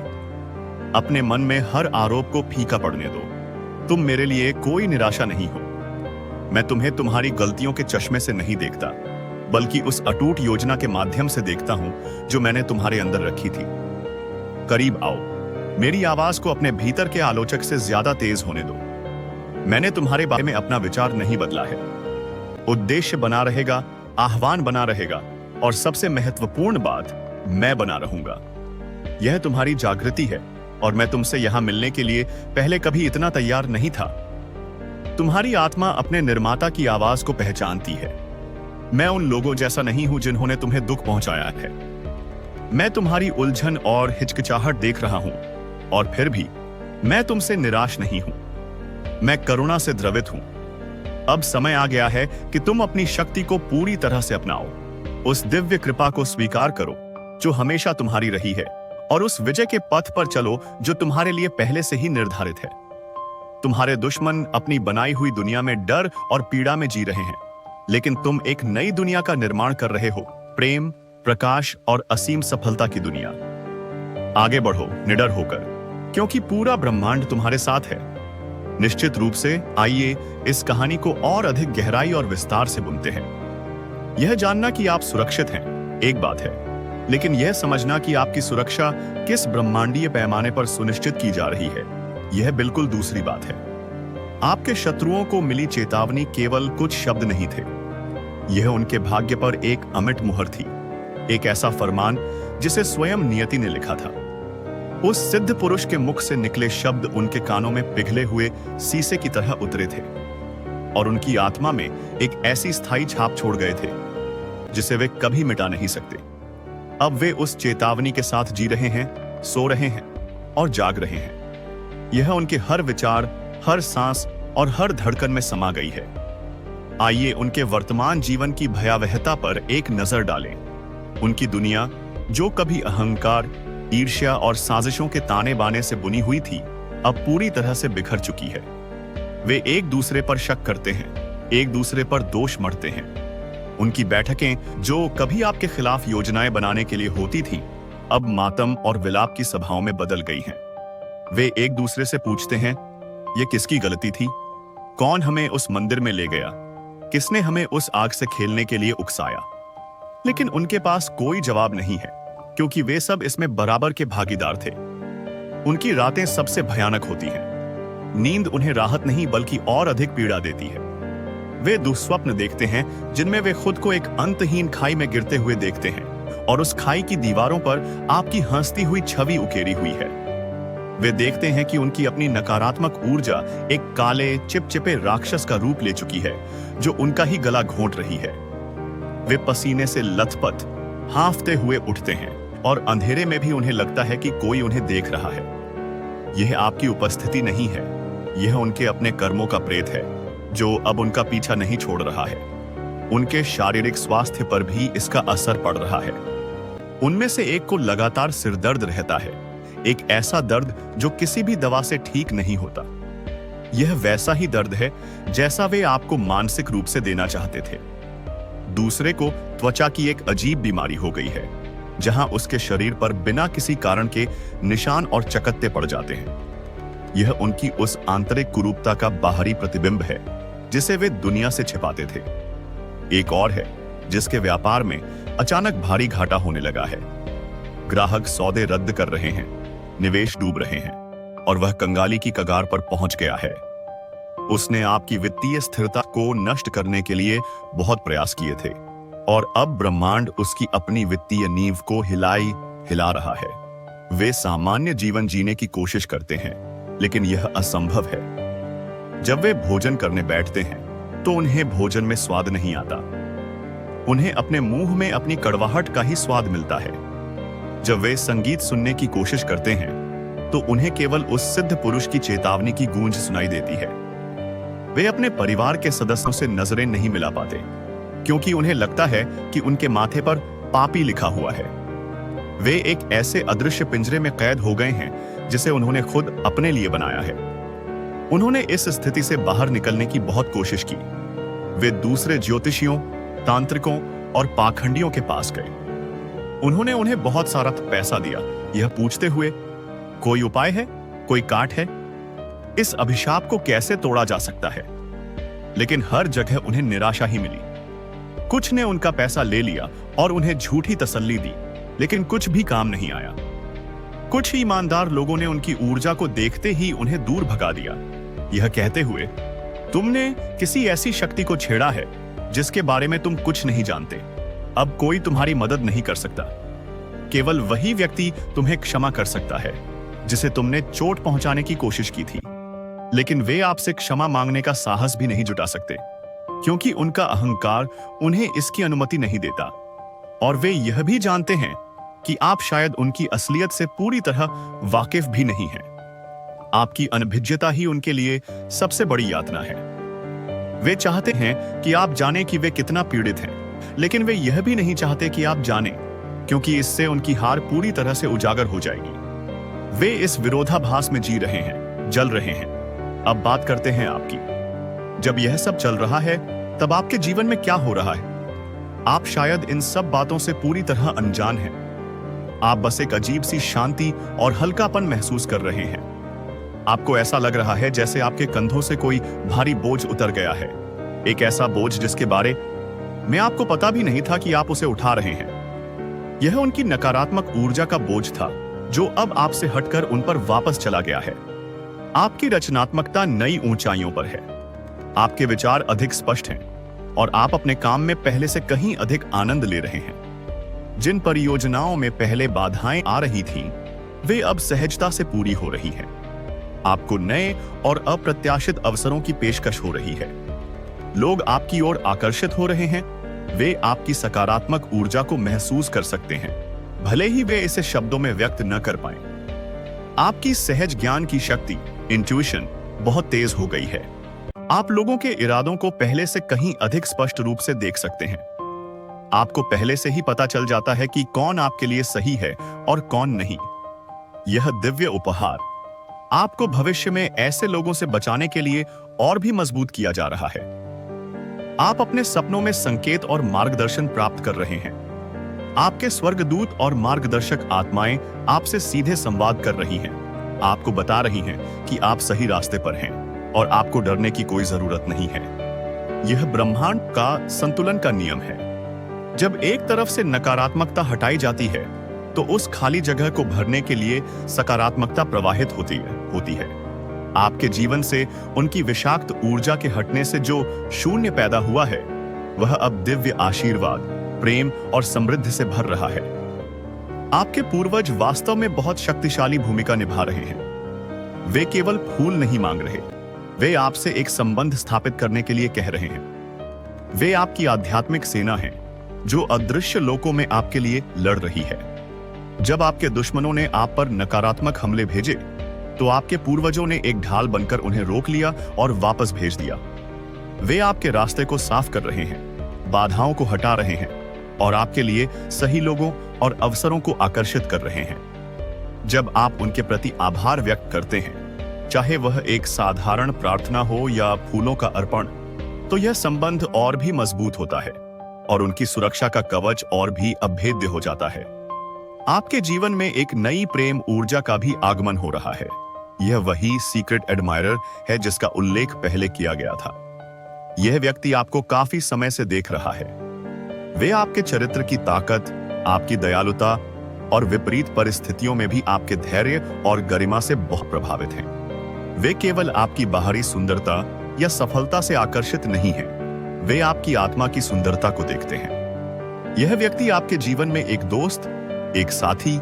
अपने मन में हर आरोप को फीका पड़ने दो। तुम मेरे लिए कोई निराशा नहीं हो। मैं तुम्हें तुम्हारी गलतियों के चश्मे से नहीं देखता, बल्कि उस अटूट योजना के माध्यम से देखता हूं जो मैंने तुम्हारे अंदर रखी थी। करीब आओ। मेरी आवाज को अपने भीतर के आलोचक से ज्यादा तेज होने दो। मैंने तुम्हारे बारे में अपना विचार नहीं बदला है। उद्देश्य बना रहेगा, आह्वान बना रहेगा, और सबसे महत्वपूर्ण बात, मैं बना रहूंगा। यह तुम्हारी जागृति है और मैं तुमसे यहां मिलने के लिए पहले कभी इतना तैयार नहीं था। तुम्हारी आत्मा अपने निर्माता की आवाज को पहचानती है। मैं उन लोगों जैसा नहीं हूं जिन्होंने तुम्हें दुख पहुंचाया है। मैं तुम्हारी उलझन और हिचकिचाहट देख रहा हूं, और फिर भी मैं तुमसे निराश नहीं हूं। मैं करुणा से द्रवित हूं। अब समय आ गया है कि तुम अपनी शक्ति को पूरी तरह से अपनाओ। उस दिव्य कृपा को स्वीकार करो जो हमेशा तुम्हारी रही है, और उस विजय के पथ पर चलो जो तुम्हारे लिए पहले से ही निर्धारित है। तुम्हारे दुश्मन अपनी बनाई हुई दुनिया में डर और पीड़ा में जी रहे हैं, लेकिन तुम एक नई दुनिया का निर्माण कर रहे हो, प्रेम, प्रकाश और असीम सफलता की दुनिया। आगे बढ़ो निडर होकर, क्योंकि पूरा ब्रह्मांड तुम्हारे साथ है। निश्चित रूप से आइए इस कहानी को और अधिक गहराई और विस्तार से बुनते हैं। यह जानना कि आप सुरक्षित हैं एक बात है, लेकिन यह समझना कि आपकी सुरक्षा किस ब्रह्मांडीय पैमाने पर सुनिश्चित की जा रही है, यह बिल्कुल दूसरी बात है। आपके शत्रुओं को मिली चेतावनी केवल कुछ शब्द नहीं थे, यह उनके भाग्य पर एक अमिट मुहर थी, एक ऐसा फरमान जिसे स्वयं नियति ने लिखा था। उस सिद्ध पुरुष के मुख से निकले शब्द उनके कानों में पिघले हुए शीशे की तरह उतरे थे और उनकी आत्मा में एक ऐसी स्थायी छाप छोड़ गए थे जिसे वे कभी मिटा नहीं सकते। अब वे उस चेतावनी के साथ जी रहे हैं, सो रहे हैं और जाग रहे हैं। यह उनके हर विचार, हर सांस और हर धड़कन में समा गई है। आइए उनके वर्तमान जीवन की भयावहता पर एक नजर डालें। उनकी दुनिया, जो कभी अहंकार, ईर्ष्या और साजिशों के ताने बाने से बुनी हुई थी, अब पूरी तरह से बिखर चुकी है। वे एक दूसरे पर शक करते हैं, एक दूसरे पर दोष मढ़ते हैं। उनकी बैठकें, जो कभी आपके खिलाफ योजनाएं बनाने के लिए होती थीं, अब मातम और विलाप की सभाओं में बदल गई हैं। वे एक दूसरे से पूछते हैं, ये किसकी गलती थी? कौन हमें उस मंदिर में ले गया? किसने हमें उस आग से खेलने के लिए उकसाया? लेकिन उनके पास कोई जवाब नहीं है, क्योंकि वे सब इसमें बराबर के भागीदार थे। उनकी रातें सबसे भयानक होती हैं। नींद उन्हें राहत नहीं बल्कि और अधिक पीड़ा देती है। वे दुस्वप्न देखते हैं जिनमें वे खुद को एक अंतहीन खाई में गिरते हुए देखते हैं और उस खाई की दीवारों पर आपकी हंसती हुई छवि उकेरी हुई है। वे देखते हैं कि उनकी अपनी नकारात्मक ऊर्जा एक काले, चिपचिपे राक्षस का रूप ले चुकी है जो उनका ही गला घोंट रही है। वे पसीने से लथपथ, हांफते हुए उठते हैं और अंधेरे में भी उन्हें लगता है कि कोई उन्हें देख रहा है। यह आपकी उपस्थिति नहीं है, यह उनके अपने कर्मों का प्रेत है जो अब उनका पीछा नहीं छोड़ रहा है। उनके शारीरिक स्वास्थ्य पर भी इसका असर पड़ रहा है। उनमें से एक को लगातार सिरदर्द रहता है, एक ऐसा दर्द जो किसी भी दवा से ठीक नहीं होता। यह वैसा ही दर्द है जैसा वे आपको मानसिक रूप से देना चाहते थे। दूसरे को त्वचा की एक अजीब बीमारी हो गई है, जहां उसके शरीर पर बिना किसी कारण के निशान और चकत्ते पड़ जाते हैं। यह उनकी उस आंतरिक कुरूपता का बाहरी प्रतिबिंब है जिसे वे दुनिया से छिपाते थे। एक और है जिसके व्यापार में अचानक भारी घाटा होने लगा है। ग्राहक सौदे रद्द कर रहे हैं, निवेश डूब रहे हैं और वह कंगाली की कगार पर पहुंच गया है। उसने आपकी वित्तीय स्थिरता को नष्ट करने के लिए बहुत प्रयास किए थे और अब ब्रह्मांड उसकी अपनी वित्तीय नींव को हिला रहा है। वे सामान्य जीवन जीने की कोशिश करते हैं, लेकिन यह असंभव है। जब वे भोजन करने बैठते हैं तो उन्हें भोजन में स्वाद नहीं आता। उन्हें अपने मुंह में अपनी कड़वाहट का ही स्वाद मिलता है। जब वे संगीत सुनने की कोशिश करते हैं तो उन्हें केवल उस सिद्ध पुरुष की चेतावनी की गूंज सुनाई देती है। वे अपने परिवार के सदस्यों से नजरें नहीं मिला पाते, क्योंकि उन्हें लगता है कि उनके माथे पर पापी लिखा हुआ है। वे एक ऐसे अदृश्य पिंजरे में कैद हो गए हैं जिसे उन्होंने खुद अपने लिए बनाया है। उन्होंने इस स्थिति से बाहर निकलने की बहुत कोशिश की। वे दूसरे ज्योतिषियों, तांत्रिकों और पाखंडियों के पास गए। उन्होंने उन्हें बहुत सारा पैसा दिया, यह पूछते हुए, कोई उपाय है, कोई काट है, इस अभिशाप को कैसे तोड़ा जा सकता है? लेकिन हर जगह उन्हें निराशा ही मिली। कुछ ने उनका पैसा ले लिया और उन्हें झूठी तसल्ली दी, लेकिन कुछ भी काम नहीं आया। कुछ ही ईमानदार लोगों ने उनकी ऊर्जा को देखते ही उन्हें दूर भगा दिया, यह कहते हुए, तुमने किसी ऐसी शक्ति को छेड़ा है जिसके बारे में तुम कुछ नहीं जानते। अब कोई तुम्हारी मदद नहीं कर सकता। केवल वही व्यक्ति तुम्हें क्षमा कर सकता है जिसे तुमने चोट पहुंचाने की कोशिश की थी। लेकिन वे आपसे क्षमा मांगने का साहस भी नहीं जुटा सकते, क्योंकि उनका अहंकार उन्हें इसकी अनुमति नहीं देता। और वे यह भी जानते हैं कि आप शायद उनकी असलियत से पूरी तरह वाकिफ भी नहीं हैं। आपकी अनभिज्ञता ही उनके लिए सबसे बड़ी यातना है। वे चाहते हैं कि आप जानें कि वे कितना पीड़ित हैं, लेकिन वे यह भी नहीं चाहते कि आप जानें, क्योंकि इससे उनकी हार पूरी तरह से उजागर हो जाएगी। वे इस विरोधाभास में जी रहे हैं, जल रहे हैं। अब बात करते हैं आपकी। जब यह सब चल रहा है, तब आपके जीवन में क्या हो रहा है? आप शायद इन सब बातों से पूरी तरह अनजान हैं। आप बस एक अजीब सी शांति और हल्कापन महसूस कर रहे हैं। आपको ऐसा लग रहा है जैसे आपके कंधों से कोई भारी बोझ उतर गया है, एक ऐसा बोझ जिसके बारे में आपको पता भी नहीं था कि आप उसे उठा रहे हैं। यह उनकी नकारात्मक ऊर्जा का बोझ था जो अब आपसे हटकर उन पर वापस चला गया है। आपकी रचनात्मकता नई ऊंचाइयों पर है। आपके विचार अधिक स्पष्ट हैं और आप अपने काम में पहले से कहीं अधिक आनंद ले रहे हैं। जिन परियोजनाओं में पहले बाधाएं आ रही थीं, वे अब सहजता से पूरी हो रही हैं। आपको नए और अप्रत्याशित अवसरों की पेशकश हो रही है। लोग आपकी ओर आकर्षित हो रहे हैं। वे आपकी सकारात्मक ऊर्जा को महसूस कर सकते हैं, भले ही वे इसे शब्दों में व्यक्त न कर पाएं। आपकी सहज ज्ञान की शक्ति, इंट्यूशन, बहुत तेज हो गई है। आप लोगों के इरादों को पहले से कहीं अधिक स्पष्ट रूप से देख सकते हैं। आपको पहले से ही पता चल जाता है कि कौन आपके लिए सही है और कौन नहीं। यह दिव्य उपहार आपको भविष्य में ऐसे लोगों से बचाने के लिए और भी मजबूत किया जा रहा है। आप अपने सपनों में संकेत और मार्गदर्शन प्राप्त कर रहे हैं। आपके स्वर्गदूत और मार्गदर्शक आत्माएं आपसे सीधे संवाद कर रही हैं। आपको बता रही हैं कि आप सही रास्ते पर हैं और आपको डरने की कोई जरूरत नहीं है। यह ब्रह्मांड का संतुलन का नियम है। जब एक तरफ से नकारात्मकता हटाई जाती है तो उस खाली जगह को भरने के लिए सकारात्मकता प्रवाहित होती है। आपके जीवन से उनकी विषाक्त ऊर्जा के हटने से जो शून्य पैदा हुआ है, वह अब दिव्य आशीर्वाद, प्रेम और समृद्धि से भर रहा है। आपके पूर्वज वास्तव में बहुत शक्तिशाली भूमिका निभा रहे हैं। वे केवल फूल नहीं मांग रहे, वे आपसे एक संबंध स्थापित करने के लिए कह रहे हैं। वे आपकी आध्यात्मिक सेना हैं, जो अदृश्य लोकों में आपके लिए लड़ रही है। जब आपके दुश्मनों ने आप पर नकारात्मक हमले भेजे, तो आपके पूर्वजों ने एक ढाल बनकर उन्हें रोक लिया और वापस भेज दिया। वे आपके रास्ते को साफ कर रहे हैं, बाधाओं को हटा रहे हैं और आपके लिए सही लोगों और अवसरों को आकर्षित कर रहे हैं। जब आप उनके प्रति आभार व्यक्त करते हैं, चाहे वह एक साधारण प्रार्थना हो या फूलों का अर्पण, तो यह संबंध और भी मजबूत होता है और उनकी सुरक्षा का कवच और भी अभेद्य हो जाता है। आपके जीवन में एक नई प्रेम ऊर्जा का भी आगमन हो रहा है। यह वही सीक्रेट एडमायरर है जिसका उल्लेख पहले किया गया था। यह व्यक्ति आपको काफी समय से देख रहा है। वे आपके चरित्र की ताकत, आपकी दयालुता और विपरीत परिस्थितियों में भी आपके धैर्य और गरिमा से बहुत प्रभावित हैं। वे केवल आपकी बाहरी सुंदरता या सफलता से आकर्षित नहीं हैं, वे आपकी आत्मा की सुंदरता को देखते हैं। यह व्यक्ति आपके जीवन में एक दोस्त, एक साथी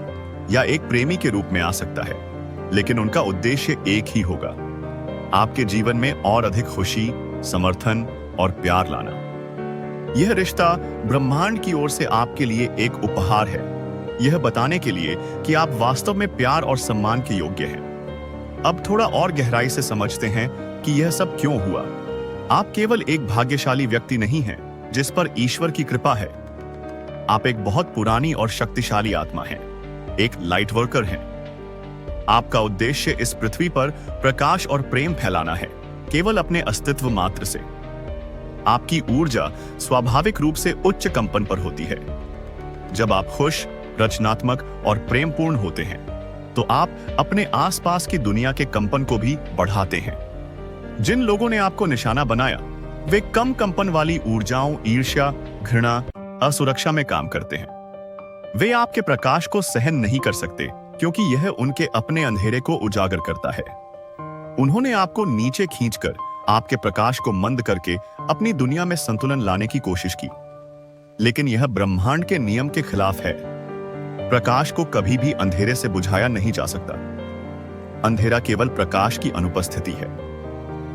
या एक प्रेमी के रूप में आ सकता है, लेकिन उनका उद्देश्य एक ही होगा, आपके जीवन में और अधिक खुशी, समर्थन और प्यार लाना। यह रिश्ता ब्रह्मांड की ओर से आपके लिए एक उपहार है, यह बताने के लिए कि आप वास्तव में प्यार और सम्मान के योग्य हैं। अब थोड़ा और गहराई से समझते हैं कि यह सब क्यों हुआ। आप केवल एक भाग्यशाली व्यक्ति नहीं हैं जिस पर ईश्वर की कृपा है। आप एक बहुत पुरानी और शक्तिशाली आत्मा हैं, एक लाइट वर्कर हैं। आपका उद्देश्य इस पृथ्वी पर प्रकाश और प्रेम फैलाना है, केवल अपने अस्तित्व मात्र से। आपकी ऊर्जा स्वाभाविक रूप से उच्च कंपन पर होती है। जब आप खुश, रचनात्मक और प्रेमपूर्ण होते हैं, तो आप अपने आसपास की दुनिया के कंपन को भी बढ़ाते हैं। जिन लोगों ने आपको निशाना बनाया, वे कम कंपन वाली ऊर्जाओं, ईर्ष्या, घृणा, असुरक्षा में काम करते हैं। वे आपके प्रकाश को सहन नहीं कर सकते क्योंकि यह उनके अपने अंधेरे को उजागर करता है। उन्होंने आपको नीचे खींचकर आपके प्रकाश को मंद करके अपनी दुनिया में संतुलन लाने की कोशिश की, लेकिन यह ब्रह्मांड के नियम के खिलाफ है। प्रकाश को कभी भी अंधेरे से बुझाया नहीं जा सकता। अंधेरा केवल प्रकाश की अनुपस्थिति है।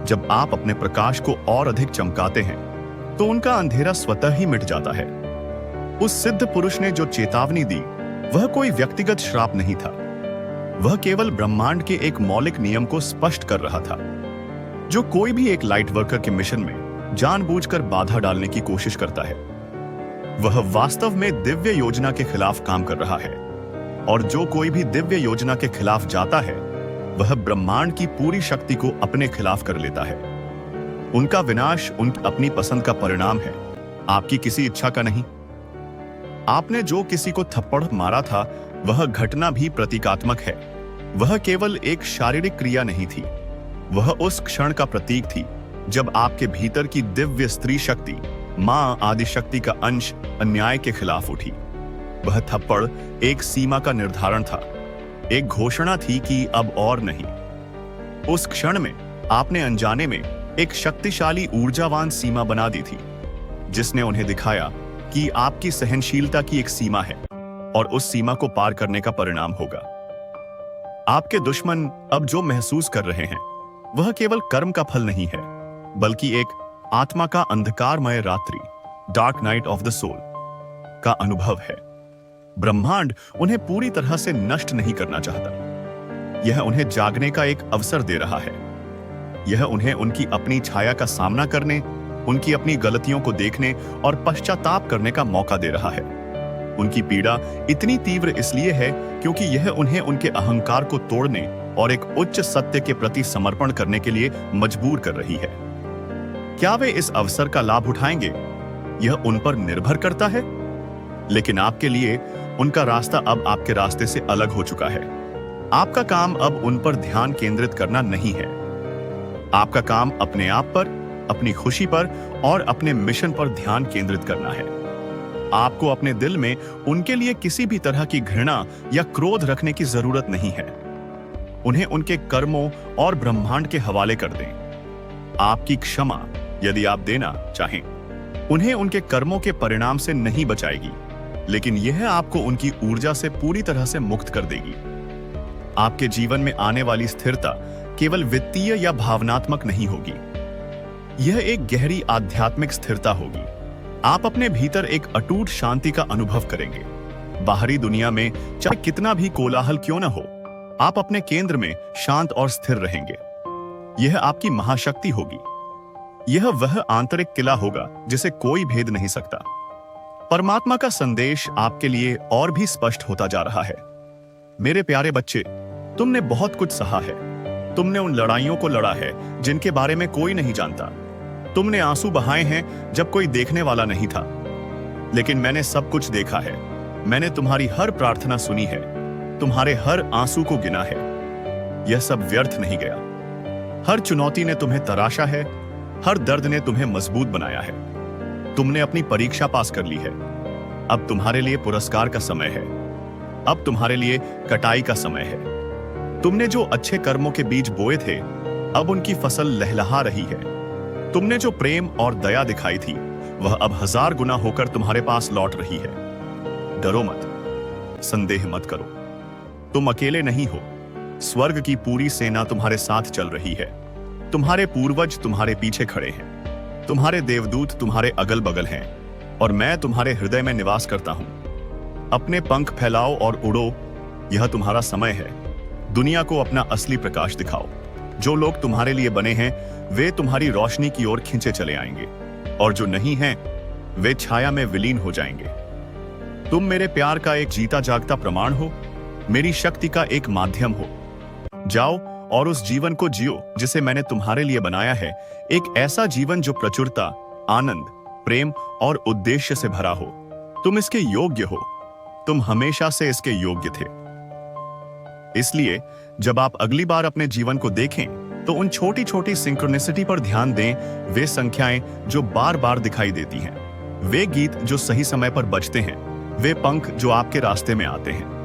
जब आप अपने प्रकाश को और अधिक चमकाते हैं, तो उनका अंधेरा स्वतः ही मिट जाता है। उस सिद्ध पुरुष ने जो चेतावनी दी, वह कोई व्यक्तिगत श्राप नहीं था। वह केवल ब्रह्मांड के एक मौलिक नियम को स्पष्ट कर रहा था। जो कोई भी एक लाइट वर्कर के मिशन में जानबूझकर बाधा डालने की कोशिश करता है, वह वास्तव में दिव्य योजना के खिलाफ काम कर रहा है। और जो कोई भी दिव्य योजना के खिलाफ जाता है, वह ब्रह्मांड की पूरी शक्ति को अपने खिलाफ कर लेता है। उनका विनाश उनकी अपनी पसंद का परिणाम है, आपकी किसी इच्छा का नहीं। आपने जो किसी को थप्पड़ मारा था, वह घटना भी प्रतीकात्मक है। वह केवल एक शारीरिक क्रिया नहीं थी, वह उस क्षण का प्रतीक थी जब आपके भीतर की दिव्य स्त्री शक्ति, मां आदिशक्ति का अंश अन्याय के खिलाफ उठी। वह थप्पड़ एक सीमा का निर्धारण था, एक घोषणा थी कि अब और नहीं। उस क्षण में आपने अनजाने में एक शक्तिशाली ऊर्जावान सीमा बना दी थी, जिसने उन्हें दिखाया कि आपकी सहनशीलता की एक सीमा है और उस सीमा को पार करने का परिणाम होगा। आपके दुश्मन अब जो महसूस कर रहे हैं, वह केवल कर्म का फल नहीं है, बल्कि एक आत्मा का अंधकारमय रात्रि, dark night of the soul का अनुभव है। ब्रह्मांड उन्हें पूरी तरह से नष्ट नहीं करना चाहता, यह उन्हें जागने का एक अवसर दे रहा है। यह उन्हें उनकी अपनी छाया का सामना करने, उनकी अपनी गलतियों को देखने और पश्चाताप करने का मौका दे रहा है। उनकी पीड़ा इतनी तीव्र इसलिए है क्योंकि यह उन्हें उनके अहंकार को तोड़ने और एक उच्च सत्य के प्रति समर्पण करने के लिए मजबूर कर रही है। क्या वे इस अवसर का लाभ उठाएंगे, यह उन पर निर्भर करता है। लेकिन आपके लिए उनका रास्ता अब आपके रास्ते से अलग हो चुका है। आपका काम अब उन पर ध्यान केंद्रित करना नहीं है। आपका काम अपने आप पर, अपनी खुशी पर और अपने मिशन पर ध्यान केंद्रित करना है। आपको अपने दिल में उनके लिए किसी भी तरह की घृणा या क्रोध रखने की जरूरत नहीं है। उन्हें उनके कर्मों और ब्रह्मांड के हवाले कर दें। आपकी क्षमा, यदि आप देना चाहें, उन्हें उनके कर्मों के परिणाम से नहीं बचाएगी, लेकिन यह आपको उनकी ऊर्जा से पूरी तरह से मुक्त कर देगी। आपके जीवन में आने वाली स्थिरता केवल वित्तीय या भावनात्मक नहीं होगी, यह एक गहरी आध्यात्मिक स्थिरता होगी। आप अपने भीतर एक अटूट शांति का अनुभव करेंगे। बाहरी दुनिया में चाहे कितना भी कोलाहल क्यों न हो, आप अपने केंद्र में शांत और स्थिर रहेंगे। यह आपकी महाशक्ति होगी। यह वह आंतरिक किला होगा जिसे कोई भेद नहीं सकता। परमात्मा का संदेश आपके लिए और भी स्पष्ट होता जा रहा है। मेरे प्यारे बच्चे, तुमने बहुत कुछ सहा है। तुमने उन लड़ाइयों को लड़ा है जिनके बारे में कोई नहीं जानता। तुमने आंसू बहाए हैं जब कोई देखने वाला नहीं था। लेकिन मैंने सब कुछ देखा है। मैंने तुम्हारी हर प्रार्थना सुनी है, तुम्हारे हर आंसू को गिना है। यह सब व्यर्थ नहीं गया। हर चुनौती ने तुम्हें तराशा है, हर दर्द ने तुम्हें मजबूत बनाया है। तुमने अपनी परीक्षा पास कर ली है। अब तुम्हारे लिए पुरस्कार का समय है। अब तुम्हारे लिए कटाई का समय है। तुमने जो अच्छे कर्मों के बीज बोए थे, अब उनकी फसल लहलहा रही है। तुमने जो प्रेम और दया दिखाई थी, वह अब 1000 गुना होकर तुम्हारे पास लौट रही है। डरो मत, संदेह मत करो। तुम अकेले नहीं हो। स्वर्ग की पूरी सेना तुम्हारे साथ चल रही है। तुम्हारे पूर्वज तुम्हारे पीछे खड़े हैं। तुम्हारे देवदूत तुम्हारे अगल बगल हैं और मैं तुम्हारे हृदय में निवास करता हूं। अपने पंख फैलाओ और उड़ो, यह तुम्हारा समय है। दुनिया को अपना असली प्रकाश दिखाओ। जो लोग तुम्हारे लिए बने हैं, वे तुम्हारी रोशनी की ओर खींचे चले आएंगे, और जो नहीं हैं, वे छाया में विलीन हो जाएंगे। तुम मेरे प्यार का एक जीता जागता प्रमाण हो, मेरी शक्ति का एक माध्यम हो। जाओ और उस जीवन को जियो जिसे मैंने तुम्हारे लिए बनाया है, एक ऐसा जीवन जो प्रचुरता, आनंद, प्रेम और उद्देश्य से भरा हो। तुम इसके योग्य हो। तुम हमेशा से इसके योग्य थे। इसलिए जब आप अगली बार अपने जीवन को देखें, तो उन छोटी छोटी सिंक्रोनिसिटी पर ध्यान दें। वे संख्याएं जो बार बार दिखाई देती हैं, वे गीत जो सही समय पर बजते हैं, वे पंख जो आपके रास्ते में आते हैं।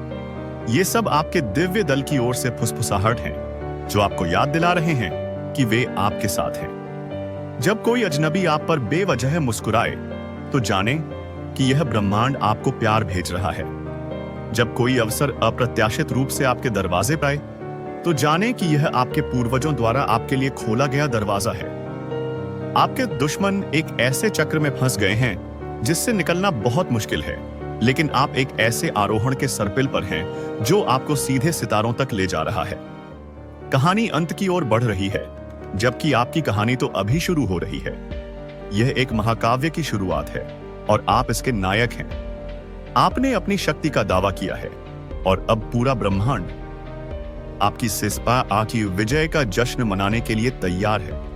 ये सब आपके दिव्य दल की ओर से फुसफुसाहट हैं, जो आपको याद दिला रहे हैं कि वे आपके साथ हैं। जब कोई अजनबी आप पर बेवजह मुस्कुराए, तो जाने कि यह ब्रह्मांड आपको प्यार भेज रहा है। जब कोई अवसर अप्रत्याशित रूप से आपके दरवाजे पर आए, तो जाने कि यह आपके पूर्वजों द्वारा आपके लिए खोला गया दरवाजा है। आपके दुश्मन एक ऐसे चक्र में फंस गए हैं जिससे निकलना बहुत मुश्किल है, लेकिन आप एक ऐसे आरोहण के सरपिल पर हैं जो आपको सीधे सितारों तक ले जा रहा है। कहानी अंत की ओर बढ़ रही है, जबकि आपकी कहानी तो अभी शुरू हो रही है। यह एक महाकाव्य की शुरुआत है और आप इसके नायक हैं। आपने अपनी शक्ति का दावा किया है और अब पूरा ब्रह्मांड आपकी सिस्पा आकी विजय का जश्न मनाने के लिए तैयार है।